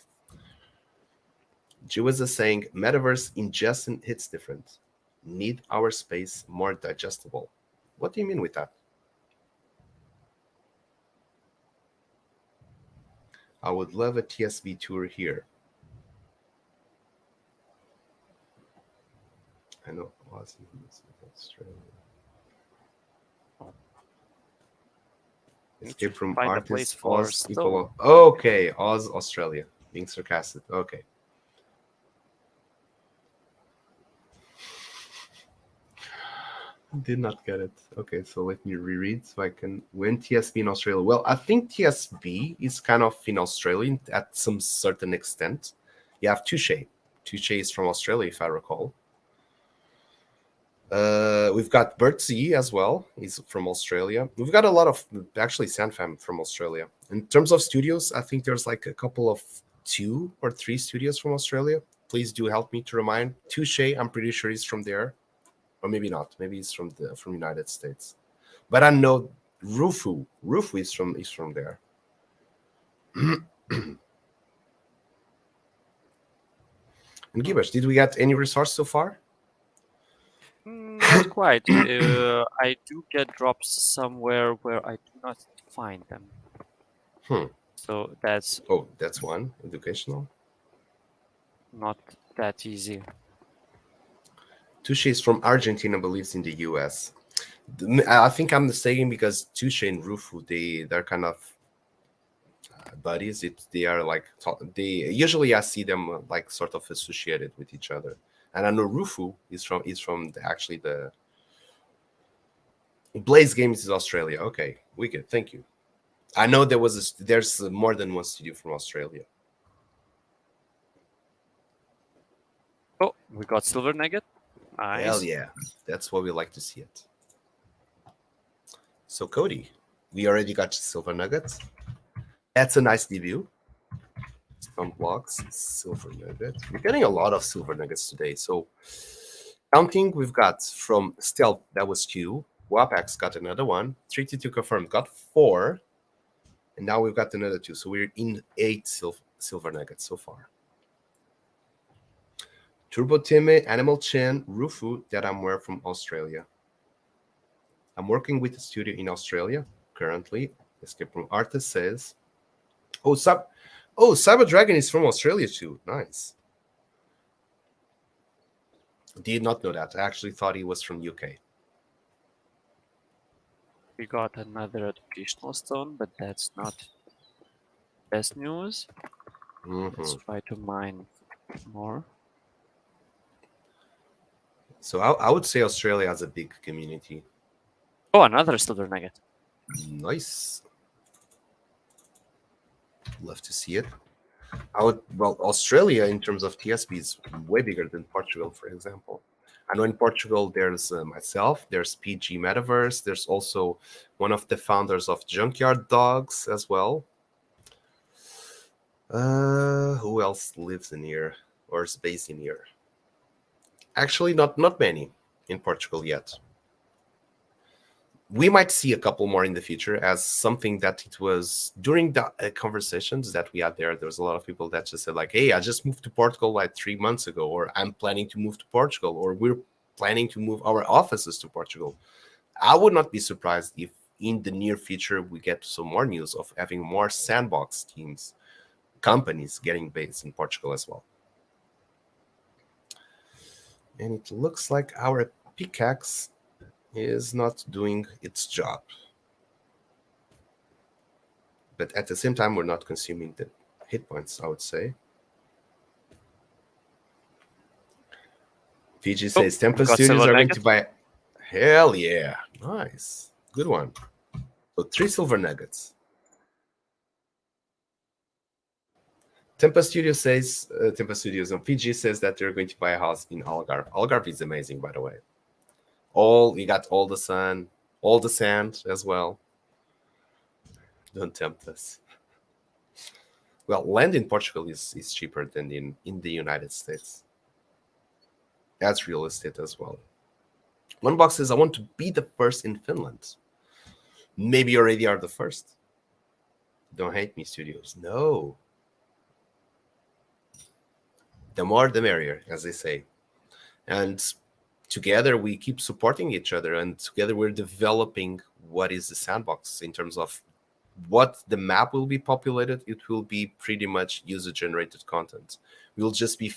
Jiwaz is saying, Metaverse ingestion hits different. Need our space more digestible. What do you mean with that? I would love a TSB tour here. I know Aussie, Australia. Escape from Find a artist place for Oz stone. equal. Okay, Oz Australia. Being sarcastic. Okay. Did not get it. Okay, so let me reread so I can. When TSB in Australia? Well, I think TSB is kind of in Australia at some certain extent. You have Touche. Touche is from Australia, if I recall. We've got Birdsea as well. He's from Australia. We've got a lot of actually Sandfam from Australia. In terms of studios, I think there's like a couple of 2 or 3 studios from Australia. Please do help me to remind. Touche, I'm pretty sure he's from there. Or maybe not. Maybe he's from United States. But I know Rufu is from there. And Gibbers, did we get any resource so far? Not quite. I do get drops somewhere where I do not find them. Hmm. So that's Oh, that's one. Educational. not that easy. Touche is from Argentina but lives in the US. I think I'm mistaken because Touche and Rufu, they're kind of buddies. They are like they usually I see them like sort of associated with each other. And I know Rufu is from actually the Blaze Games is Australia. Okay, wicked. Thank you. I know there's more than one studio from Australia. Oh, we got silver nugget. Hell Nice. yeah, that's what we like to see it. So Cody, we already got silver nuggets. That's a nice debut. Some blocks, silver nugget. We're getting a lot of silver nuggets today. So counting, we've got from Stealth, that was 2. Wapax got another one. 322 confirmed, got 4. And now we've got another 2. So we're in 8 silver nuggets so far. Turbo Time, Animal Chin, Rufu, that I'm aware from Australia. I'm working with a studio in Australia currently. Escape Room Artist says, Cyber Dragon is from Australia too. Nice. Did not know that. I actually thought he was from UK. We got another educational stone, but that's not best news. Let's try to mine more. So I would say Australia has a big community. Oh, another silver nugget. Nice. Love to see it. Australia in terms of TSP is way bigger than Portugal, for example. I know in Portugal there's myself, there's PG Metaverse, there's also one of the founders of Junkyard Dogs as well. Who else lives in here or is based in here? Actually, not many in Portugal yet. We might see a couple more in the future as something that it was during the conversations that we had there. There was a lot of people that just said like, hey, I just moved to Portugal like 3 months ago, or I'm planning to move to Portugal, or we're planning to move our offices to Portugal. I would not be surprised if in the near future we get some more news of having more Sandbox teams, companies getting based in Portugal as well. And it looks like our Pickaxe is not doing its job. But at the same time, we're not consuming the hit points, I would say. Fiji says Temple Studios are going to buy. Hell yeah. Nice. Good one. So 3 silver nuggets. Tempa Studios and PG says that they're going to buy a house in Algarve. Algarve is amazing, by the way. You got all the sun, all the sand as well. Don't tempt us. Well, land in Portugal is cheaper than in the United States. That's real estate as well. One box says, I want to be the first in Finland. Maybe you already are the first. Don't hate me, studios. No. The more, the merrier, as they say. And together we keep supporting each other, and together we're developing what is the sandbox in terms of what the map will be populated. It will be pretty much user-generated content. We'll just be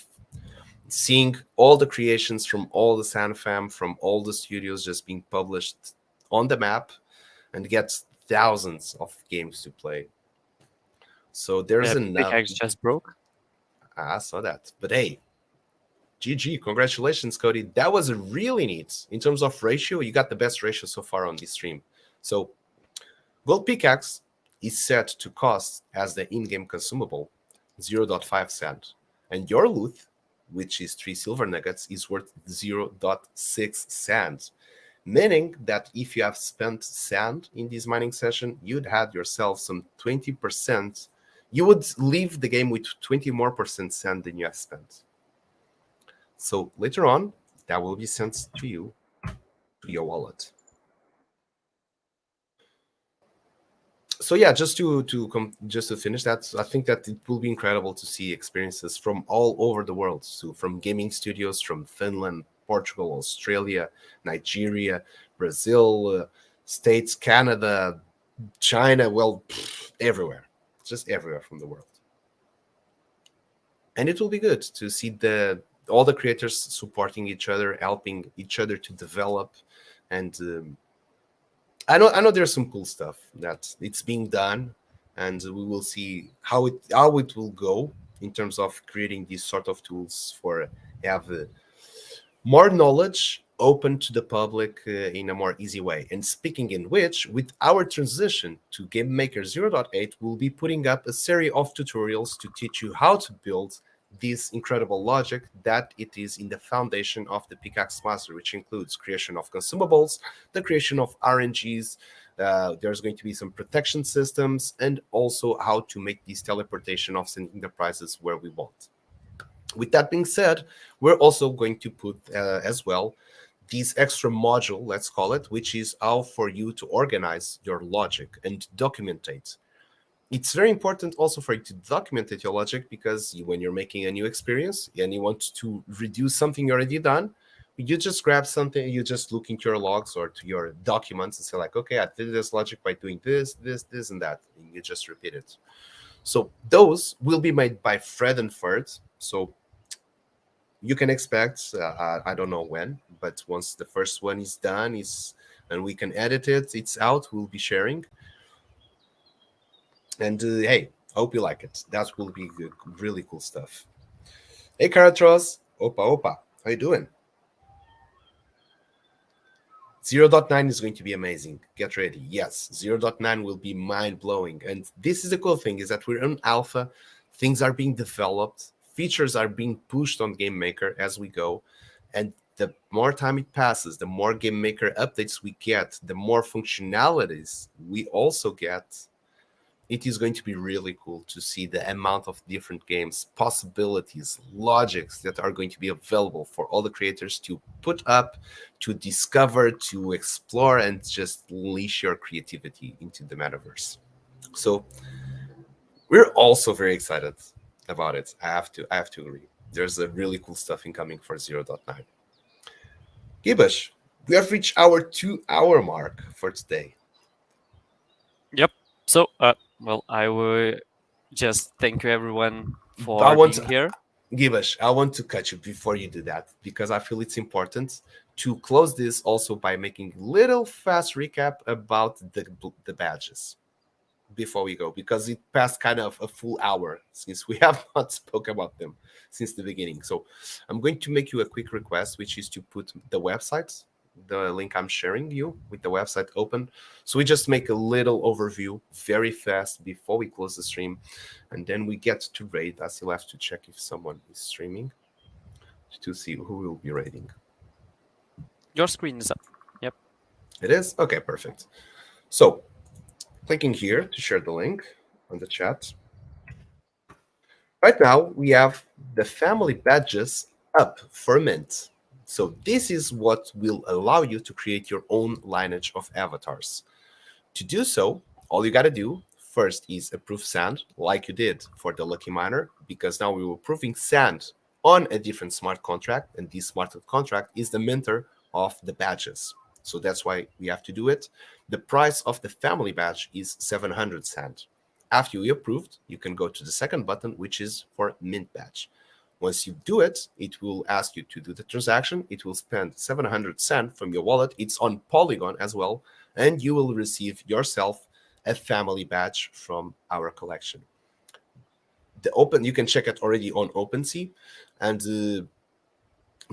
seeing all the creations from all the SandFam, from all the studios just being published on the map, and get thousands of games to play. So there's enough. Pickaxe just broke. I saw that. But hey, GG, congratulations, Cody. That was really neat. In terms of ratio, you got the best ratio so far on this stream. So Gold Pickaxe is set to cost as the in-game consumable 0.5 cent. And your loot, which is 3 silver nuggets, is worth 0.6 cents. Meaning that if you have spent sand in this mining session, you'd had yourself some 20%. You would leave the game with 20 more percent sand than you have spent. So later on, that will be sent to you, to your wallet. So yeah, just to finish that, I think that it will be incredible to see experiences from all over the world. So from gaming studios from Finland, Portugal, Australia, Nigeria, Brazil, States, Canada, China, well, everywhere, just everywhere from the world. And it will be good to see the all the creators supporting each other, helping each other to develop, and I know there's some cool stuff that it's being done, and we will see how it will go in terms of creating these sort of tools for have more knowledge open to the public in a more easy way. And speaking in which, with our transition to Game Maker 0.8, we'll be putting up a series of tutorials to teach you how to build this incredible logic that it is in the foundation of the Pickaxe Master, which includes creation of consumables, the creation of RNGs. There's going to be some protection systems, and also how to make this teleportation of sending the prizes where we want. With that being said, we're also going to put as well this extra module, let's call it, which is how for you to organize your logic and documentate. It's very important also for you to document your logic, because when you're making a new experience and you want to reduce something you already done, you just grab something, you just look into your logs or to your documents and say like, okay, I did this logic by doing this, and that, and you just repeat it. So those will be made by Fred and Ferd. So you can expect I don't know when, but once the first one is done is and we can edit it, it's out, we'll be sharing. And hey, hope you like it. That will be good, really cool stuff. Hey Karatros, opa, how you doing? 0.9 is going to be amazing. Get ready. Yes, 0.9 will be mind-blowing. And this is the cool thing, is that we're in alpha. Things are being developed. Features are being pushed on Game Maker as we go. And the more time it passes, the more Game Maker updates we get, the more functionalities we also get. It is going to be really cool to see the amount of different games, possibilities, logics that are going to be available for all the creators to put up, to discover, to explore, and just unleash your creativity into the metaverse. So we're also very excited about it. I have to agree. There's a really cool stuff incoming for 0.9. Gibush, we have reached our 2-hour mark for today. Yep. So, well, I will just thank you everyone I for want being to here. Givesh, I want to cut you before you do that, because I feel it's important to close this also by making little fast recap about the badges before we go, because it passed kind of a full hour since we have not spoke about them since the beginning. So I'm going to make you a quick request, which is to put the website, the link I'm sharing you with the website open. So we just make a little overview very fast before we close the stream, and then we get to raid. I still have to check if someone is streaming to see who will be raiding. Your screen is up. Yep. It is? Okay, perfect. So clicking here to share the link on the chat. Right now, we have the family badges up for mint. So this is what will allow you to create your own lineage of avatars. To do so, all you got to do first is approve sand, like you did for the lucky miner, because now we were proving sand on a different smart contract, and this smart contract is the minter of the badges. So that's why we have to do it. The price of the family badge is 700 sand. After you approved, you can go to the second button, which is for mint badge. Once you do it, it will ask you to do the transaction. It will spend 700 sand from your wallet. It's on Polygon as well, and you will receive yourself a family badge from our collection. You can check it already on OpenSea, and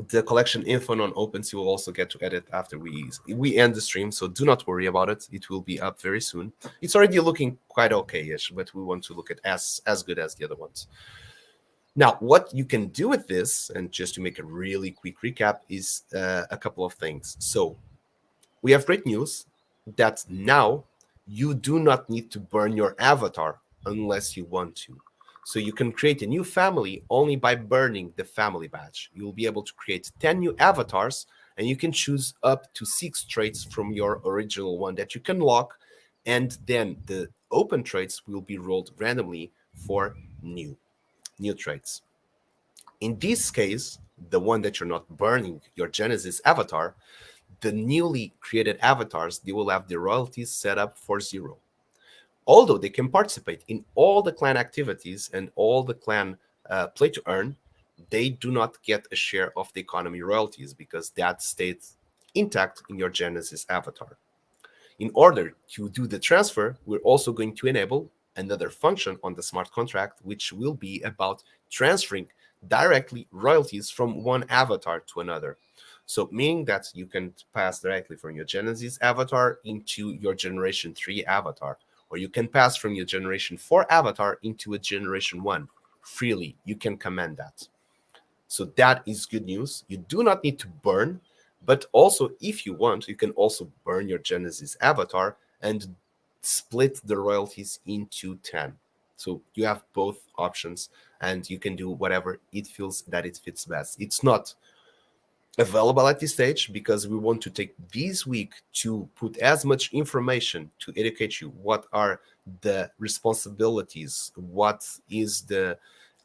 the collection info on OpenSea will also get to edit after we end the stream. So do not worry about it. It will be up very soon. It's already looking quite okay-ish, but we want to look at as good as the other ones. Now, what you can do with this, and just to make a really quick recap, is a couple of things. So we have great news that now you do not need to burn your avatar unless you want to. So you can create a new family only by burning the family badge. You'll be able to create 10 new avatars, and you can choose up to 6 traits from your original one that you can lock. And then the open trades will be rolled randomly for new trades. In this case, the one that you're not burning your Genesis avatar, the newly created avatars, they will have the royalties set up for 0. Although they can participate in all the clan activities and all the clan play to earn, they do not get a share of the economy royalties because that stays intact in your Genesis avatar. In order to do the transfer, we're also going to enable another function on the smart contract, which will be about transferring directly royalties from one avatar to another. So meaning that you can pass directly from your Genesis avatar into your Generation 3 avatar, or you can pass from your Generation 4 avatar into a Generation 1 freely. You can command that. So that is good news. You do not need to burn, but also if you want, you can also burn your Genesis avatar and split the royalties into 10. So you have both options and you can do whatever it feels that it fits best. It's not available at this stage because we want to take this week to put as much information to educate you what are the responsibilities, what is the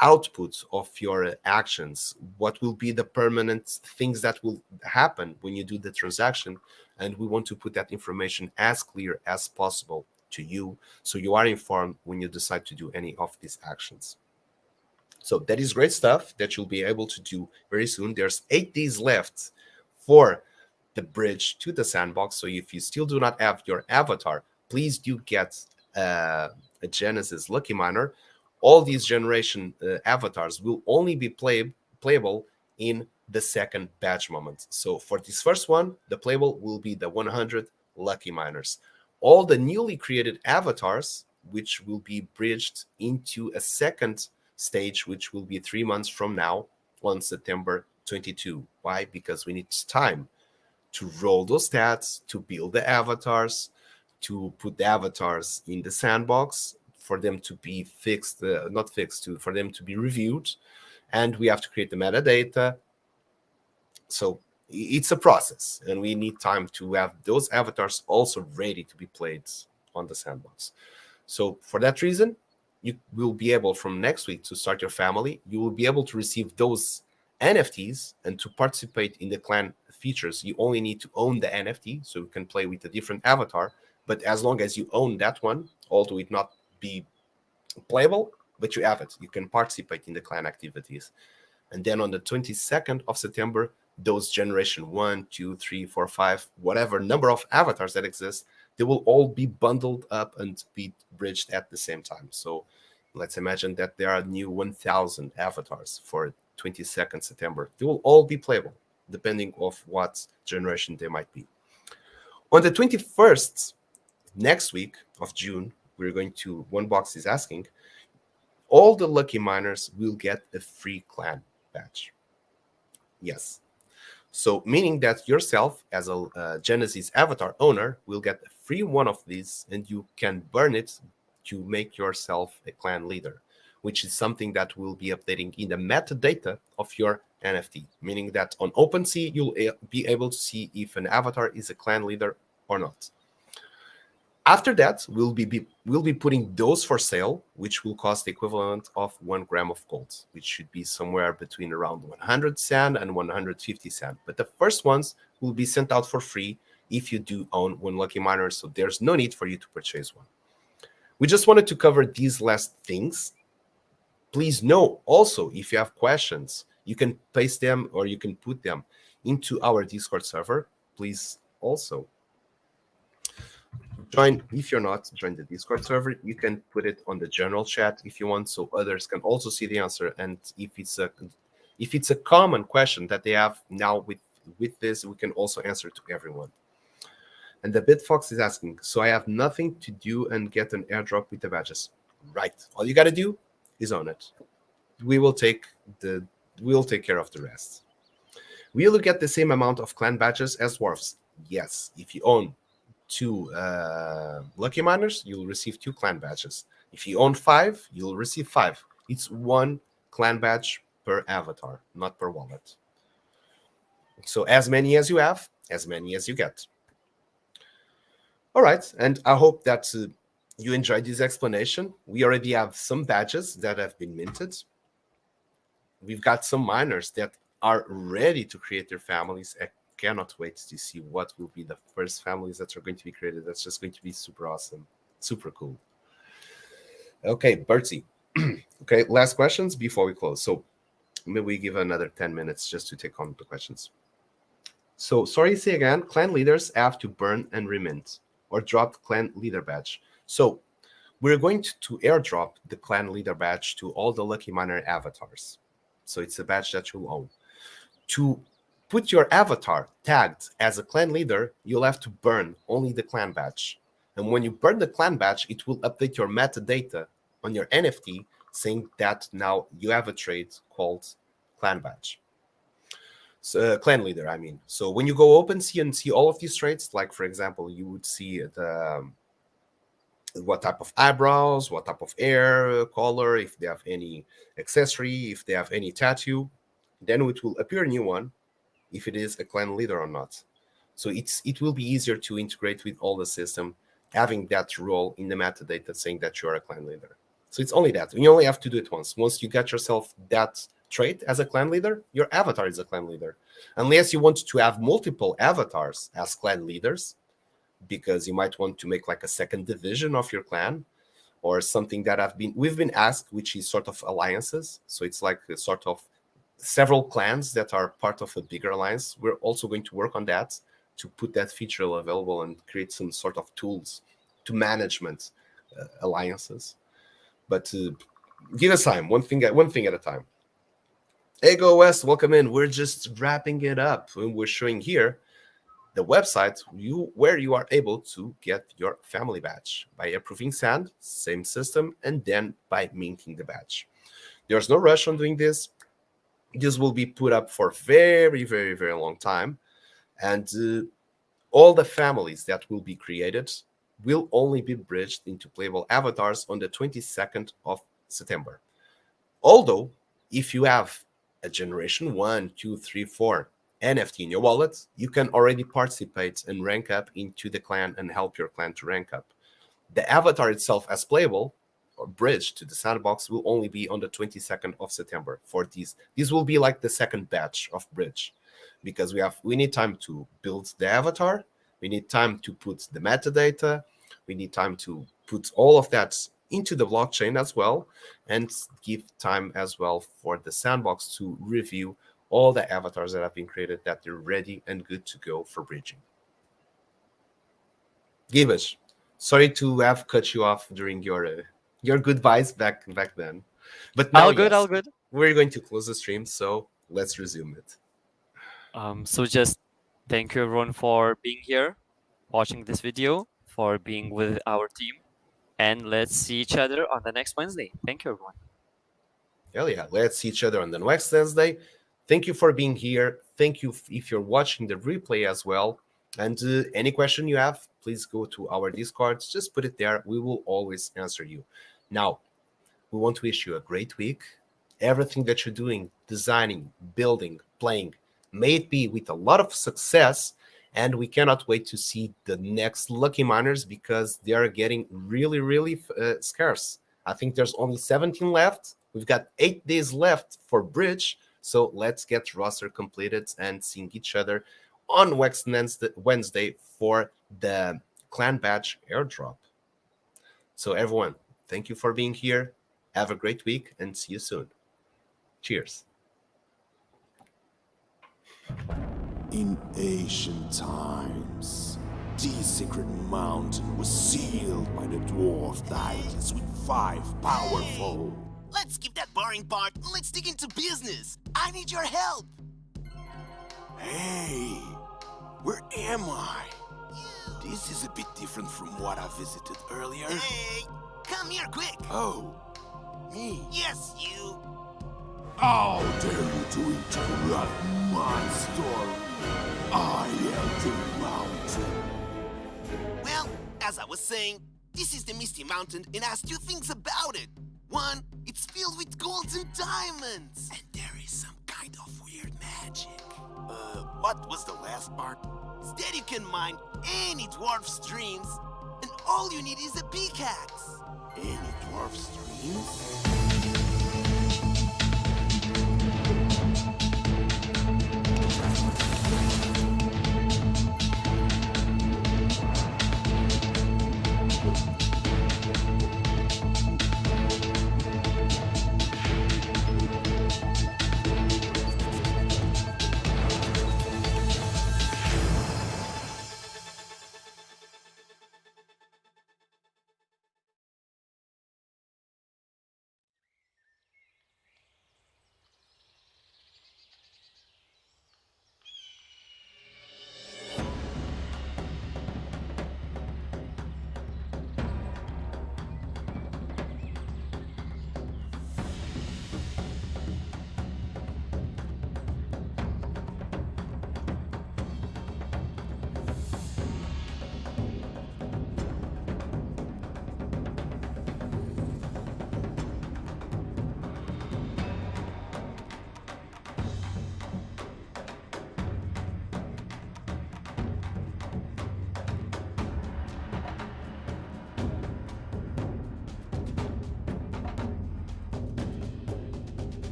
output of your actions, what will be the permanent things that will happen when you do the transaction, and we want to put that information as clear as possible to you so you are informed when you decide to do any of these actions. So that is great stuff that you'll be able to do very soon. There's 8 days left for the bridge to the sandbox. So if you still do not have your avatar, please do get a Genesis Lucky Miner. All these generation avatars will only be playable in the second batch moment. So for this first one, the playable will be the 100 Lucky Miners. All the newly created avatars, which will be bridged into a second stage, which will be 3 months from now on September 22. Why? Because we need time to roll those stats, to build the avatars, to put the avatars in the sandbox, for them to be fixed, not fixed, for them to be reviewed. And we have to create the metadata. So it's a process, and we need time to have those avatars also ready to be played on the sandbox. So for that reason, you will be able from next week to start your family. You will be able to receive those NFTs and to participate in the clan features. You only need to own the NFT, so you can play with a different avatar. But as long as you own that one, although it not be playable, but you have it, you can participate in the clan activities. And then on the 22nd of September, those generation 1, 2, 3, 4, 5, whatever number of avatars that exist, they will all be bundled up and be bridged at the same time. So let's imagine that there are new 1,000 avatars for 22nd September. They will all be playable, depending of what generation they might be. On the 21st, next week of June, we're going to, one box is asking, all the lucky miners will get a free clan badge. Yes. So meaning that yourself as a Genesis avatar owner will get a free one of these, and you can burn it to make yourself a clan leader, which is something that will be updating in the metadata of your NFT, meaning that on OpenSea, you'll be able to see if an avatar is a clan leader or not. After that, we'll be putting those for sale, which will cost the equivalent of 1 gram of gold, which should be somewhere between around 100 sand and 150 sand. But the first ones will be sent out for free if you do own one lucky miner, so there's no need for you to purchase one. We just wanted to cover these last things. Please know also, if you have questions, you can paste them or you can put them into our Discord server. Please also join. If you're not, join the Discord server. You can put it on the general chat if you want, so others can also see the answer. And if it's a common question that they have now with this, we can also answer to everyone. And the Bitfox is asking, so I have nothing to do and get an airdrop with the badges. Right. All you got to do is own it. We'll take care of the rest. Will you get the same amount of clan badges as dwarves? Yes. If you own 2 lucky miners, you'll receive 2 clan badges. If you own 5, you'll receive 5. It's 1 clan badge per avatar, not per wallet. So as many as you have, as many as you get. All right, and I hope that you enjoyed this explanation. We already have some badges that have been minted. We've got some miners that are ready to create their families. I cannot wait to see what will be the first families that are going to be created. That's just going to be super awesome, super cool. Okay, Bertie. Okay, last questions before we close. So maybe we give another 10 minutes just to take on the questions. So, sorry to say again, clan leaders have to burn and remint or drop the clan leader badge. So, we're going to airdrop the clan leader badge to all the Lucky Miner avatars. So, it's a badge that you'll own. To put your avatar tagged as a clan leader, you'll have to burn only the clan badge. And when you burn the clan badge, it will update your metadata on your NFT saying that now you have a trait called clan badge. So, clan leader, I mean. So when you go OpenSea and see all of these traits, like for example, you would see the what type of eyebrows, what type of hair color, if they have any accessory, if they have any tattoo, then it will appear a new one if it is a clan leader or not. So it will be easier to integrate with all the system, having that role in the metadata saying that you're a clan leader. So it's only that. You only have to do it once. Once you get yourself that trait as a clan leader, your avatar is a clan leader. Unless you want to have multiple avatars as clan leaders, because you might want to make like a second division of your clan or something that we've been asked, which is sort of alliances. So it's like a sort of several clans that are part of a bigger alliance. We're also going to work on that to put that feature available and create some sort of tools to management alliances. But give us time, one thing at a time. Ego West, welcome in. We're just wrapping it up. And we're showing here the website where you are able to get your family badge by approving Sand, same system, and then by minting the badge. There's no rush on doing this. This will be put up for very, very, very long time. And all the families that will be created will only be bridged into playable avatars on the 22nd of September. Although, if you have a generation 1, 2, 3, 4 NFT in your wallet, you can already participate and rank up into the clan and help your clan to rank up. The avatar itself as playable or bridge to the Sandbox will only be on the 22nd of September for these. This will be like the second batch of bridge, because we need time to build the avatar, we need time to put the metadata, we need time to put all of that into the blockchain as well, and give time as well for the Sandbox to review all the avatars that have been created, that they're ready and good to go for bridging. Gibbous, sorry to have cut you off during your goodbyes back then, but now All good. we're going to close the stream, so let's resume it. So just thank you everyone for being here, watching this video, for being with our team, and let's see each other on the next Wednesday. Thank you everyone. Hell yeah, let's see each other on the next Wednesday. Thank you for being here. Thank you if you're watching the replay as well. And any question you have, please go to our Discord. Just put it there. We will always answer you. Now, we want to wish you a great week. Everything that you're doing, designing, building, playing, may it be with a lot of success. And we cannot wait to see the next Lucky Miners, because they are getting really, really scarce. I think there's only 17 left. We've got 8 days left for Bridge. So let's get roster completed and seeing each other on Wednesday for the Clan Badge airdrop. So everyone, thank you for being here. Have a great week and see you soon. Cheers. In ancient times, the secret mountain was sealed by the dwarf titans with 5 powerful. Let's skip that boring part and let's dig into business. I need your help. Hey, where am I? This is a bit different from what I visited earlier. Hey, come here quick. Oh, me? Yes, you. How dare you to interrupt my story? I am the mountain. Well, as I was saying, this is the Misty Mountain and has 2 things about it. One, it's filled with golds and diamonds. And there is some kind of weird magic. What was the last part? Instead, you can mine any dwarf's dreams and All you need is a pickaxe. Any dwarf streams?